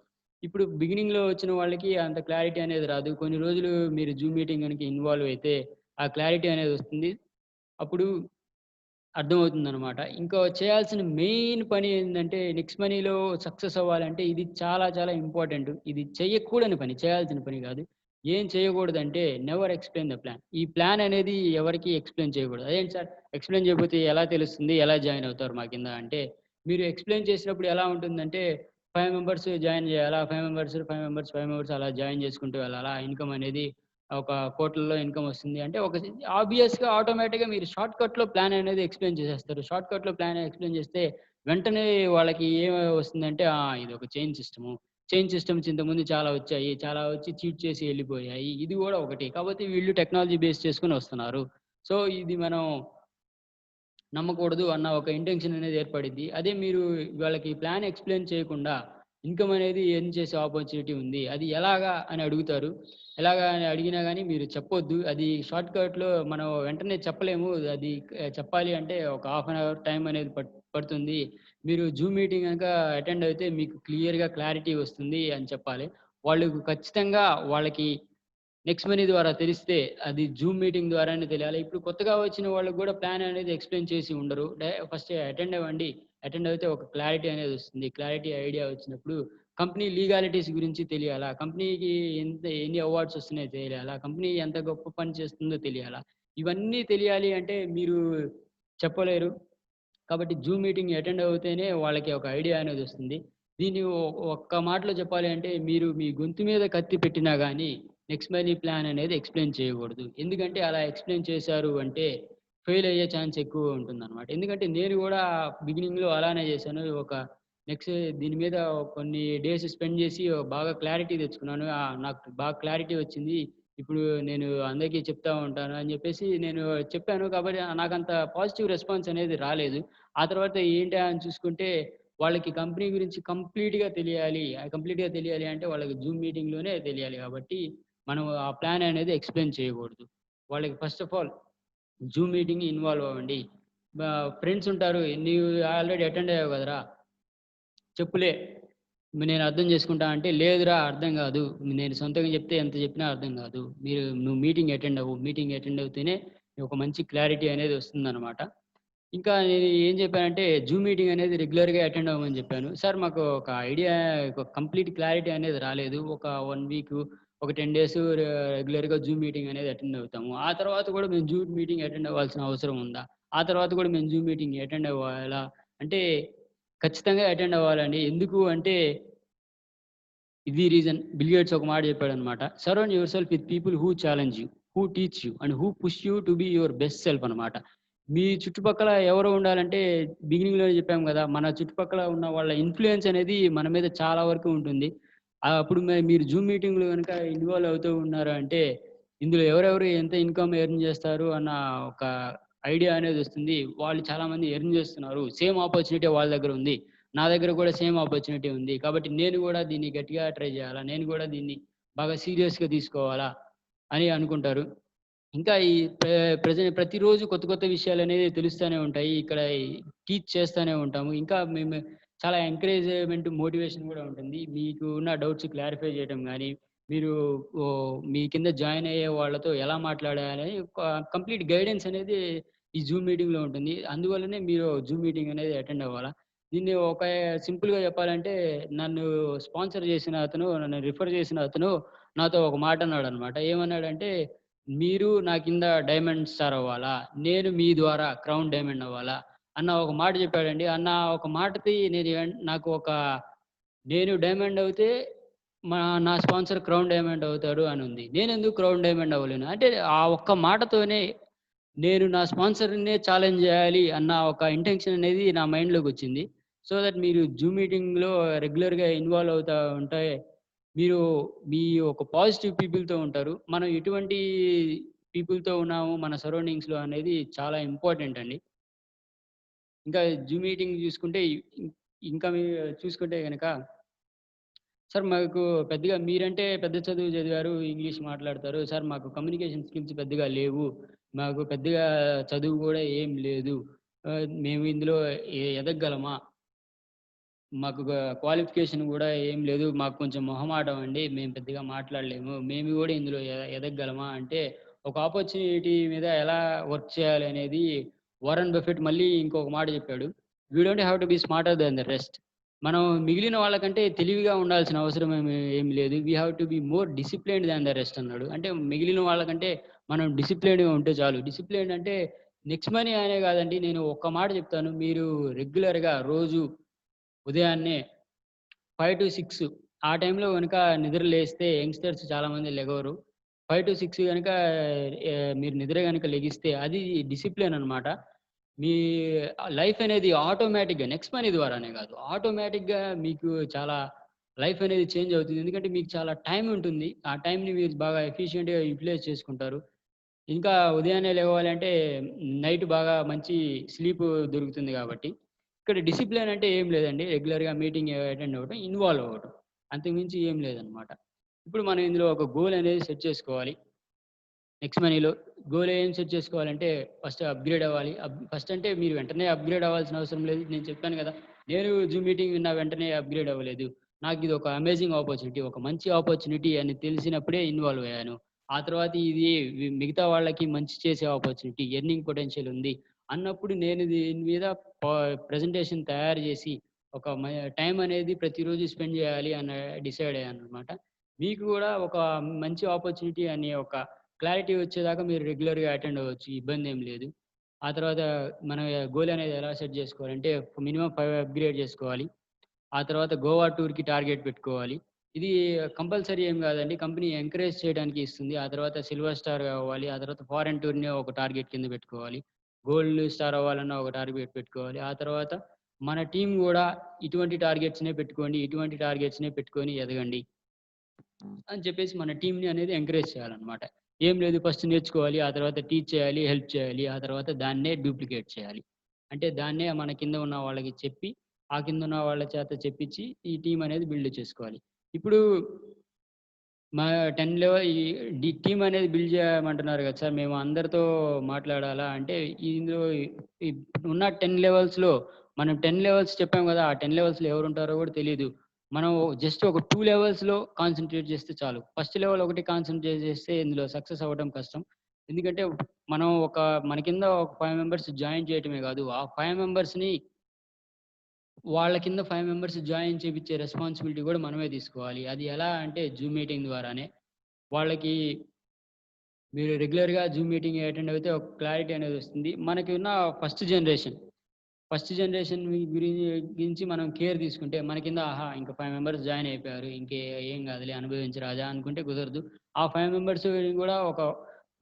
ఇప్పుడు బిగినింగ్‌లో వచ్చిన వాళ్ళకి అంత క్లారిటీ అనేది రాదు. కొన్ని రోజులు మీరు జూమ్ మీటింగ్ గనుక ఇన్వాల్వ్ అయితే, ఆ క్లారిటీ అనేది వస్తుంది. అప్పుడు అర్థమవుతుందనమాట. ఇంకా చేయాల్సిన మెయిన్ పని ఏందంటే, నెక్స్ట్ మనీలో సక్సెస్ అవ్వాలంటే ఇది చాలా చాలా ఇంపార్టెంట్. ఇది చెయ్యకూడని పని, చేయాల్సిన పని గాదు. ఏం చేయకూడదంటే నెవర్ ఎక్స్‌ప్లెయిన్ ద ప్లాన్. ఈ ప్లాన్ అనేది ఎవరికీ ఎక్స్‌ప్లెయిన్ చేయకూడదు. అదేంటి సార్ ఎక్స్‌ప్లెయిన్ చేయకపోతే ఎలా తెలుస్తుంది? ఎలా జాయిన్ అవుతారు మా కింద అంటే, మీరు ఎక్స్‌ప్లెయిన్ చేసినప్పుడు ఎలా ఉంటుందంటే, 5 మెంబర్స్ జాయిన్ జేయాలా, 5 మెంబర్స్ అలా జాయిన్ చేసుకుంటూ వెళ్ళాలా. ఇన్‌కమ్ అనేది ఒక కోట్లలో ఇన్‌కమ్ వస్తుంది. అంటే ఒక ఆబ్వియస్‌గా ఆటోమేటిక్‌గా మీరు షార్ట్‌కట్‌లో ప్లాన్ అనేది ఎక్స్‌ప్లెయిన్ చేసేస్తారు. షార్ట్‌కట్‌లో ప్లాన్ ఎక్స్‌ప్లెయిన్ చేస్తే వెంటనే వాళ్ళకి ఏం వస్తుందంటే ఇదొక చైన్ సిస్టము. చైన్ సిస్టమ్స్ ఇంతకుముందు చాలా వచ్చాయి. చాలా వచ్చి చీట్ చేసి ఎళ్ళిపోయాయి. ఇది గూడా ఒకటి. కాపోతే వీళ్ళు టెక్నాలజీ బేస్ చేసుకొని వస్తున్నారు. సో, ఇది మనం నమ్మకూడదు అన్న ఒక ఇంటెన్షన్ అనేది ఏర్పడిద్ది. అదే మీరు వాళ్ళకి ప్లాన్ ఎక్స్‌ప్లెయిన్ చేయకుండా ఇన్‌కమ్ అనేది ఎర్న్ చేసే ఆపర్చునిటీ ఉంది. అది ఎలాగా అని అడుగుతారు. ఎలాగా అని అడిగినా గాని మీరు చెప్పొద్దు. అది షార్ట్‌కట్‌లో మనం వెంటనే చెప్పలేము. అది చెప్పాలి అంటే ఒక హాఫ్ అన్ అవర్ టైం అనేది పడుతుంది. మీరు జూమ్ మీటింగ్ గనక అటెండ్ అయితే మీకు క్లియర్‌గా క్లారిటీ వస్తుంది అని చెప్పాలి. వాళ్ళు ఖచ్చితంగా వాళ్ళకి నెక్స్ట్ మనీ ద్వారా తెలిస్తే అది జూమ్ మీటింగ్ ద్వారానే తెలియాలి. ఇప్పుడు కొత్తగా వచ్చిన వాళ్ళకి గూడా ప్లాన్ అనేది ఎక్స్‌ప్లెయిన్ చేసి ఉండరు. ఫస్ట్ అటెండ్ అవ్వండి. అటెండ్ అవుతే ఒక క్లారిటీ అనేది వస్తుంది. క్లారిటీ ఐడియా వచ్చినప్పుడు కంపెనీ లీగాలిటీస్ గురించి తెలియాలా? కంపెనీకి ఎన్ని అవార్డ్స్ వస్తున్నాయో తెలియాలా? కంపెనీ ఎంత గొప్ప పని చేస్తుందో తెలియాలా? ఇవన్నీ తెలియాలి అంటే మీరు చెప్పలేరు. కాబట్టి జూమ్ మీటింగ్ అటెండ్ అవుతేనే వాళ్ళకి ఒక ఐడియా అనేదొస్తుంది. దీన్ని ఒక్క మాటలో చెప్పాలి అంటే మీరు మీ గొంతు మీద కత్తి పెట్టినా గానీ నెక్స్ట్ మనీ ప్లాన్ అనేది ఎక్స్‌ప్లెయిన్ చేయకూడదు. ఎందుకంటే అలా ఎక్స్‌ప్లెయిన్ చేశారు అంటే ఫెయిల్ అయ్యే ఛాన్స్ ఎక్కువ ఉంటుందనమాట. ఎందుకంటే నేను గూడా బిగినింగ్‌లో అలానే చేశాను. నెక్స్ట్ దీని మీద కొన్ని డేస్ స్పెండ్ చేసి బాగా క్లారిటీ తెచ్చుకున్నాను. నాకు బాగా క్లారిటీ వచ్చింది. ఇప్పుడు నేను అందరికీ చెప్తా ఉంటాను అని జెప్పేసి నేను చెప్పాను. కాబట్టి నాకంత పాజిటివ్ రెస్పాన్స్ అనేది రాలేదు. ఆ తర్వాత ఏంటా అని చూసుకుంటే, వాళ్ళకి కంపెనీ గురించి కంప్లీట్‌గా తెలియాలి అంటే వాళ్ళకి జూమ్ మీటింగ్‌లోనే తెలియాలి కాబట్టి, మనం ఆ ప్లాన్ అనేది ఎక్స్‌ప్లెయిన్ చేయకూడదు. వాళ్ళకి first of all Zoom meeting involve అవ్వండి. ఫ్రెండ్స్ ఉంటారు. "నీవు ఆల్రెడీ అటెండ్ అయ్యావు కదరా! చెప్పులే నేను అర్థం చేసుకుంటా" అంటే, "లేదురా అర్థం కాదు. నేను సొంతంగా చెప్తే ఎంత చెప్పినా అర్థం కాదు. నువ్వు మీటింగ్ అటెండ్ అవ్వు. మీటింగ్ అటెండ్ అవుతేనే ఒక మంచి క్లారిటీ అనేది వస్తుందనమాట." ఇంకా నేను ఏం చెప్పానంటే జూమ్ మీటింగ్ అనేది రెగ్యులర్‌గా అటెండ్ అవ్వమని చెప్పాను. సార్ మాకు ఒక ఐడియా ఒక కంప్లీట్ క్లారిటీ అనేది రాలేదు. ఒక 1 వీకు, ఒక 10 డేస్ రెగ్యులర్‌గా జూమ్ మీటింగ్ అనేది అటెండ్ అవుతాము. ఆ తర్వాత కూడా మేము జూమ్ మీటింగ్ అటెండ్ అవ్వాల్సిన అవసరం ఉందా? ఆ తర్వాత కూడా మేము జూమ్ మీటింగ్ అటెండ్ అవ్వాలా? అంటే ఖచ్చితంగా అటెండ్ అవ్వాలండి. ఎందుకు అంటే ఇది రీజన్. బిల్ గేట్స్ ఒక మాట చెప్పాడన్నమాట. Surround yourself with people who challenge you, who teach you and who push you to be your best self అన్నమాట. మీ చుట్టుపక్కల ఎవరు ఉండాలంటే బిగినింగ్‌లోనే చెప్పాము గదా! మన చుట్టుపక్కల ఉన్న వాళ్ళ ఇన్‌ఫ్లూయెన్స్ అనేది మన మీద చాలా వరకు ఉంటుంది. అప్పుడు మీరు జూమ్ మీటింగ్‌లో గనుక ఇన్వాల్వ్ అవుతూ ఉన్నారు అంటే, ఇందులో ఎవరెవరు ఎంత ఇన్‌కమ్ ఎర్న్ చేస్తారు అన్న ఒక ఐడియా అనేదొస్తుంది. వాళ్ళు చాలామంది ఎర్న్ చేస్తున్నారు. సేమ్ ఆపర్చునిటీ వాళ్ళ దగ్గర ఉంది. నా దగ్గర కూడా సేమ్ ఆపర్చునిటీ ఉంది. కాబట్టి నేను గూడా దీన్ని గట్టిగా ట్రై జేయాలా? నేను గూడా దీన్ని బాగా సీరియస్‌గా తీసుకోవాలా? అని అనుకుంటారు. ఇంకా ఈ ప్రతిరోజు కొత్త కొత్త విషయాలనేవి తెలుస్తూనే ఉంటాయి. ఇక్కడ టీచ్ చేస్తూనే ఉంటాము. ఇంకా మేము చాలా ఎంకరేజ్‌మెంట్, మోటివేషన్ గూడా ఉంటుంది. మీకు ఉన్న డౌట్స్ క్లారిఫై చేయడం గానీ, మీరు మీ కింద జాయిన్ అయ్యే వాళ్ళతో ఎలా మాట్లాడాలని కంప్లీట్ గైడెన్స్ అనేది ఈ జూమ్ మీటింగ్‌లో ఉంటుంది. అందువల్లనే మీరు జూమ్ మీటింగ్ అనేది అటెండ్ అవ్వాలా. దీన్ని ఒక సింపుల్‌గా చెప్పాలంటే నన్ను స్పాన్సర్ చేసిన అతను, నన్ను రిఫర్ చేసిన అతను నాతో ఒక మాట అన్నాడనమాట. ఏమన్నాడంటే, "మీరు నా కింద డైమండ్ స్టార్ అవ్వాలా? నేను మీ ద్వారా క్రౌన్ డైమండ్ అవ్వాలా?" అన్న ఒక మాట చెప్పాడండి. అన్న ఒక మాటకి నాకు ఒక నేను డైమండ్ అవుతే నా స్పాన్సర్ క్రౌన్ డైమండ్ అవుతాడు అనుంది. నేనెందుకు క్రౌన్ డైమండ్ అవ్వలేను? అంటే ఆ ఒక్క మాటతోనే నేను నా స్పాన్సర్‌నే ఛాలెంజ్ జేయాలి అన్న ఒక ఇంటెన్షన్ అనేది నా మైండ్‌లోకొచ్చింది. సో దట్ మీరు జూమ్ మీటింగ్‌లో రెగ్యులర్‌గా ఇన్వాల్వ్ అవుతా ఉంటే, మీరు మీ ఒక పాజిటివ్ పీపుల్‌తో ఉంటారు. మనం ఎటువంటి పీపుల్‌తో ఉన్నాము మన సరౌండింగ్స్‌లో అనేది చాలా ఇంపార్టెంట్ అండి. ఇంకా జూమ్ మీటింగ్ చూసుకుంటే ఇంకా చూసుకుంటే గనక సార్ మాకు పెద్దగా మీరంటే పెద్ద చదువు చదివారు, ఇంగ్లీష్ మాట్లాడతారు. సార్ మాకు కమ్యూనికేషన్ స్కిల్స్ పెద్దగా లేవు. మాకు పెద్దగా చదువు గూడా ఏం లేదు. మేము ఇందులో ఎదగగలమా? మాకు క్వాలిఫికేషన్ గూడా ఏం లేదు. మాకు కొంచెం మొహమాటం అండి. మేము పెద్దగా మాట్లాడలేము. మేము గూడా ఇందులో ఎదగగలమా? అంటే ఒక ఆపర్చునిటీ మీద ఎలా వర్క్ చేయాలి అనేది వారెన్ బఫెట్ మళ్ళీ ఇంకొక మాట చెప్పాడు. "We don't have to be smarter than the rest." మనం మిగిలిన వాళ్ళకంటే తెలివిగా ఉండాల్సిన అవసరం ఏమి లేదు. We have to be more disciplined than the rest అన్నాడు. అంటే మిగిలిన వాళ్ళకంటే మనం డిసిప్లిన్డ్‌గా ఉంటే చాలు. డిసిప్లిన్ అంటే నెక్స్ట్ మనీ అనే కాదండి. నేను ఒక్క మాట చెప్తాను. మీరు రెగ్యులర్‌గా రోజు ఉదయాన్నే 5-6 ఆ టైంలో గనుక నిద్ర లేస్తే యంగ్‌స్టర్స్ చాలామంది లెగవరు. 5-6 గనుక మీరు నిద్ర గనుక లెగిస్తే అది డిసిప్లిన్ అన్నమాట. మీ లైఫ్ అనేది ఆటోమేటిక్‌గా నెక్స్ట్ మనీ ద్వారానే గాదు. ఆటోమేటిక్‌గా మీకు చాలా లైఫ్ అనేది చేంజ్ అవుతుంది. ఎందుకంటే మీకు చాలా టైం ఉంటుంది. ఆ టైంని మీరు బాగా ఎఫిషియంట్‌గా యుటిలైజ్ చేసుకుంటారు. ఇంకా ఉదయాన్నే లెగవాలంటే నైట్ బాగా మంచి స్లీప్ దొరుకుతుంది గాబట్టి, ఇక్కడ డిసిప్లిన్ అంటే ఏం లేదండి. రెగ్యులర్‌గా మీటింగ్ అటెండ్ అవ్వటం, ఇన్వాల్వ్ అవ్వటం. అంతకు మించి ఏం లేదనమాట. ఇప్పుడు మనం ఇందులో ఒక గోల్ అనేది సెట్ చేసుకోవాలి. నెక్స్ట్ మనీలో గోల్ ఏం సెట్ చేసుకోవాలంటే ఫస్ట్ అప్‌గ్రేడ్ అవ్వాలి. ఫస్ట్ అంటే మీరు వెంటనే అప్‌గ్రేడ్ అవ్వాల్సిన అవసరం లేదు. నేను చెప్పాను గదా! నేను జూమ్ మీటింగ్ విన్న వెంటనే అప్‌గ్రేడ్ అవ్వలేదు. నాకిది ఒక అమేజింగ్ ఆపర్చునిటీ. ఒక మంచి ఆపర్చునిటీ అని తెలిసినప్పుడే ఇన్వాల్వ్ అయ్యాను. ఆ తర్వాత ఇది మిగతా వాళ్ళకి మంచి చేసే ఆపర్చునిటీ, ఎర్నింగ్ పొటెన్షియల్ ఉంది అన్నప్పుడు నేను దీని మీద ప ప్రెజెంటేషన్ తయారు జేసి ఒక టైం అనేది ప్రతిరోజు స్పెండ్ జేయాలి అని డిసైడ్ అయ్యాననమాట. మీకు గూడా ఒక మంచి ఆపర్చునిటీ అనే ఒక క్లారిటీ వచ్చేదాకా మీరు రెగ్యులర్‌గా అటెండ్ అవ్వచ్చు. ఇబ్బందేం లేదు. ఆ తర్వాత మన గోల్ అనేది ఎలా సెట్ జేసుకోవాలంటే మినిమమ్ 5 అప్‌గ్రేడ్ జేసుకోవాలి. ఆ తర్వాత గోవా టూర్‌కి టార్గెట్ పెట్టుకోవాలి. ఇది కంపల్సరీ ఏం గాదండి. కంపెనీ ఎంకరేజ్ చేయడానికి ఇస్తుంది. ఆ తర్వాత సిల్వర్ స్టార్ అవ్వాలి. ఆ తర్వాత ఫారెన్ టూర్‌ని ఒక టార్గెట్ కింద పెట్టుకోవాలి. గోల్డ్ స్టార్ అవ్వాలన్న ఒక టార్గెట్ పెట్టుకోవాలి. ఆ తర్వాత మన టీమ్ గూడా ఇటువంటి టార్గెట్స్‌నే పెట్టుకోండి. ఇటువంటి టార్గెట్స్‌నే పెట్టుకొని ఎదగండి. అని చెప్పేసి మన టీమ్‌ని అనేది ఎంకరేజ్ చేయాలనమాట. ఏం లేదు ఫస్ట్ నేర్చుకోవాలి. ఆ తర్వాత టీచ్ చేయాలి, హెల్ప్ చేయాలి. ఆ తర్వాత దాన్నే డూప్లికేట్ చేయాలి. అంటే దాన్నే మన కింద ఉన్న వాళ్ళకి చెప్పి, ఆ కింద ఉన్న వాళ్ళ చేత చెప్పించి ఈ టీమ్ అనేది బిల్డ్ చేసుకోవాలి. ఇప్పుడు మా 10 లెవెల్ టీమ్ అనేది బిల్డ్ చేయమంటున్నారు కదా సార్! మేము అందరితో మాట్లాడాలా అంటే ఇందులో ఈ ఉన్న 10 లెవెల్స్‌లో మనం 10 లెవెల్స్ చెప్పాం కదా! ఆ 10 లెవెల్స్‌లో ఎవరుంటారో కూడా తెలీదు. మనం జస్ట్ ఒక 2 లెవెల్స్‌లో కాన్సంట్రేట్ చేస్తే చాలు. ఫస్ట్ లెవెల్ ఒకటి కాన్సంట్రేట్ చేస్తే ఇందులో సక్సెస్ అవ్వడం కష్టం. ఎందుకంటే మనం మన కింద ఒక 5 మెంబర్స్ జాయిన్ చేయటమే కాదు. ఆ 5 మెంబర్స్‌ని వాళ్ళ కింద 5 మెంబర్స్ జాయిన్ చేపిచ్చే రెస్పాన్సిబిలిటీ కూడా మనమే తీసుకోవాలి. అది ఎలా అంటే జూమ్ మీటింగ్ ద్వారానే. వాళ్ళకి మీరు రెగ్యులర్‌గా జూమ్ మీటింగ్ అటెండ్ అవుతే ఒక క్లారిటీ అనేది వస్తుంది. మనకి ఉన్న ఫస్ట్ జనరేషన్ ఫస్ట్ జనరేషన్ గురించి మనం కేర్ తీసుకుంటే మన కింద ఆహా! ఇంక 5 మెంబర్స్ జాయిన్ అయిపోయారు. ఏం కాదులే అనుభవించు రాజా అనుకుంటే కుదరదు. ఆ 5 మెంబర్స్ కూడా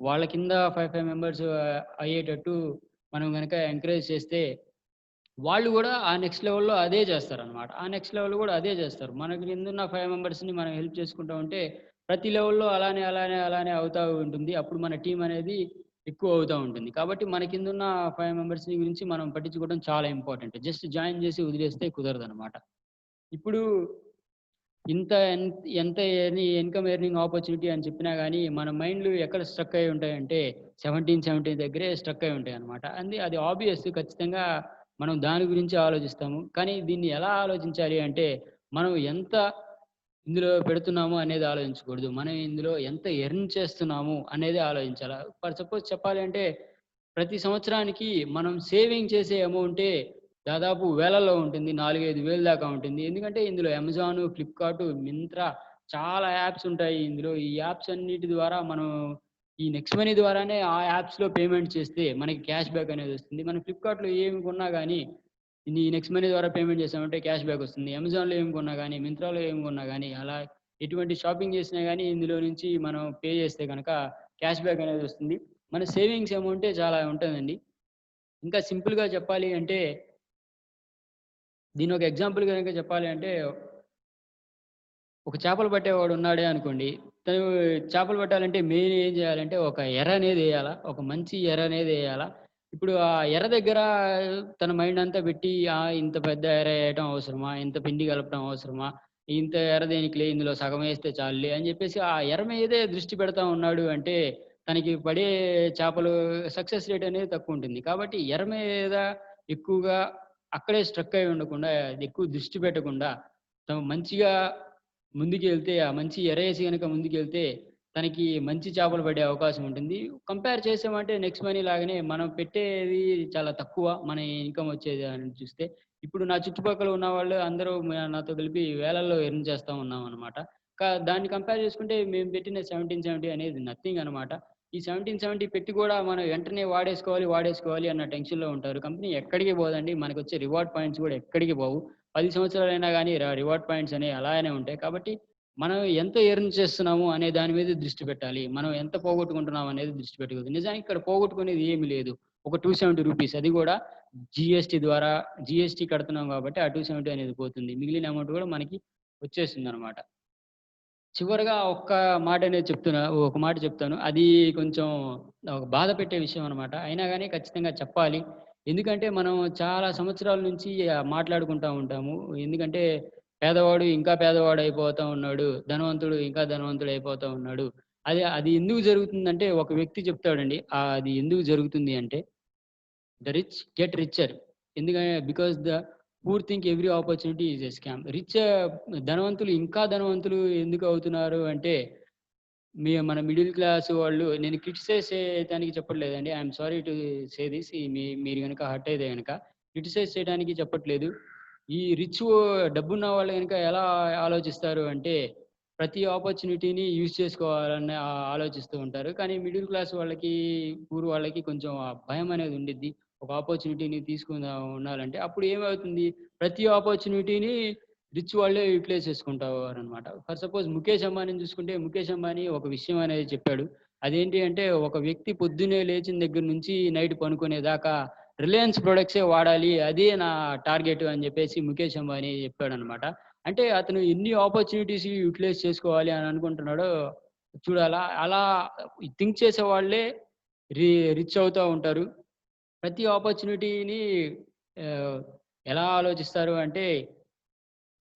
వాళ్ళ కింద 5 మెంబర్స్ అయ్యేటట్టు మనం గనక ఎంకరేజ్ చేస్తే వాళ్ళు గూడా ఆ నెక్స్ట్ లెవెల్‌లో అదే చేస్తారనమాట. ఆ నెక్స్ట్ లెవెల్ గూడా అదే చేస్తారు. మనకి కిందున్న 5 మెంబర్స్‌ని మనం హెల్ప్ చేసుకుంటా ఉంటే ప్రతి లెవెల్‌లో అలానే అవుతా ఉంటుంది. అప్పుడు మన టీమ్ అనేది ఎక్కువ అవుతా ఉంటుంది. కాబట్టి మన కిందున్న 5 మెంబర్స్‌ని గురించి మనం పట్టించుకోవడం చాలా ఇంపార్టెంట్. జస్ట్ జాయిన్ చేసి వదిలేస్తే కుదరదనమాట. ఇప్పుడు ఇంత ఎన్ ఎంత ఇన్‌కమ్ ఎర్నింగ్ ఆపర్చునిటీ అని చెప్పినా గానీ, మన మైండ్‌లు ఎక్కడ స్ట్రక్ అయ్యి ఉంటాయంటే 17 దగ్గరే స్ట్రక్ అయ్యి ఉంటాయన్నమాట. అది ఆబ్వియస్ ఖచ్చితంగా మనం దాని గురించే ఆలోచిస్తాము. కానీ దీన్ని ఎలా ఆలోచించాలి అంటే, మనం ఎంత ఇందులో పెడుతున్నాము అనేది ఆలోచించకూడదు. మనం ఇందులో ఎంత ఎర్న్ చేస్తున్నాము అనేది ఆలోచించాల. ఫర్ సపోజ్ చెప్పాలి అంటే, ప్రతి సంవత్సరానికి మనం సేవింగ్ చేసే అమౌంటే దాదాపు వేలల్లో ఉంటుంది. 4, 5 వేలు దాకా ఉంటుంది. ఎందుకంటే ఇందులో అమెజాను, ఫ్లిప్‌కార్టు, మింత్రా చాలా యాప్స్ ఉంటాయి ఇందులో. ఈ యాప్స్ అన్నిటి ద్వారా మనం ఈ నెక్స్ట్ మనీ ద్వారానే ఆ యాప్స్‌లో పేమెంట్ చేస్తే మనకి క్యాష్ బ్యాక్ అనేది వస్తుంది. మనం ఫ్లిప్‌కార్ట్‌లో ఏమి కొన్నా గానీ, ఈ నెక్స్ట్ మనీ ద్వారా పేమెంట్ చేసామంటే క్యాష్ బ్యాక్ వస్తుంది. అమెజాన్‌లో ఏమి కొన్నా గానీ, మింత్రాలో ఏమి కొన్నా గానీ, అలా ఎటువంటి షాపింగ్ చేసినా గానీ ఇందులో నుంచి మనం పే చేస్తే గనక క్యాష్ బ్యాక్ అనేది వస్తుంది. మన సేవింగ్స్ అమౌంటే చాలా ఉంటదండి. ఇంకా సింపుల్‌గా చెప్పాలి అంటే దీన్నొక ఎగ్జాంపుల్ గనక చెప్పాలి అంటే, ఒక చేపలు పట్టేవాడు ఉన్నాడే అనుకోండి. తను చేపలు పట్టాలంటే మెయిన్ ఏం చేయాలంటే, ఒక ఎర అనేదెయ్యాల. ఒక మంచి ఎర అనేదెయ్యాల. ఇప్పుడు ఆ ఎర దగ్గర తన మైండ్ అంతా పెట్టి, ఇంత పెద్ద ఎర ఏయటం అవసరమా? ఇంత పిండి కలపడం అవసరమా? ఇంత ఎర దేనికిలే ఇందులో సగం ఏస్తే చాలులే అని చెప్పేసి ఆ ఎర మీదే దృష్టి పెడతా ఉన్నాడు అంటే, తనకి పడే చేపలు సక్సెస్ రేట్ అనేది తక్కువుంటుంది. కాబట్టి ఎర మీద ఎక్కువగా అక్కడే స్ట్రక్ అయ్యి ఉండకుండా, ఎక్కువ దృష్టి పెట్టకుండా, తను మంచిగా ముందుకెళ్తే, ఆ మంచి ఎరేసి గనక ముందుకెళ్తే, తనకి మంచి చేపలు పడే అవకాశం ఉంటుంది. కంపేర్ చేసామంటే నెక్స్ట్ మనీ లాగానే మనం పెట్టేది చాలా తక్కువ. మన ఇన్‌కమ్ వచ్చేది అని చూస్తే. ఇప్పుడు నా చుట్టుపక్కల ఉన్నవాళ్ళు అందరూ నాతో కలిపి వేలల్లో ఎర్న్ చేస్తా ఉన్నామనమాట. దాన్ని కంపేర్ చేసుకుంటే మేము పెట్టిన 1770 అనేది నథింగ్ అనమాట. ఈ 1770 పెట్టి కూడా మనం వెంటనే వాడేసుకోవాలి అన్న టెన్షన్‌లో ఉంటారు. కంపెనీ ఎక్కడికి పోదండి. మనకొచ్చే రివార్డ్ పాయింట్స్ కూడా ఎక్కడికి పోవు. 10 సంవత్సరాలైనా గాని రివార్డ్ పాయింట్స్ అనేవి అలానే ఉంటాయి. కాబట్టి మనం ఎంత ఎర్న్ చేస్తున్నాము అనే దాని మీద దృష్టి పెట్టాలి. మనం ఎంత పోగొట్టుకుంటున్నాం అనేది దృష్టి పెట్టకూడదు. నిజానికి ఇక్కడ పోగొట్టుకునేది ఏమి లేదు. ఒక రూ. 270 అది కూడా జీఎస్టీ ద్వారా జీఎస్టీ కడుతున్నాం కాబట్టి ఆ 270 అనేది పోతుంది. మిగిలిన అమౌంట్ కూడా మనకి వచ్చేస్తుందనమాట. చివరగా ఒక మాట చెప్తాను. అది కొంచెం ఒక బాధ పెట్టే విషయం అనమాట. అయినా గాని ఖచ్చితంగా చెప్పాలి. ఎందుకంటే మనం చాలా సంవత్సరాల నుంచి మాట్లాడుకుంటా ఉంటాము. ఎందుకంటే పేదవాడు ఇంకా పేదవాడయిపోతా ఉన్నాడు. ధనవంతుడు ఇంకా ధనవంతుడయిపోతా ఉన్నాడు. అది ఎందుకు జరుగుతుందంటే ఒక వ్యక్తి చెప్తాడండి. అది ఎందుకు జరుగుతుంది అంటే the rich get richer. Because the poor think every opportunity is a scam. ధనవంతులు ఇంకా ధనవంతులు ఎందుకు అవుతున్నారు అంటే, మన మిడిల్ క్లాస్ వాళ్ళు నేను క్రిటిసైజ్ చేయటానికి చెప్పట్లేదండి. I'm sorry to say this. మీరు గనక హర్ట్ అయితే గనక క్రిటిసైజ్ చేయడానికి చెప్పట్లేదు. ఈ డబ్బున్న వాళ్ళు గనక ఎలా ఆలోచిస్తారు అంటే, ప్రతి ఆపర్చునిటీని యూజ్ చేసుకోవాలని ఆలోచిస్తూ ఉంటారు. కానీ మిడిల్ క్లాస్ వాళ్ళకి, పూర్ వాళ్ళకి కొంచెం ఆ భయం అనేది ఉండిద్ది. ఒక ఆపర్చునిటీని ఉండాలంటే అప్పుడు ఏమవుతుంది? ప్రతి ఆపర్చునిటీని రిచ్ వాళ్ళే యుటిలైజ్ చేసుకుంటారనమాట. ఫర్ సపోజ్ ముఖేష్ అంబానీని చూసుకుంటే, ముఖేష్ అంబానీ ఒక విషయం అనేది చెప్పాడు. అదేంటి అంటే, ఒక వ్యక్తి పొద్దున్నే లేచిన దగ్గర నుంచి నైట్ పనుకునేదాకా రిలయన్స్ ప్రొడక్ట్సే వాడాలి. అదే నా టార్గెట్ అని చెప్పేసి ముఖేష్ అంబానీ చెప్పాడనమాట. అంటే అతను ఎన్ని ఆపర్చునిటీస్ యుటిలైజ్ చేసుకోవాలి అని అనుకుంటున్నాడో చూడాలా. అలా థింక్ చేసే వాళ్ళే రి రిచ్ అవుతా ఉంటారు. ప్రతి ఆపర్చునిటీని ఆహ్, ఎలా ఆలోచిస్తారు అంటే,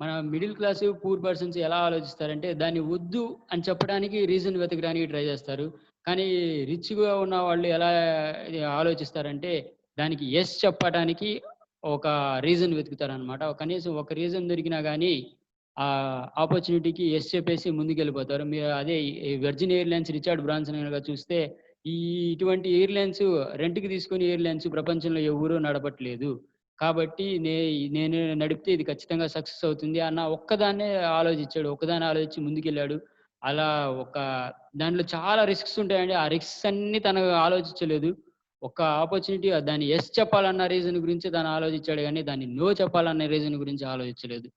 మన మిడిల్ క్లాస్, పూర్ పర్సన్స్ ఎలా ఆలోచిస్తారంటే, దాన్ని వద్దు అని చెప్పడానికి రీజన్ వెతకడానికి ట్రై చేస్తారు. కానీ రిచ్‌గా ఉన్న వాళ్ళు ఎలా ఆలోచిస్తారంటే, దానికి యెస్ చెప్పటానికి ఒక రీజన్ వెతుకుతారనమాట. కనీసం ఒక రీజన్ దొరికినా గానీ, ఆ ఆపర్చునిటీకి యెస్ చెప్పేసి ముందుకెళ్ళిపోతారు. మీరు అదే ఈ 'విర్జిన్ ఎయిర్‌లైన్స్' రిచర్డ్ బ్రాన్సన్ గనక చూస్తే, ఈ ఇటువంటి ఎయిర్‌లైన్స్ రెంట్‌కి తీసుకొని ఎయిర్‌లైన్స్ ప్రపంచంలో ఎవ్వరు నడపట్లేదు. కాబట్టి నేను నడిపితే ఇది ఖచ్చితంగా సక్సెస్ అవుతుంది అన్న ఒక్కదాన్నే ఆలోచించాడు. ఒక్కదాన్నే ఆలోచించి ముందుకెళ్ళాడు. అలా ఒక దాంట్లో చాలా రిస్క్స్ ఉంటాయండి. ఆ రిస్క్స్ అన్నీ తను ఆలోచించలేదు. ఒక ఆపర్చునిటీ దాన్ని యెస్ చెప్పాలన్న రీజన్ గురించి తను ఆలోచించాడు గానీ, దాన్ని నో చెప్పాలన్న రీజన్ గురించి ఆలోచించలేదు.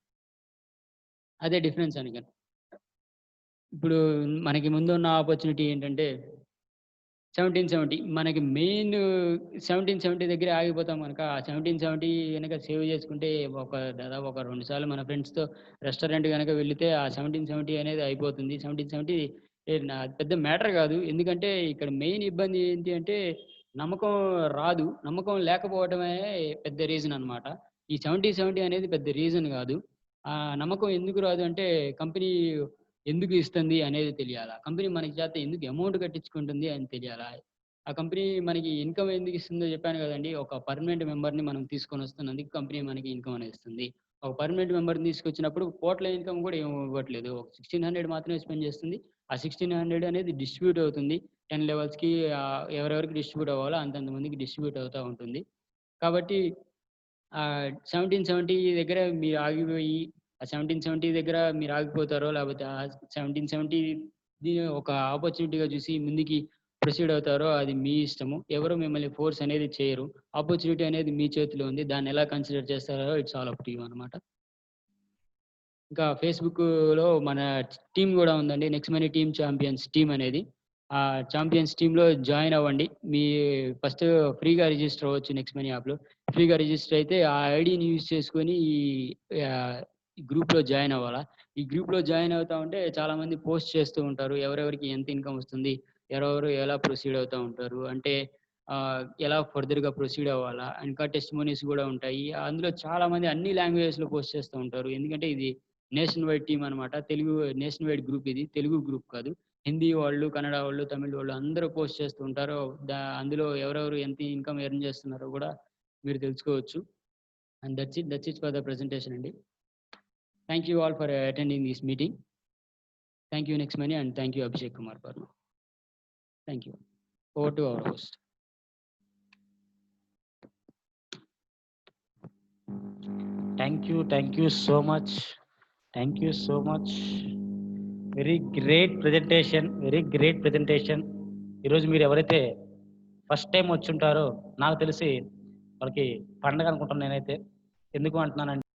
అదే డిఫరెన్స్ అని. ఇప్పుడు మనకి ముందున్న ఆపర్చునిటీ ఏంటంటే 1770 మనకి మెయిన్ 1770 దగ్గరే ఆగిపోతాం గనక, ఆ 1770 గనక సేవ్ చేసుకుంటే దాదాపు ఒక 2 సార్లు మన ఫ్రెండ్స్‌తో రెస్టారెంట్ గనక వెళితే ఆ 1770 అనేది అయిపోతుంది. 1770 పెద్ద మ్యాటర్ గాదు. ఎందుకంటే ఇక్కడ మెయిన్ ఇబ్బంది ఏంటి అంటే నమ్మకం రాదు. నమ్మకం లేకపోవటమే పెద్ద రీజన్ అన్నమాట. ఈ 70 అనేది పెద్ద రీజన్ గాదు. నమ్మకం ఎందుకు రాదు అంటే కంపెనీ ఎందుకు ఇస్తుంది అనేది తెలియాల. కంపెనీ మనకి చేత ఎందుకు అమౌంట్ కట్టించుకుంటుంది అని తెలియాలా. ఆ కంపెనీ మనకి ఇన్‌కమ్ ఎందుకు ఇస్తుందో చెప్పాను గదండీ! ఒక పర్మనెంట్ మెంబర్‌ని మనం తీసుకొనొస్తున్నందుకు కంపెనీ మనకి ఇన్‌కమ్ అనేది ఇస్తుంది. ఒక పర్మనెంట్ మెంబర్‌ని తీసుకొచ్చినప్పుడు కోట్ల ఇన్‌కమ్ గూడా ఏమి ఇవ్వట్లేదు. ఒక 1600 మాత్రమే స్పెండ్ చేస్తుంది. ఆ 1600 అనేది డిస్ట్రిబ్యూట్ అవుతుంది. 10 లెవెల్స్‌కి ఎవరెవరికి డిస్ట్రిబ్యూట్ అవ్వాలో అంతంత మందికి డిస్ట్రిబ్యూట్ అవుతా ఉంటుంది. కాబట్టి 1770 దగ్గర మీరు ఆగిపోయి, ఆ 1770 దగ్గర మీరు ఆగిపోతారో, లేపోతే ఆ 1770 ఒక ఆపర్చునిటీగా చూసి ముందుకి ప్రొసీడ్ అవుతారో అది మీ ఇష్టము. ఎవరు మిమ్మల్ని ఫోర్స్ అనేది చేయరు. ఆపర్చునిటీ అనేది మీ చేతిలో ఉంది. దాన్ని ఎలా కన్సిడర్ చేస్తారో it's all up to you అన్నమాట. ఇంకా ఫేస్‌బుక్‌లో మన టీమ్ గూడా ఉందండి. Next money team champions team అనేది. ఆ చాంపియన్స్ టీమ్‌లో జాయిన్ అవ్వండి. మీ ఫస్ట్ ఫ్రీగా రిజిస్టర్ అవ్వచ్చు నెక్స్ట్ మనీ యాప్‌లో. ఫ్రీగా రిజిస్టర్ అయితే ఆ ఐడీని యూజ్ చేసుకొని ఆహ్, ఈ గ్రూప్‌లో జాయిన్ అవ్వాలా. ఈ గ్రూప్‌లో జాయిన్ అవుతా ఉంటే చాలామంది పోస్ట్ చేస్తూ ఉంటారు. ఎవరెవరికి ఎంత ఇన్‌కమ్ వస్తుంది? ఎవరెవరు ఎలా ప్రొసీడ్ అవుతా ఉంటారు? అంటే ఎలా ఫర్దర్‌గా ప్రొసీడ్ అవ్వాలా? ఇంకా టెస్టిమోనీస్ గూడా ఉంటాయి. అందులో చాలామంది అన్ని లాంగ్వేజెస్‌లో పోస్ట్ చేస్తూ ఉంటారు. ఎందుకంటే ఇది నేషన్ వైడ్ టీమ్ అనమాట. తెలుగు నేషన్ వైడ్ గ్రూప్ ఇది. తెలుగు గ్రూప్ కాదు. హిందీ వాళ్ళు, కన్నడ వాళ్ళు, తమిళ్ వాళ్ళు అందరూ పోస్ట్ చేస్తూ ఉంటారు. అందులో ఎవరెవరు ఎంత ఇన్‌కమ్ ఎర్న్ చేస్తున్నారో గూడా మీరు తెలుసుకోవచ్చు. And that's it for the presentation అండి. Thank you all for attending this meeting. Thank you next Mani and thank you Abhishek Kumar Varma. Thank you. Over to our host. Thank you so much. Thank you so much. Very great presentation. Very great presentation. ఈరోజు మీరు ఎవరైతే first time వచ్చుంటారో నాకు తెలిసి వాళ్ళకి పండగ అనుకుంటాను నేనైతే. ఎందుకు అంటున్నానంటే